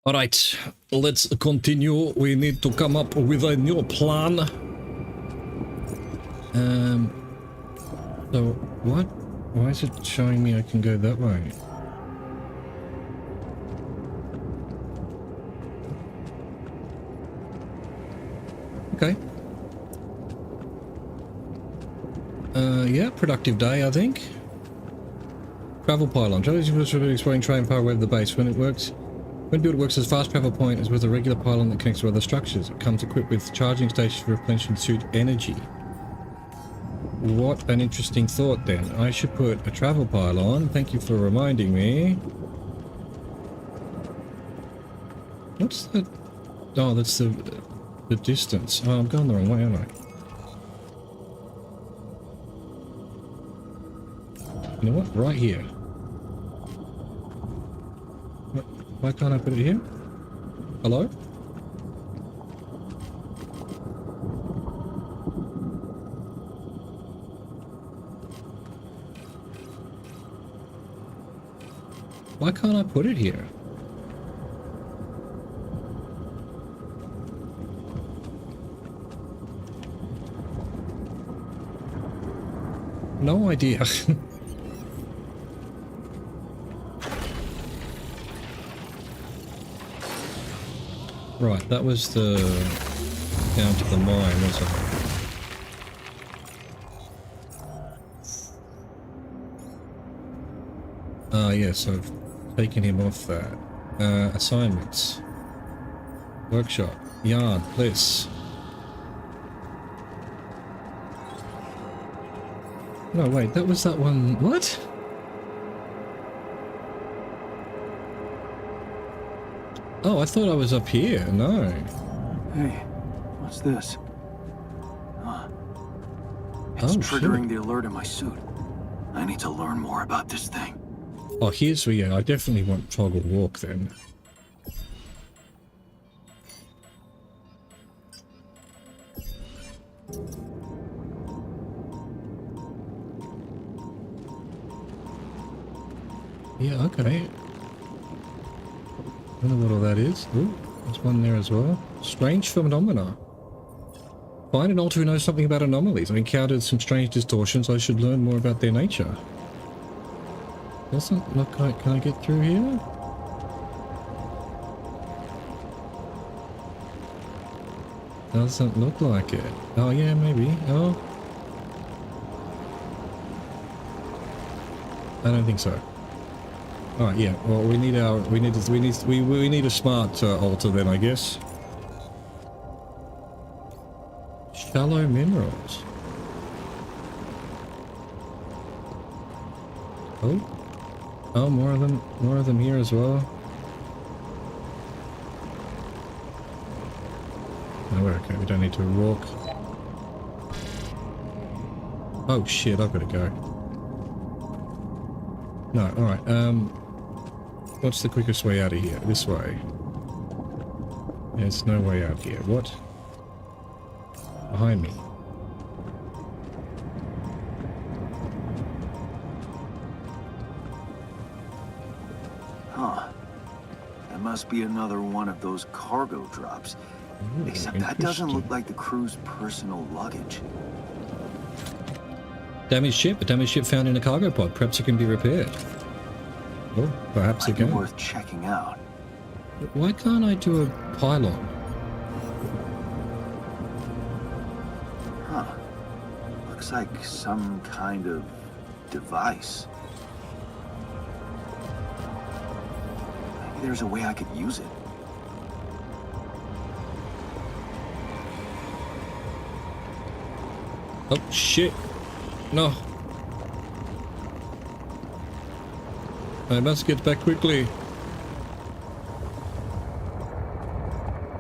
All right, let's continue. We need to come up with a new plan. So what? Why is it showing me I can go that way? Okay. Yeah, productive day, I think. Travel pylon. Challenges for exploring train power over the base. When it works, when built, it works as fast travel point as with a regular pylon that connects to other structures. It comes equipped with charging stations for replenishing suit energy. What an interesting thought then. I should put a travel pylon. Thank you for reminding me. What's that? Oh, that's the distance. Oh, I'm going the wrong way, aren't I? You know what? Right here. Why can't I put it here? Hello? Why can't I put it here? No idea. Right, that was the down to the mine, wasn't it? Ah, yes, I've taken him off that. Assignments. Workshop. Yarn. Bliss. No, wait, that was that one. What? Oh, I thought I was up here. No. Hey, what's this? Huh. It's Oh, triggering shit. the alert in my suit. I need to learn more about this thing. Oh, here's where, yeah, I definitely want toggle walk then. Yeah, okay. I don't know what all that is. Ooh, there's one there as well. Strange phenomena. Find an alter who knows something about anomalies. I encountered some strange distortions. I should learn more about their nature. Doesn't look like... Can I get through here? Doesn't look like it. Oh yeah, maybe. Oh. I don't think so. Alright, yeah. Well, we need a smart altar then, I guess. Shallow minerals. Oh. Oh, more of them here as well. No, we're okay. We don't need to walk. Oh shit! I've got to go. No. All right. What's the quickest way out of here? This way. There's no way out here. What? Behind me. Huh. That must be another one of those cargo drops. Ooh, Except that doesn't look interesting. like the crew's personal luggage. Damaged ship. A damaged ship found in a cargo pod. Perhaps it can be repaired. Oh, perhaps it Might be can. worth checking out. Why can't I do a pylon? Huh. Looks like some kind of device. Maybe there's a way I could use it. Oh shit! No. I must get back quickly.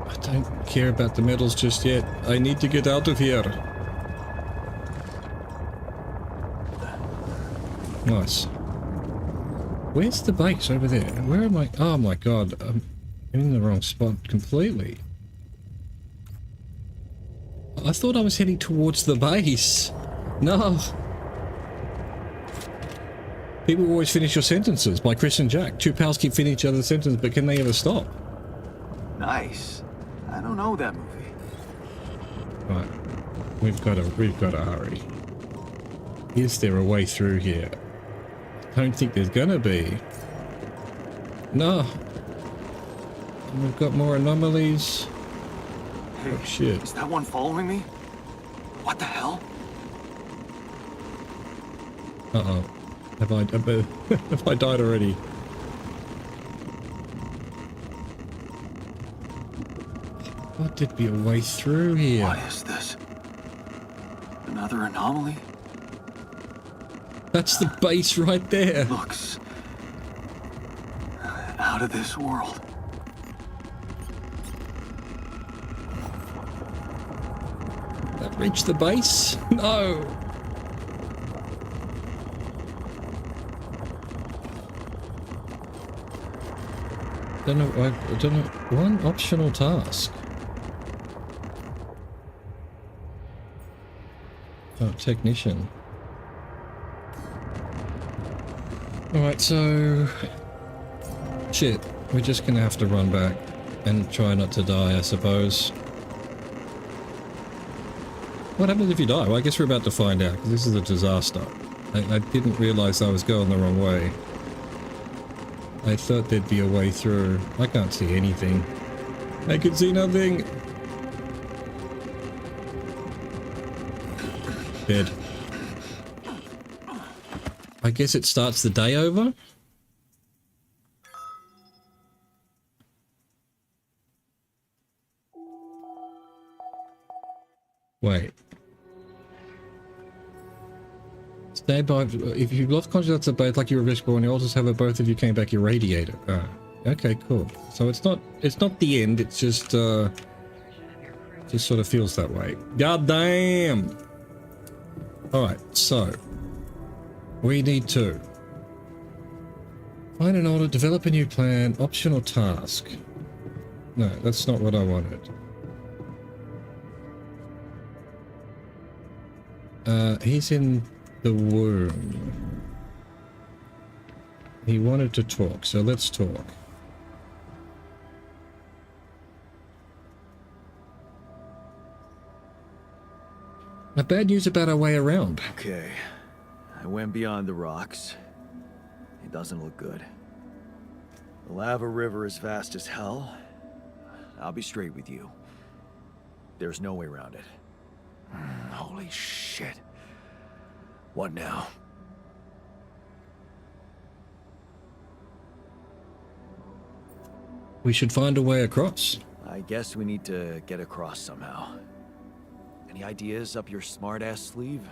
I don't care about the medals just yet. I need to get out of here. Nice. Where's the base over there? Where am I? Oh my god, I'm in the wrong spot completely. I thought I was heading towards the base. No. People always finish your sentences by Chris and Jack. Two pals keep finishing each other's sentences, but can they ever stop? Nice. I don't know that movie. Right. We've got to hurry. Is there a way through here? Don't think there's gonna be. No. We've got more anomalies. Hey, Oh shit. is that one following me? What the hell? Uh-oh. Have I died already? What did be a way through here? What is this? Another anomaly? That's the base right there. Looks out of this world. That reached the base? No. I don't know. One optional task. Oh, technician. Alright, so... Shit. We're just gonna have to run back and try not to die, I suppose. What happens if you die? Well, I guess we're about to find out, because this is a disaster. I didn't realize I was going the wrong way. I thought there'd be a way through. I can't see anything. I can see nothing. Dead. I guess it starts the day over? Wait. Stay by. If you've lost consciousness of both, like you were respawn, you also have a both of you came back irradiated. Ah, okay, cool. So it's not the end. It's just sort of feels that way. God damn. All right, so we need to find an order, develop a new plan, optional task. No, that's not what I wanted. He's in the womb. He wanted to talk, so let's talk. Now, bad news about our way around. Okay. I went beyond the rocks. It doesn't look good. The lava river is fast as hell. I'll be straight with you. There's no way around it. Holy shit. What now? We should find a way across. I guess we need to get across somehow. Any ideas up your smart-ass sleeve?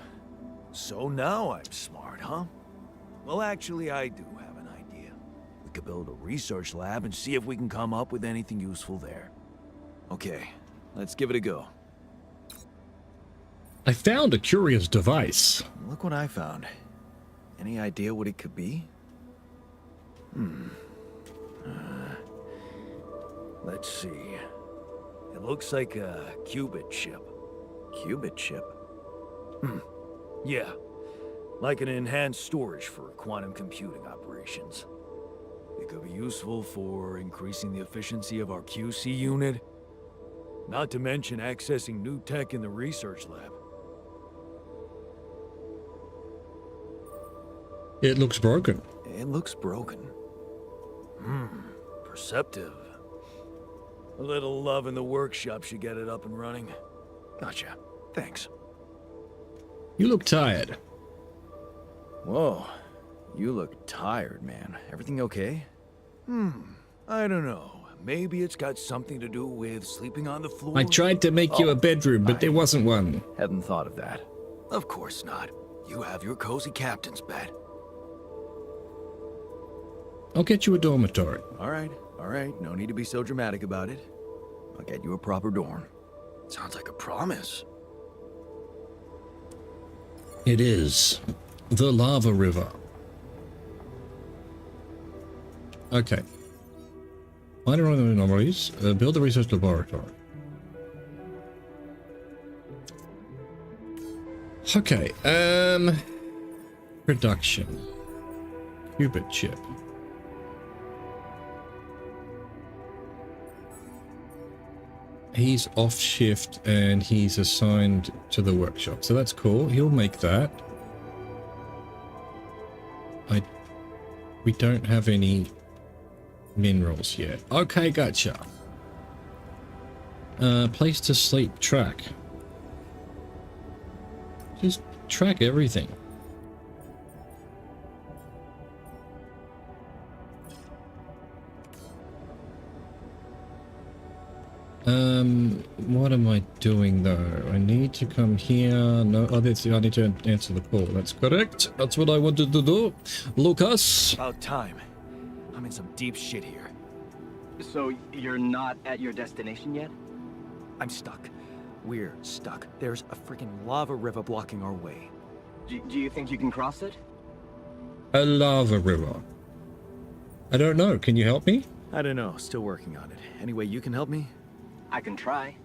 So now I'm smart, huh? Well, actually, I do have an idea. We could build a research lab and see if we can come up with anything useful there. Okay, let's give it a go. I found a curious device. Look what I found. Any idea what it could be? Let's see. It looks like a qubit chip. Qubit chip? Yeah. Like an enhanced storage for quantum computing operations. It could be useful for increasing the efficiency of our QC unit. Not to mention accessing new tech in the research lab. It looks broken. It looks broken. Perceptive. A little love in the workshop should get it up and running. Gotcha. Thanks. You look tired. Whoa. You look tired, man. Everything okay? I don't know. Maybe it's got something to do with sleeping on the floor? I tried to make you a bedroom, but there wasn't one. Hadn't thought of that. Of course not. You have your cozy captain's bed. I'll get you a dormitory. All right. No need to be so dramatic about it. I'll get you a proper dorm. Sounds like a promise. It is. The lava river. Okay. Find around the anomalies. Build a research laboratory. Okay. Production. Qubit chip. he's off shift and he's assigned to the workshop, so that's cool. He'll make that. We don't have any minerals yet. Okay, gotcha. Place to sleep track. Just track everything. What am I doing though? I need to come here. No, I need to answer the call. That's correct. That's what I wanted to do. Lucas. About time. I'm in some deep shit here. So you're not at your destination yet? I'm stuck. We're stuck. There's a freaking lava river blocking our way. Do you think you can cross it? A lava river. I don't know. Can you help me? I don't know. Still working on it. Any way you can help me? I can try.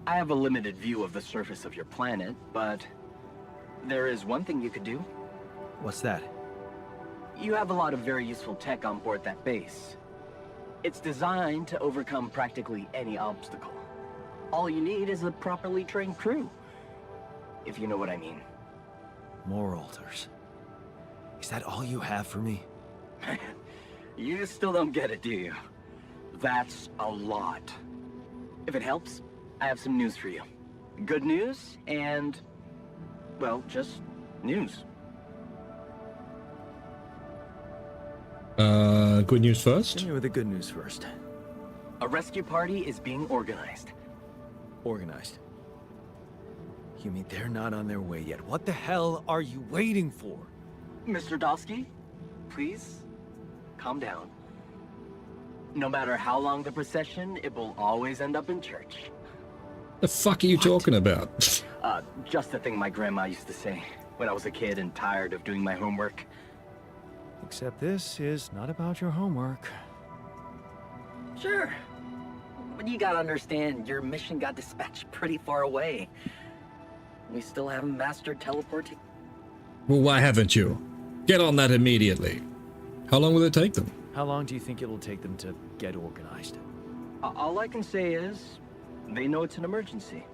I have a limited view of the surface of your planet, but there is one thing you could do. What's that? You have a lot of very useful tech on board that base. It's designed to overcome practically any obstacle. All you need is a properly trained crew, if you know what I mean. More altars. Is that all you have for me? You still don't get it, do you? That's a lot. If it helps, I have some news for you. Good news and, well, just news. Good news first. Give me with the good news first. A rescue party is being organized. Organized. You mean they're not on their way yet? What the hell are you waiting for? Mr. Dosky, please, calm down. No matter how long the procession, it will always end up in church. The fuck are you talking about? Just the thing my grandma used to say when I was a kid and tired of doing my homework. Except this is not about your homework. Sure. But you gotta understand, your mission got dispatched pretty far away. We still haven't mastered teleporting. Well, why haven't you? Get on that immediately. How long will it take them? How long do you think it'll take them to get organized? All I can say is, they know it's an emergency.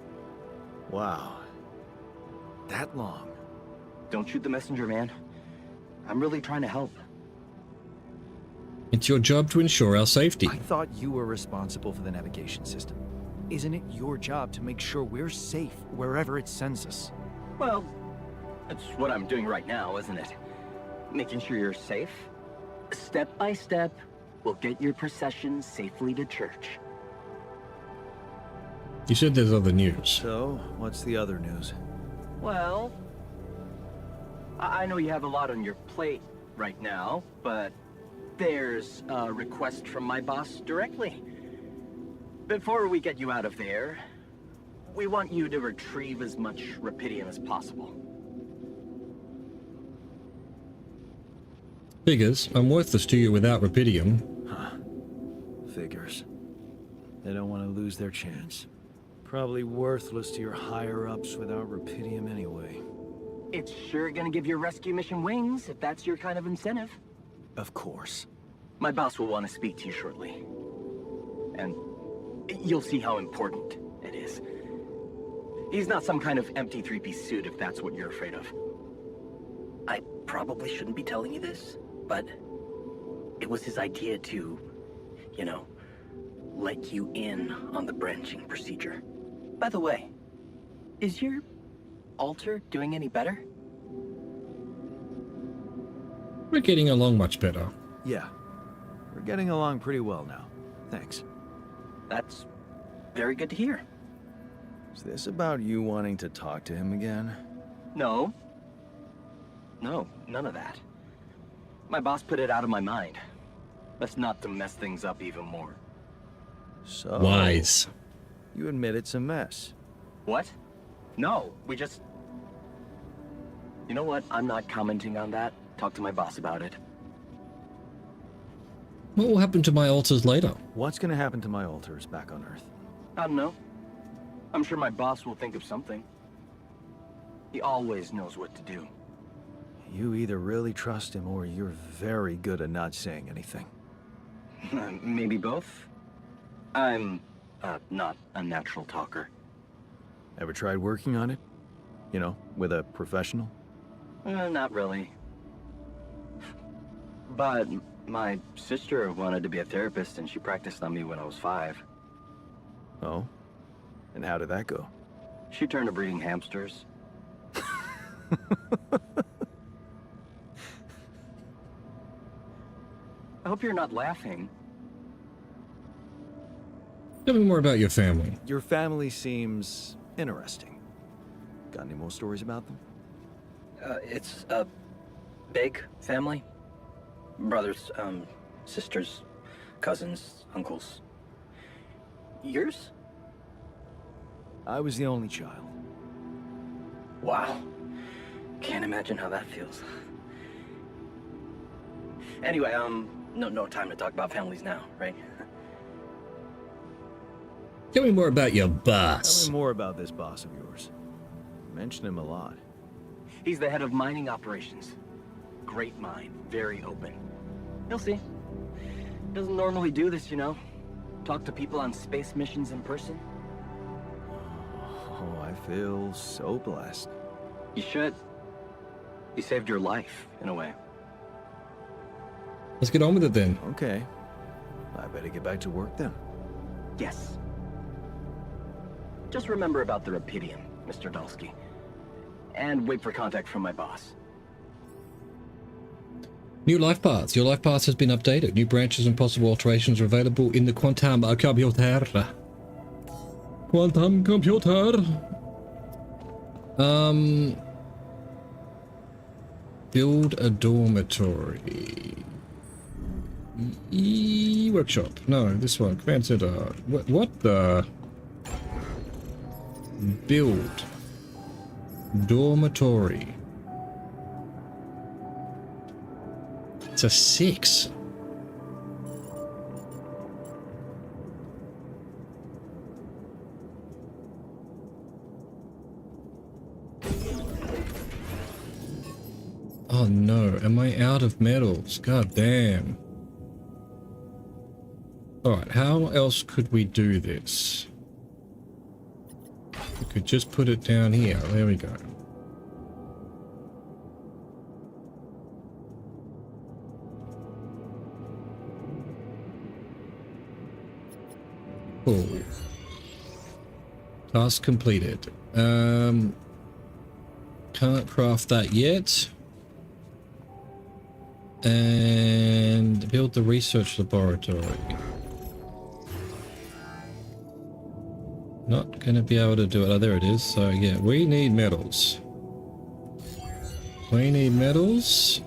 Wow. That long? Don't shoot the messenger, man. I'm really trying to help. It's your job to ensure our safety. I thought you were responsible for the navigation system. Isn't it your job to make sure we're safe wherever it sends us? Well, that's what I'm doing right now, isn't it? Making sure you're safe. Step by step, we'll get your procession safely to church. You said there's other news. So, what's the other news? Well, I know you have a lot on your plate right now, but there's a request from my boss directly. Before we get you out of there, we want you to retrieve as much rupidium as possible. Figures. I'm worthless to you without rupidium. Huh. Figures. They don't want to lose their chance. Probably worthless to your higher-ups without rupidium anyway. It's sure gonna give your rescue mission wings, if that's your kind of incentive. Of course. My boss will want to speak to you shortly. And you'll see how important it is. He's not some kind of empty three-piece suit, if that's what you're afraid of. I probably shouldn't be telling you this, but it was his idea to, you know, let you in on the branching procedure. By the way, is your altar doing any better? We're getting along much better. Yeah. We're getting along pretty well now. Thanks. That's very good to hear. Is this about you wanting to talk to him again? No. No, none of that. My boss put it out of my mind. That's not to mess things up even more. So... Wise. You admit it's a mess. What? No, we just... You know what? I'm not commenting on that. Talk to my boss about it. What will happen to my altars later? What's gonna happen to my altars back on Earth? I don't know. I'm sure my boss will think of something. He always knows what to do. You either really trust him or you're very good at not saying anything. Maybe both. I'm not a natural talker. Ever tried working on it? You know, with a professional? Not really. But my sister wanted to be a therapist, and she practiced on me when I was 5. Oh? And how did that go? She turned to breeding hamsters. I hope you're not laughing. Tell me more about your family. Your family seems interesting. Got any more stories about them? It's a big family. Brothers, sisters, cousins, uncles. Yours? I was the only child. Wow. Can't imagine how that feels. Anyway, no time to talk about families now, right? Tell me more about your Tell boss. me more about this boss of yours. You mention him a lot. He's the head of mining operations. Great mind, very open. You'll see. Doesn't normally do this, you know. Talk to people on space missions in person. Oh, I feel so blessed. You should. He saved your life, in a way. Let's get on with it then. Okay. I better get back to work then. Yes. Just remember about the Rapidium, Mr. Dulski. And wait for contact from my boss. New life paths. Your life path has been updated. New branches and possible alterations are available in the quantum computer. Quantum computer. Build a dormitory. Workshop. No, this one. Command center. What the? Build. Dormitory. It's a 6. Oh no, am I out of metals? God damn. Alright, how else could we do this? We could just put it down here. There we go. Cool. Task completed. Can't craft that yet. And build the research laboratory. Not going to be able to do it. Oh, there it is. So yeah, we need metals. We need metals.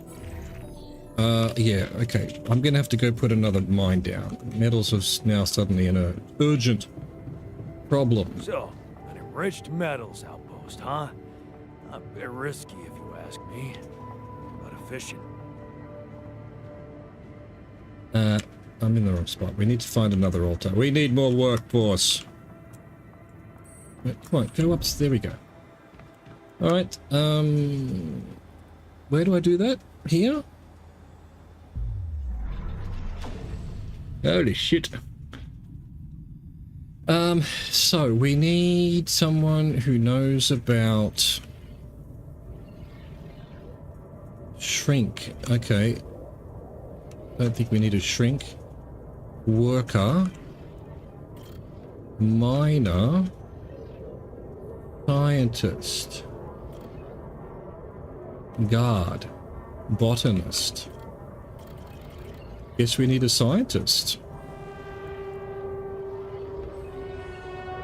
Yeah, okay. I'm going to have to go put another mine down. Metals is now suddenly in an urgent problem. So, an enriched metals outpost, huh? A bit risky if you ask me, but efficient. I'm in the wrong spot. We need to find another altar. We need more workforce. Wait, come on, go up. There we go. Alright, where do I do that? Here? Holy shit. So we need someone who knows about shrink. Okay. Don't think we need a shrink. Worker. Miner. Scientist. Guard. Botanist. Guess we need a scientist.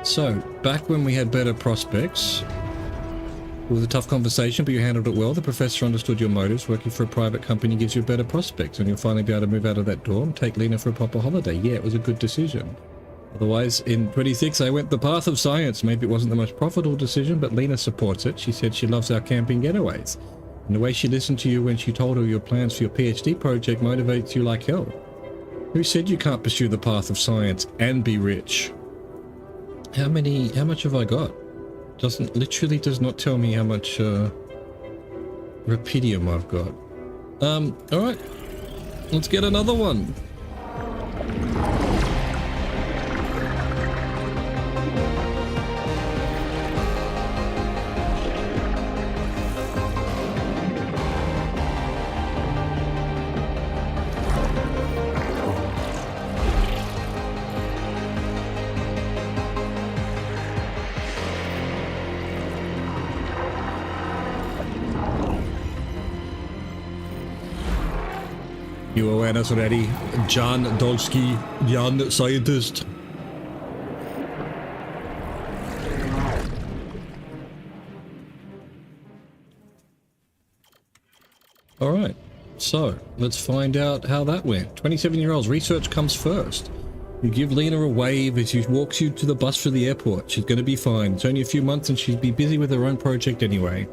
So, back when we had better prospects, it was a tough conversation, but you handled it well. The professor understood your motives. Working for a private company gives you better prospects, and you'll finally be able to move out of that dorm, take Lena for a proper holiday. Yeah, it was a good decision. Otherwise, in 26, I went the path of science. Maybe it wasn't the most profitable decision, but Lena supports it. She said she loves our camping getaways. And the way she listened to you when she told her your plans for your PhD project motivates you like hell. Who said you can't pursue the path of science and be rich? How much have I got? Literally does not tell me how much Rapidium I've got. Alright. Let's get another one. You awareness already? Jan Dolsky, Jan scientist. Alright, so let's find out how that went. 27-year-olds, research comes first. You give Lena a wave as she walks you to the bus for the airport. She's going to be fine. It's only a few months and she'd be busy with her own project anyway.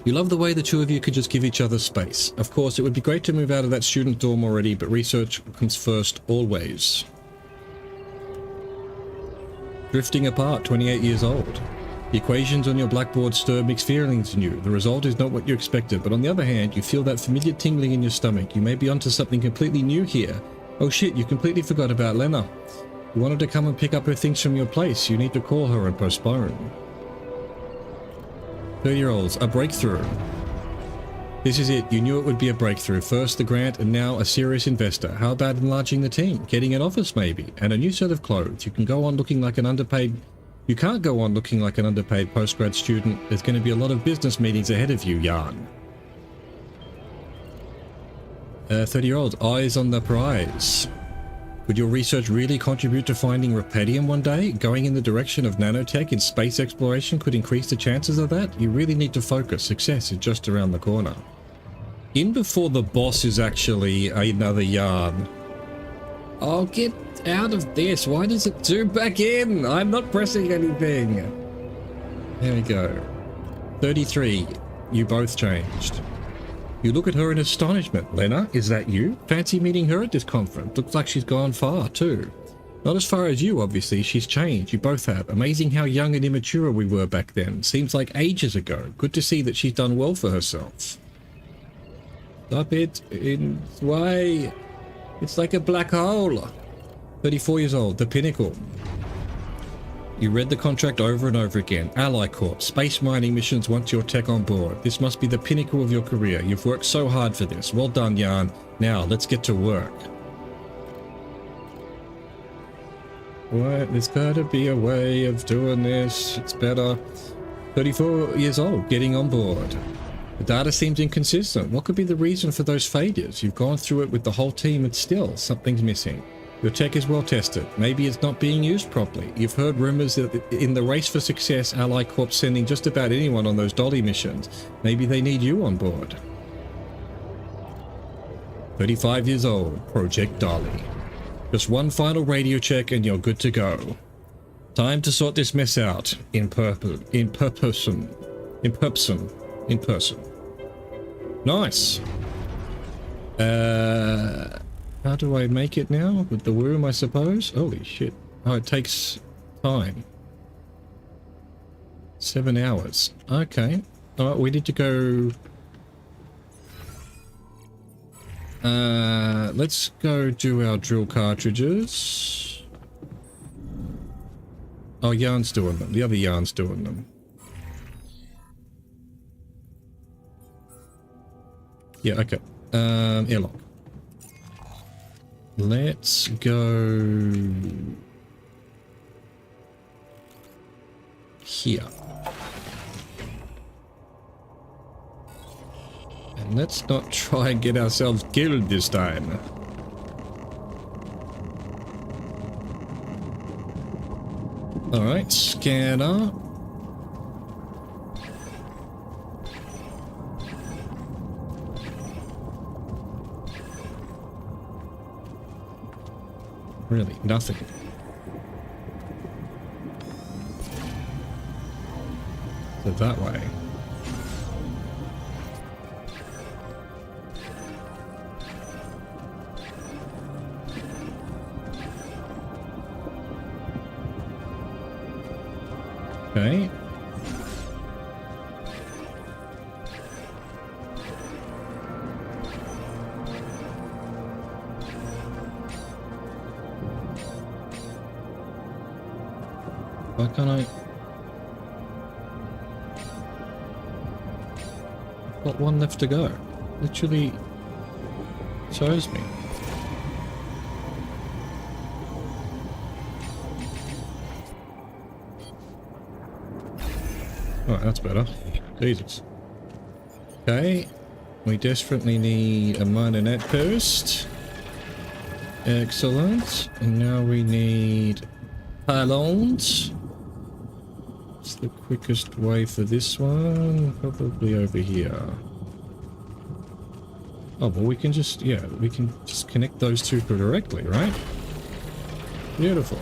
You love the way the two of you could just give each other space. Of course, it would be great to move out of that student dorm already, but research comes first always. Drifting apart, 28 years old. The equations on your blackboard stir mixed feelings in you. The result is not what you expected, but on the other hand, you feel that familiar tingling in your stomach. You may be onto something completely new here. Oh shit, you completely forgot about Lena. You wanted to come and pick up her things from your place. You need to call her and postpone. 30-year-olds, a breakthrough. This is it. You knew it would be a breakthrough. First the grant and now a serious investor. How about enlarging the team? Getting an office maybe? And a new set of clothes. You can go on looking like an underpaid... You can't go on looking like an underpaid postgrad student. There's going to be a lot of business meetings ahead of you, Jan. 30-year-olds, eyes on the prize. Would your research really contribute to finding Repadium one day? Going in the direction of nanotech in space exploration could increase the chances of that? You really need to focus. Success is just around the corner. In before the boss is actually another yarn. Oh, get out of this. Why does it zoom back in? I'm not pressing anything. There we go. 33. You both changed. You look at her in astonishment. Lena, is that you? Fancy meeting her at this conference. Looks like she's gone far, too. Not as far as you, obviously. She's changed. You both have. Amazing how young and immature we were back then. Seems like ages ago. Good to see that she's done well for herself. Stop it. Why? It's like a black hole. 34 years old. The pinnacle. You read the contract over and over again. Ally Corp. Space mining missions once your tech on board. This must be the pinnacle of your career. You've worked so hard for this. Well done, Jan. Now, let's get to work. What? There's gotta be a way of doing this. It's better. 34 years old. Getting on board. The data seems inconsistent. What could be the reason for those failures? You've gone through it with the whole team and still something's missing. Your tech is well tested. Maybe it's not being used properly. You've heard rumors that in the race for success, Ally Corp's sending just about anyone on those dolly missions. Maybe they need you on board. 35 years old, Project Dolly. Just one final radio check and you're good to go. Time to sort this mess out in person. Nice. How do I make it now? With the womb, I suppose? Holy shit. Oh, it takes time. 7 hours. Okay. Alright, we need to go... let's go do our drill cartridges. Oh, Yarn's doing them. The other Yarn's doing them. Yeah, okay. Airlock. Let's go here. And let's not try and get ourselves killed this time. Alright, scanner. Really, nothing. So that way. Okay. Why can't I? I've got one left to go. Literally shows me. Alright, that's better. Jesus. Okay. We desperately need a miner net first. Excellent. And now we need pylons. What's the quickest way for this one? Probably over here. Oh, well, we can just, yeah, we can just connect those two directly, right? Beautiful.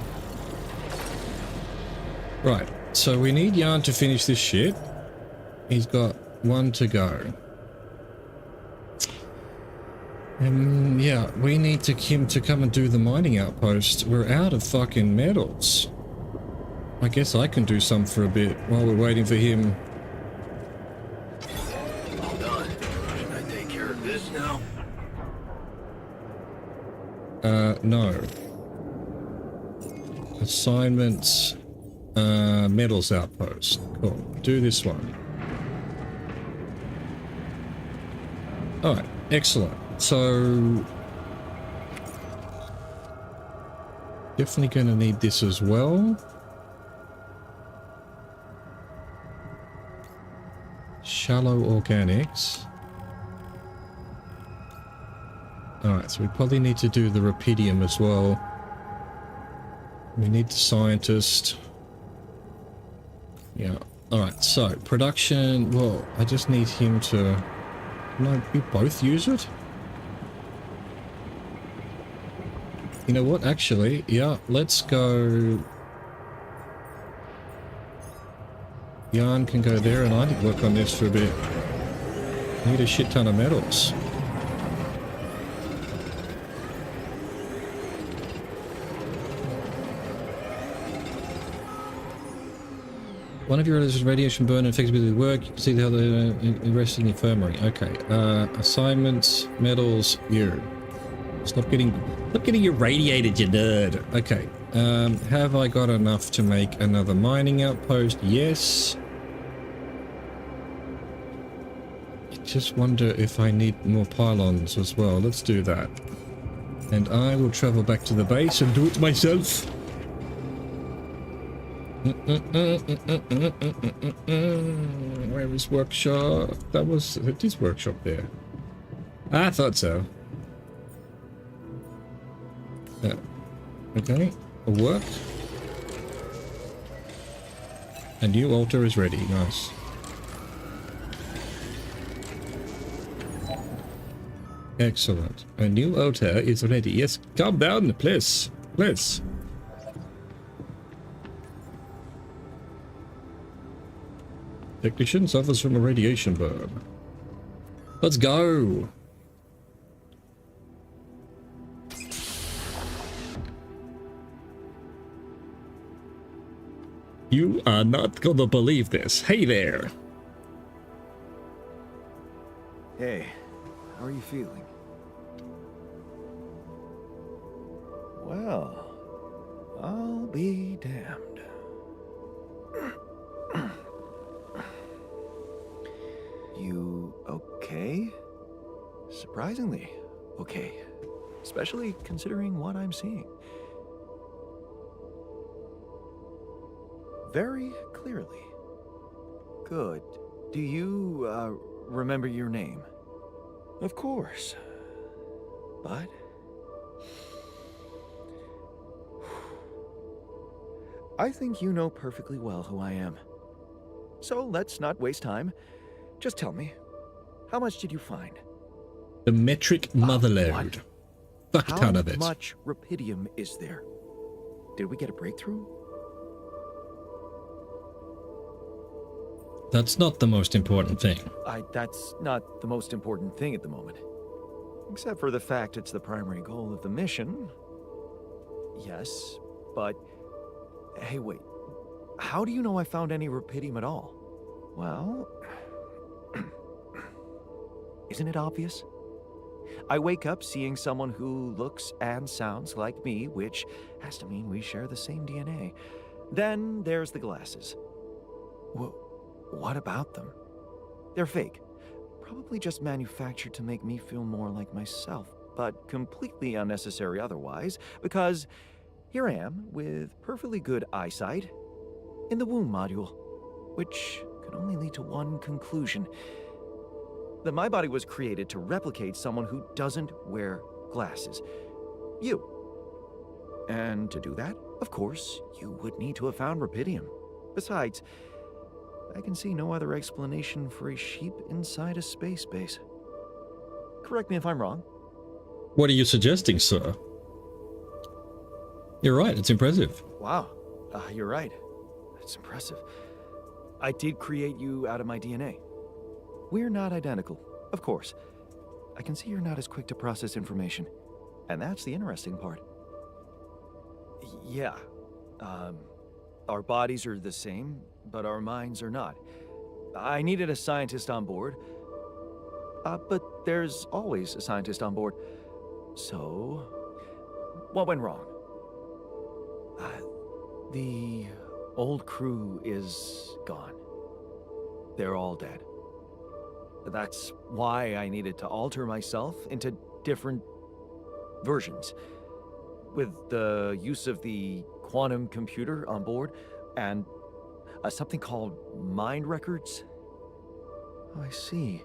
Right, so we need Yarn to finish this shit. He's got one to go. Yeah, we need him to come and do the mining outpost. We're out of fucking metals. I guess I can do some for a bit while we're waiting for him. All done. Should I take care of this now? No. Assignments, metals outpost. Cool. Do this one. Alright, excellent. So, definitely going to need this as well. Shallow organics. Alright, so we probably need to do the rupidium as well. We need the scientist. Yeah. Alright, so production. Well, I just need him to... Can we both use it? You know what, actually, yeah, let's go... Yarn can go there and I can work on this for a bit. Need a shit ton of metals. One of your relatives radiation burn and affects with work. You can see how they're invested in the infirmary. Okay. Assignments, metals, you. Stop getting irradiated, you nerd. Okay. Have I got enough to make another mining outpost? Yes. I just wonder if I need more pylons as well. Let's do that. And I will travel back to the base and do it myself. Where is workshop? It is workshop there. I thought so. Okay, work. A new altar is ready. Nice. Excellent. A new altar is ready. Yes, calm down, please. Please. Technician suffers from a radiation burn. Let's go. You are not gonna believe this. Hey there. Hey, how are you feeling? Well, I'll be damned. You okay? Surprisingly okay. Especially considering what I'm seeing. Very clearly. Good. Do you, remember your name? Of course. But... I think you know perfectly well who I am. So let's not waste time. Just tell me, how much did you find? The metric motherload. Fuck ton of it. How much rupidium is there? Did we get a breakthrough? That's not the most important thing. That's not the most important thing at the moment. Except for the fact it's the primary goal of the mission. Yes, but... Hey, wait. How do you know I found any rupidium at all? Well... Isn't it obvious? I wake up seeing someone who looks and sounds like me, which has to mean we share the same DNA. Then there's the glasses. What about them? They're fake. Probably just manufactured to make me feel more like myself, but completely unnecessary otherwise, because here I am with perfectly good eyesight in the womb module, which can only lead to one conclusion. that my body was created to replicate someone who doesn't wear glasses. You. And to do that, of course, you would need to have found rupidium. Besides, I can see no other explanation for a sheep inside a space base. Correct me if I'm wrong. What are you suggesting, sir? You're right, it's impressive. Wow, you're right. That's impressive. I did create you out of my DNA. We're not identical, of course. I can see you're not as quick to process information. And that's the interesting part. Yeah. Our bodies are the same, but our minds are not. I needed a scientist on board. But there's always a scientist on board. So, what went wrong? The old crew is gone. They're all dead. That's why I needed to alter myself into different versions. With the use of the quantum computer on board and something called mind records. Oh, I see.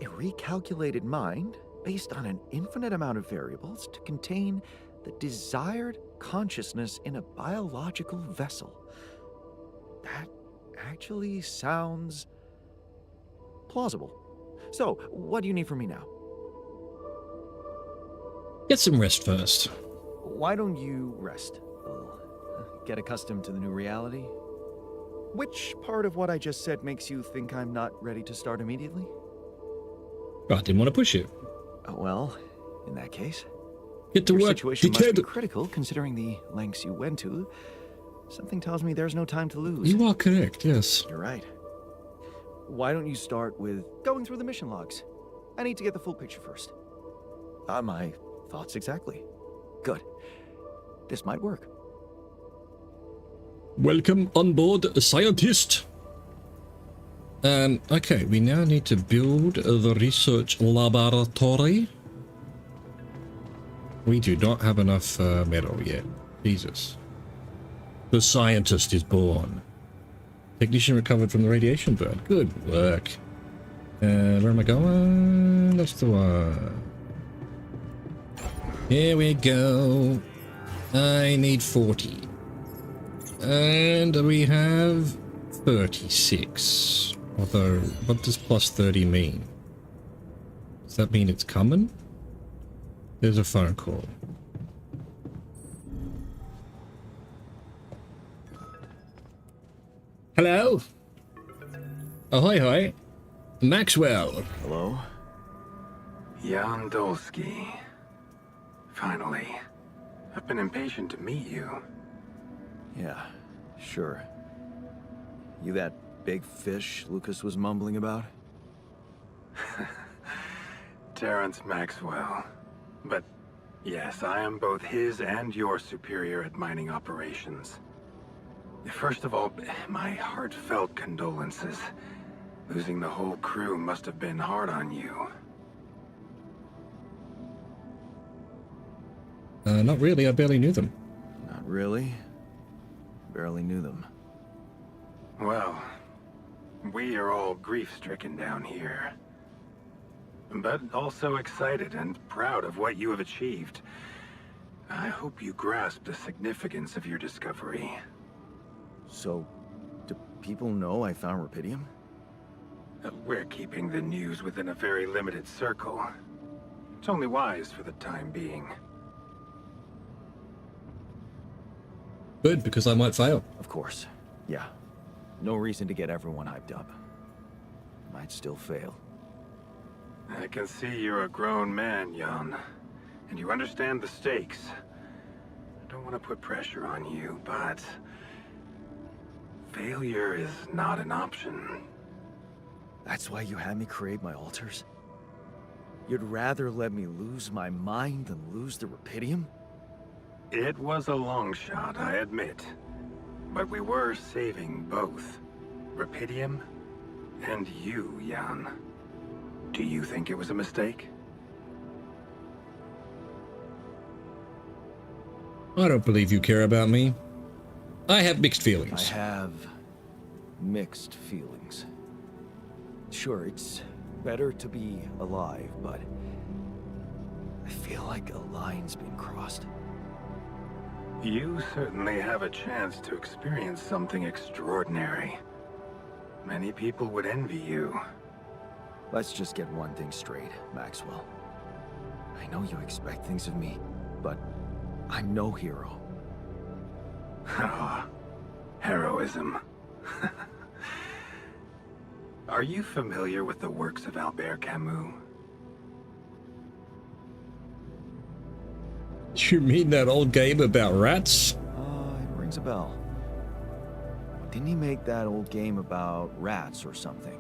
A recalculated mind based on an infinite amount of variables to contain the desired consciousness in a biological vessel. That actually sounds plausible. So, what do you need from me now? Get some rest first. Why don't you rest a little? Get accustomed to the new reality? Which part of what I just said makes you think I'm not ready to start immediately? I didn't want to push you. Well, in that case, Get to your work, situation must be dickhead. critical considering the lengths you went to. Something tells me there's no time to lose. You are correct, yes. You're right. Why don't you start with going through the mission logs? I need to get the full picture first. My thoughts exactly. Good. This might work. Welcome on board, scientist. Okay, we now need to build the research laboratory. We do not have enough metal yet. Jesus. The scientist is born. Technician recovered from the radiation burn. Good work. Where am I going? That's the one. Here we go. I need 40. And we have 36. Although, what does plus 30 mean? Does that mean it's coming? There's a phone call. Hello? Ahoy, hoy. Maxwell. Hello? Jan Dolsky. Finally. I've been impatient to meet you. Yeah, sure. You that big fish Lucas was mumbling about? Terrence Maxwell. But yes, I am both his and your superior at mining operations. First of all, my heartfelt condolences. Losing the whole crew must have been hard on you. Not really, I barely knew them. Not really. Barely knew them. Well, we are all grief-stricken down here. But also excited and proud of what you have achieved. I hope you grasp the significance of your discovery. So, do people know I found rupidium? We're keeping the news within a very limited circle. It's only wise for the time being. Good, because I might fail. Of course. Yeah. No reason to get everyone hyped up. Might still fail. I can see you're a grown man, Jan. And you understand the stakes. I don't want to put pressure on you, but... failure is not an option. That's why you had me create my altars? You'd rather let me lose my mind than lose the rupidium? It was a long shot, I admit. But we were saving both. Rupidium and you, Jan. Do you think it was a mistake? I don't believe you care about me. I have mixed feelings. I have mixed feelings. Sure, it's better to be alive, but I feel like a line's been crossed. You certainly have a chance to experience something extraordinary. Many people would envy you. Let's just get one thing straight, Maxwell. I know you expect things of me, but I'm no hero. Ah, heroism. Are you familiar with the works of Albert Camus? You mean that old game about rats? It rings a bell. Didn't he make that old game about rats or something?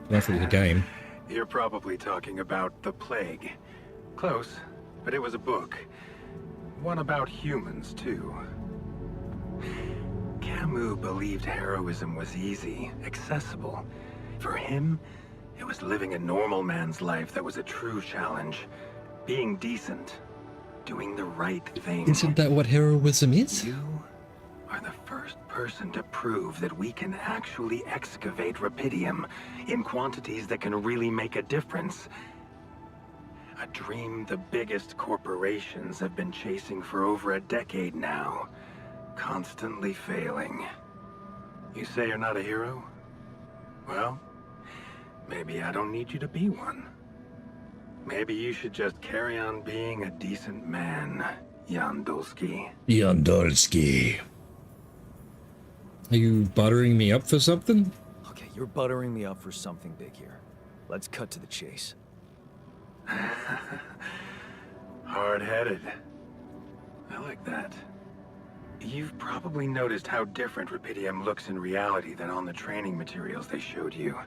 That's the game. You're probably talking about The Plague. Close, but it was a book. One about humans, too. Camus believed heroism was easy, accessible. For him, it was living a normal man's life that was a true challenge. Being decent. Doing the right thing. Isn't that what heroism is? You are the first person to prove that we can actually excavate rupidium in quantities that can really make a difference. A dream the biggest corporations have been chasing for over a decade now, constantly failing. You say you're not a hero? Well, maybe I don't need you to be one. Maybe you should just carry on being a decent man, Yandolski. Yandolski. Are you buttering me up for something? Okay, you're buttering me up for something big here. Let's cut to the chase. Hard-headed. I like that. You've probably noticed how different rupidium looks in reality than on the training materials they showed you.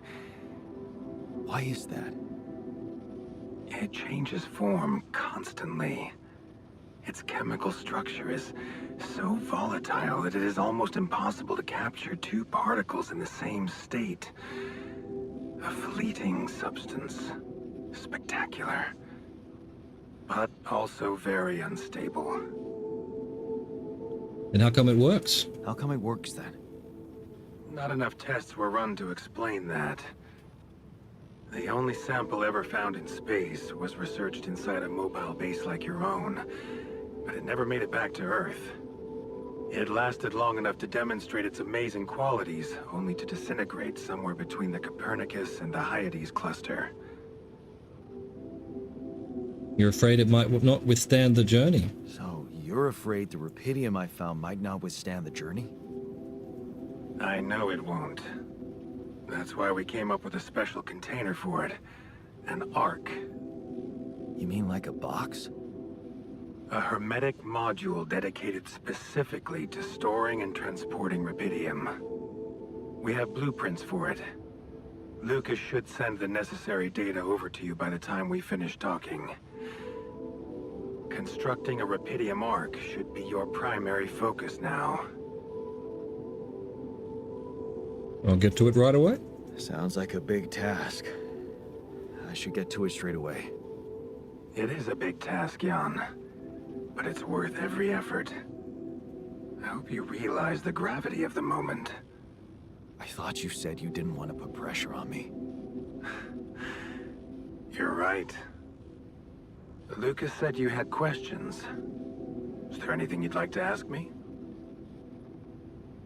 Why is that? It changes form constantly. Its chemical structure is so volatile that it is almost impossible to capture two particles in the same state. A fleeting substance. Spectacular. But also very unstable. And how come it works? How come it works then? Not enough tests were run to explain that. The only sample ever found in space was researched inside a mobile base like your own, but it never made it back to Earth. It lasted long enough to demonstrate its amazing qualities, only to disintegrate somewhere between the Copernicus and the Hyades cluster. You're afraid it might not withstand the journey? So, you're afraid the rupidium I found might not withstand the journey? I know it won't. That's why we came up with a special container for it. An Ark. You mean like a box? A hermetic module dedicated specifically to storing and transporting rupidium. We have blueprints for it. Lucas should send the necessary data over to you by the time we finish talking. Constructing a rupidium Ark should be your primary focus now. I'll get to it right away. Sounds like a big task. I should get to it straight away. It is a big task, Jan. But it's worth every effort. I hope you realize the gravity of the moment. I thought you said you didn't want to put pressure on me. You're right. Lucas said you had questions. Is there anything you'd like to ask me?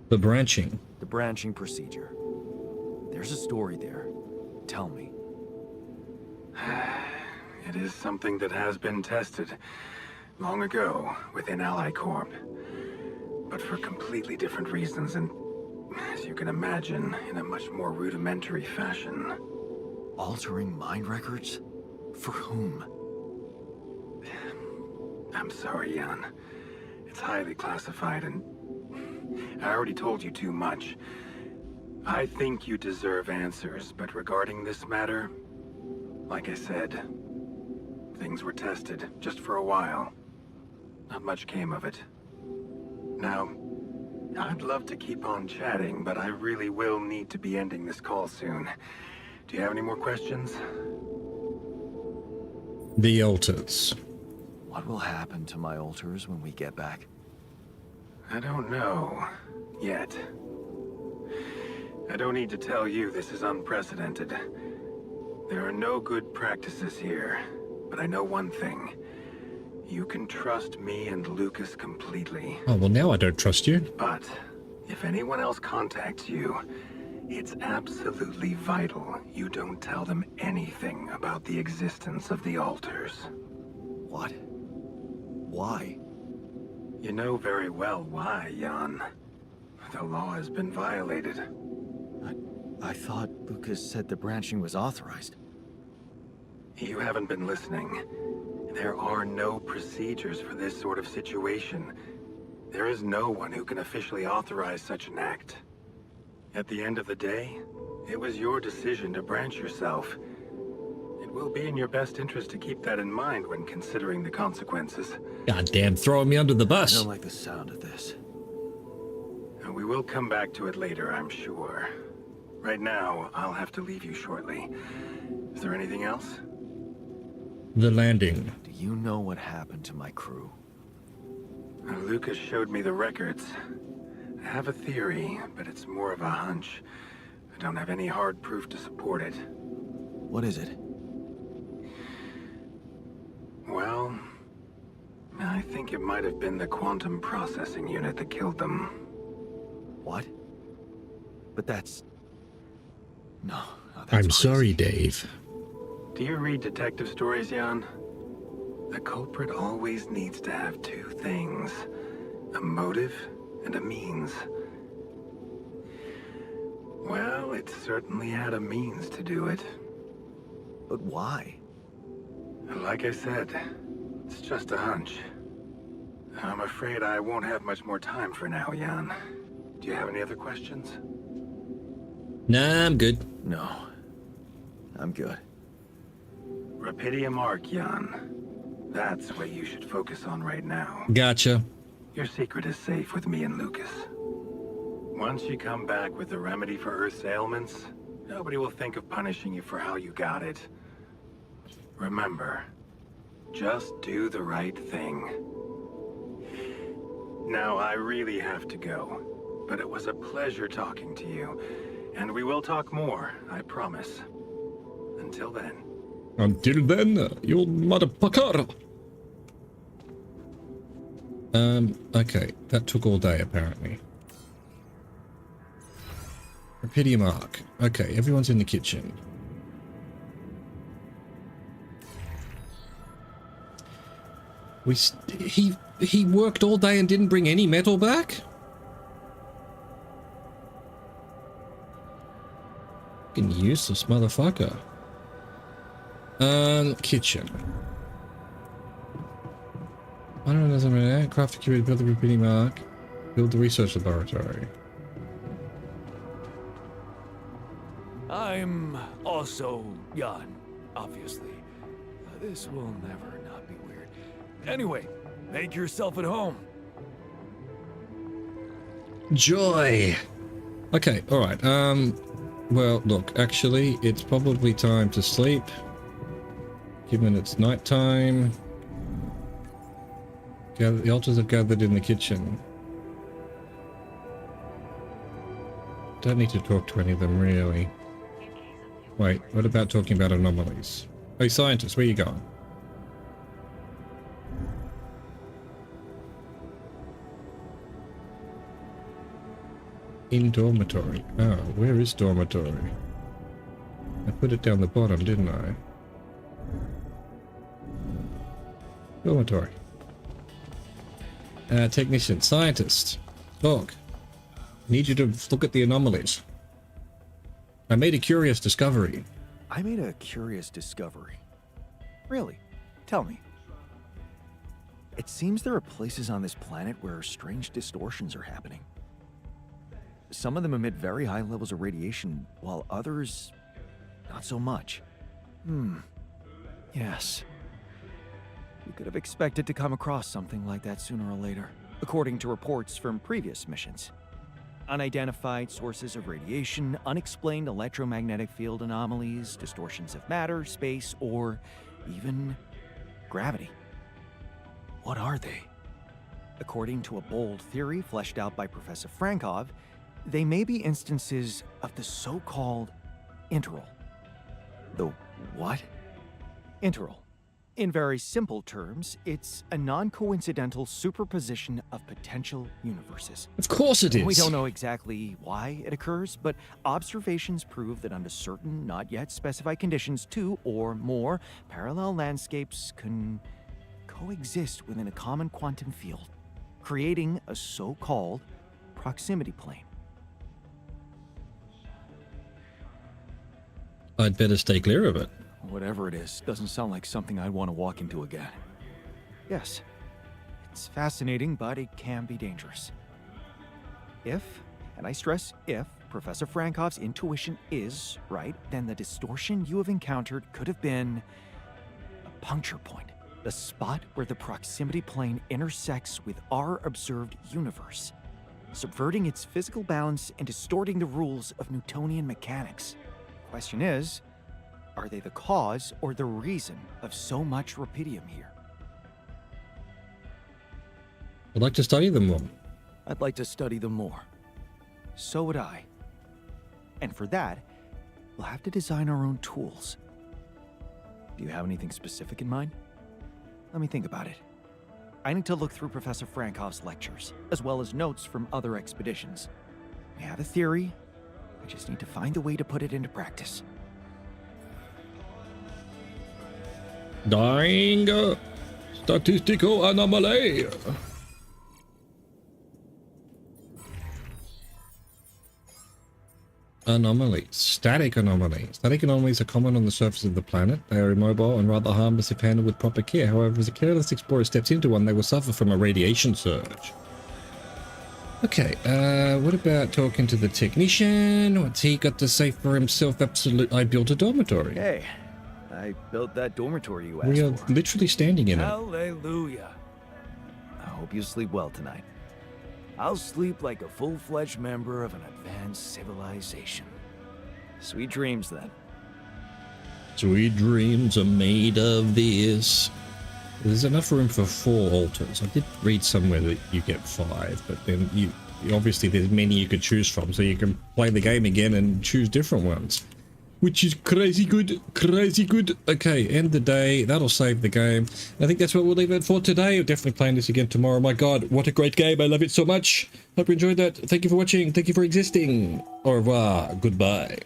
The branching. The branching procedure. There's a story there. Tell me. It is something that has been tested long ago within Ally Corp. But for completely different reasons and, as you can imagine, in a much more rudimentary fashion. Altering mind records? For whom? I'm sorry, Jan. It's highly classified and I already told you too much. I think you deserve answers, but regarding this matter, like I said, things were tested just for a while. Not much came of it. Now, I'd love to keep on chatting, but I really will need to be ending this call soon. Do you have any more questions? The altars. What will happen to my altars when we get back? I don't know. Yet. I don't need to tell you this is unprecedented. There are no good practices here, but I know one thing. You can trust me and Lucas completely. Oh, well, now I don't trust you. But if anyone else contacts you, it's absolutely vital you don't tell them anything about the existence of the altars. What? Why? You know very well why, Jan. The law has been violated. I thought Lucas said the branching was authorized. You haven't been listening. There are no procedures for this sort of situation. There is no one who can officially authorize such an act. At the end of the day, it was your decision to branch yourself. It will be in your best interest to keep that in mind when considering the consequences. Goddamn, throwing me under the I bus. don't like the sound of this. And we will come back to it later, I'm sure. Right now, I'll have to leave you shortly. Is there anything else? The landing. Do you know what happened to my crew? Lucas showed me the records. I have a theory, but it's more of a hunch. I don't have any hard proof to support it. What is it? Well, I think it might have been the quantum processing unit that killed them. What? But that's... No, that's I'm crazy. sorry, Dave. Do you read detective stories, Jan? The culprit always needs to have two things. A motive and a means. Well, it certainly had a means to do it. But why? Like I said, it's just a hunch. I'm afraid I won't have much more time for now, Jan. Do you have any other questions? Nah, I'm good. No. I'm good. Rapidium Arc, Jan. That's what you should focus on right now. Gotcha. Your secret is safe with me and Lucas. Once you come back with a remedy for Earth's ailments, nobody will think of punishing you for how you got it. Remember, just do the right thing. Now, I really have to go, but it was a pleasure talking to you, and we will talk more, I promise. Until then. Until then, you motherfucker. Okay, that took all day apparently. Rapidium Arc. Okay, everyone's in the kitchen. He worked all day and didn't bring any metal back? Fucking useless motherfucker. Kitchen. I don't know something. Craft a cube, build the repeating mark, build the research laboratory. I'm also Jan, obviously. This will never not be weird. Anyway, make yourself at home. Joy. Okay, alright. Well, look, actually, it's probably time to sleep. Given it's nighttime. The altars have gathered in the kitchen. Don't need to talk to any of them, really. Wait, what about talking about anomalies? Hey, scientist, where you going? In dormitory. Oh, where is dormitory? I put it down the bottom, didn't I? Dormitory. Technician, scientist. Look. Need you to look at the anomalies. I made a curious discovery. I made a curious discovery. Really? Tell me. It seems there are places on this planet where strange distortions are happening. Some of them emit very high levels of radiation, while others, not so much. Yes. We could have expected to come across something like that sooner or later, according to reports from previous missions. Unidentified sources of radiation, unexplained electromagnetic field anomalies, distortions of matter, space, or even gravity. What are they? According to a bold theory fleshed out by Professor Frankov, they may be instances of the so-called interval. Though What? Interval. In very simple terms, it's a non-coincidental superposition of potential universes. Of course it is. We don't know exactly why it occurs, but observations prove that under certain, not yet specified conditions, two or more parallel landscapes can coexist within a common quantum field, creating a so-called proximity plane. I'd better stay clear of it. Whatever it is, doesn't sound like something I'd want to walk into again. Yes, it's fascinating, but it can be dangerous. If, and I stress if, Professor Frankov's intuition is right, then the distortion you have encountered could have been a puncture point, the spot where the proximity plane intersects with our observed universe, subverting its physical balance and distorting the rules of Newtonian mechanics. Question is, are they the cause or the reason of so much rupidium here? I'd like to study them more. I'd like to study them more. So would I. And for that, we'll have to design our own tools. Do you have anything specific in mind? Let me think about it. I need to look through Professor Frankov's lectures, as well as notes from other expeditions. I have a theory. I just need to find a way to put it into practice. Dying statistical anomaly. Anomaly. Static anomaly. Static anomalies are common on the surface of the planet. They are immobile and rather harmless if handled with proper care. However, as a careless explorer steps into one, they will suffer from a radiation surge. Okay, what about talking to the technician? What's he got to say for himself? Absolute. I built a dormitory. Hey, I built that dormitory you We are asked for. literally standing in it. Hallelujah. I hope you sleep well tonight. I'll sleep like a full-fledged member of an advanced civilization. Sweet dreams, then. Sweet dreams are made of this. There's enough room for 4 altars. I did read somewhere that you get 5, but then you obviously there's many you could choose from, so you can play the game again and choose different ones. Which is crazy good, crazy good. Okay, end the day. That'll save the game. I think that's what we'll leave it for today. We're definitely playing this again tomorrow. My God, what a great game. I love it so much. Hope you enjoyed that. Thank you for watching. Thank you for existing. Au revoir. Goodbye.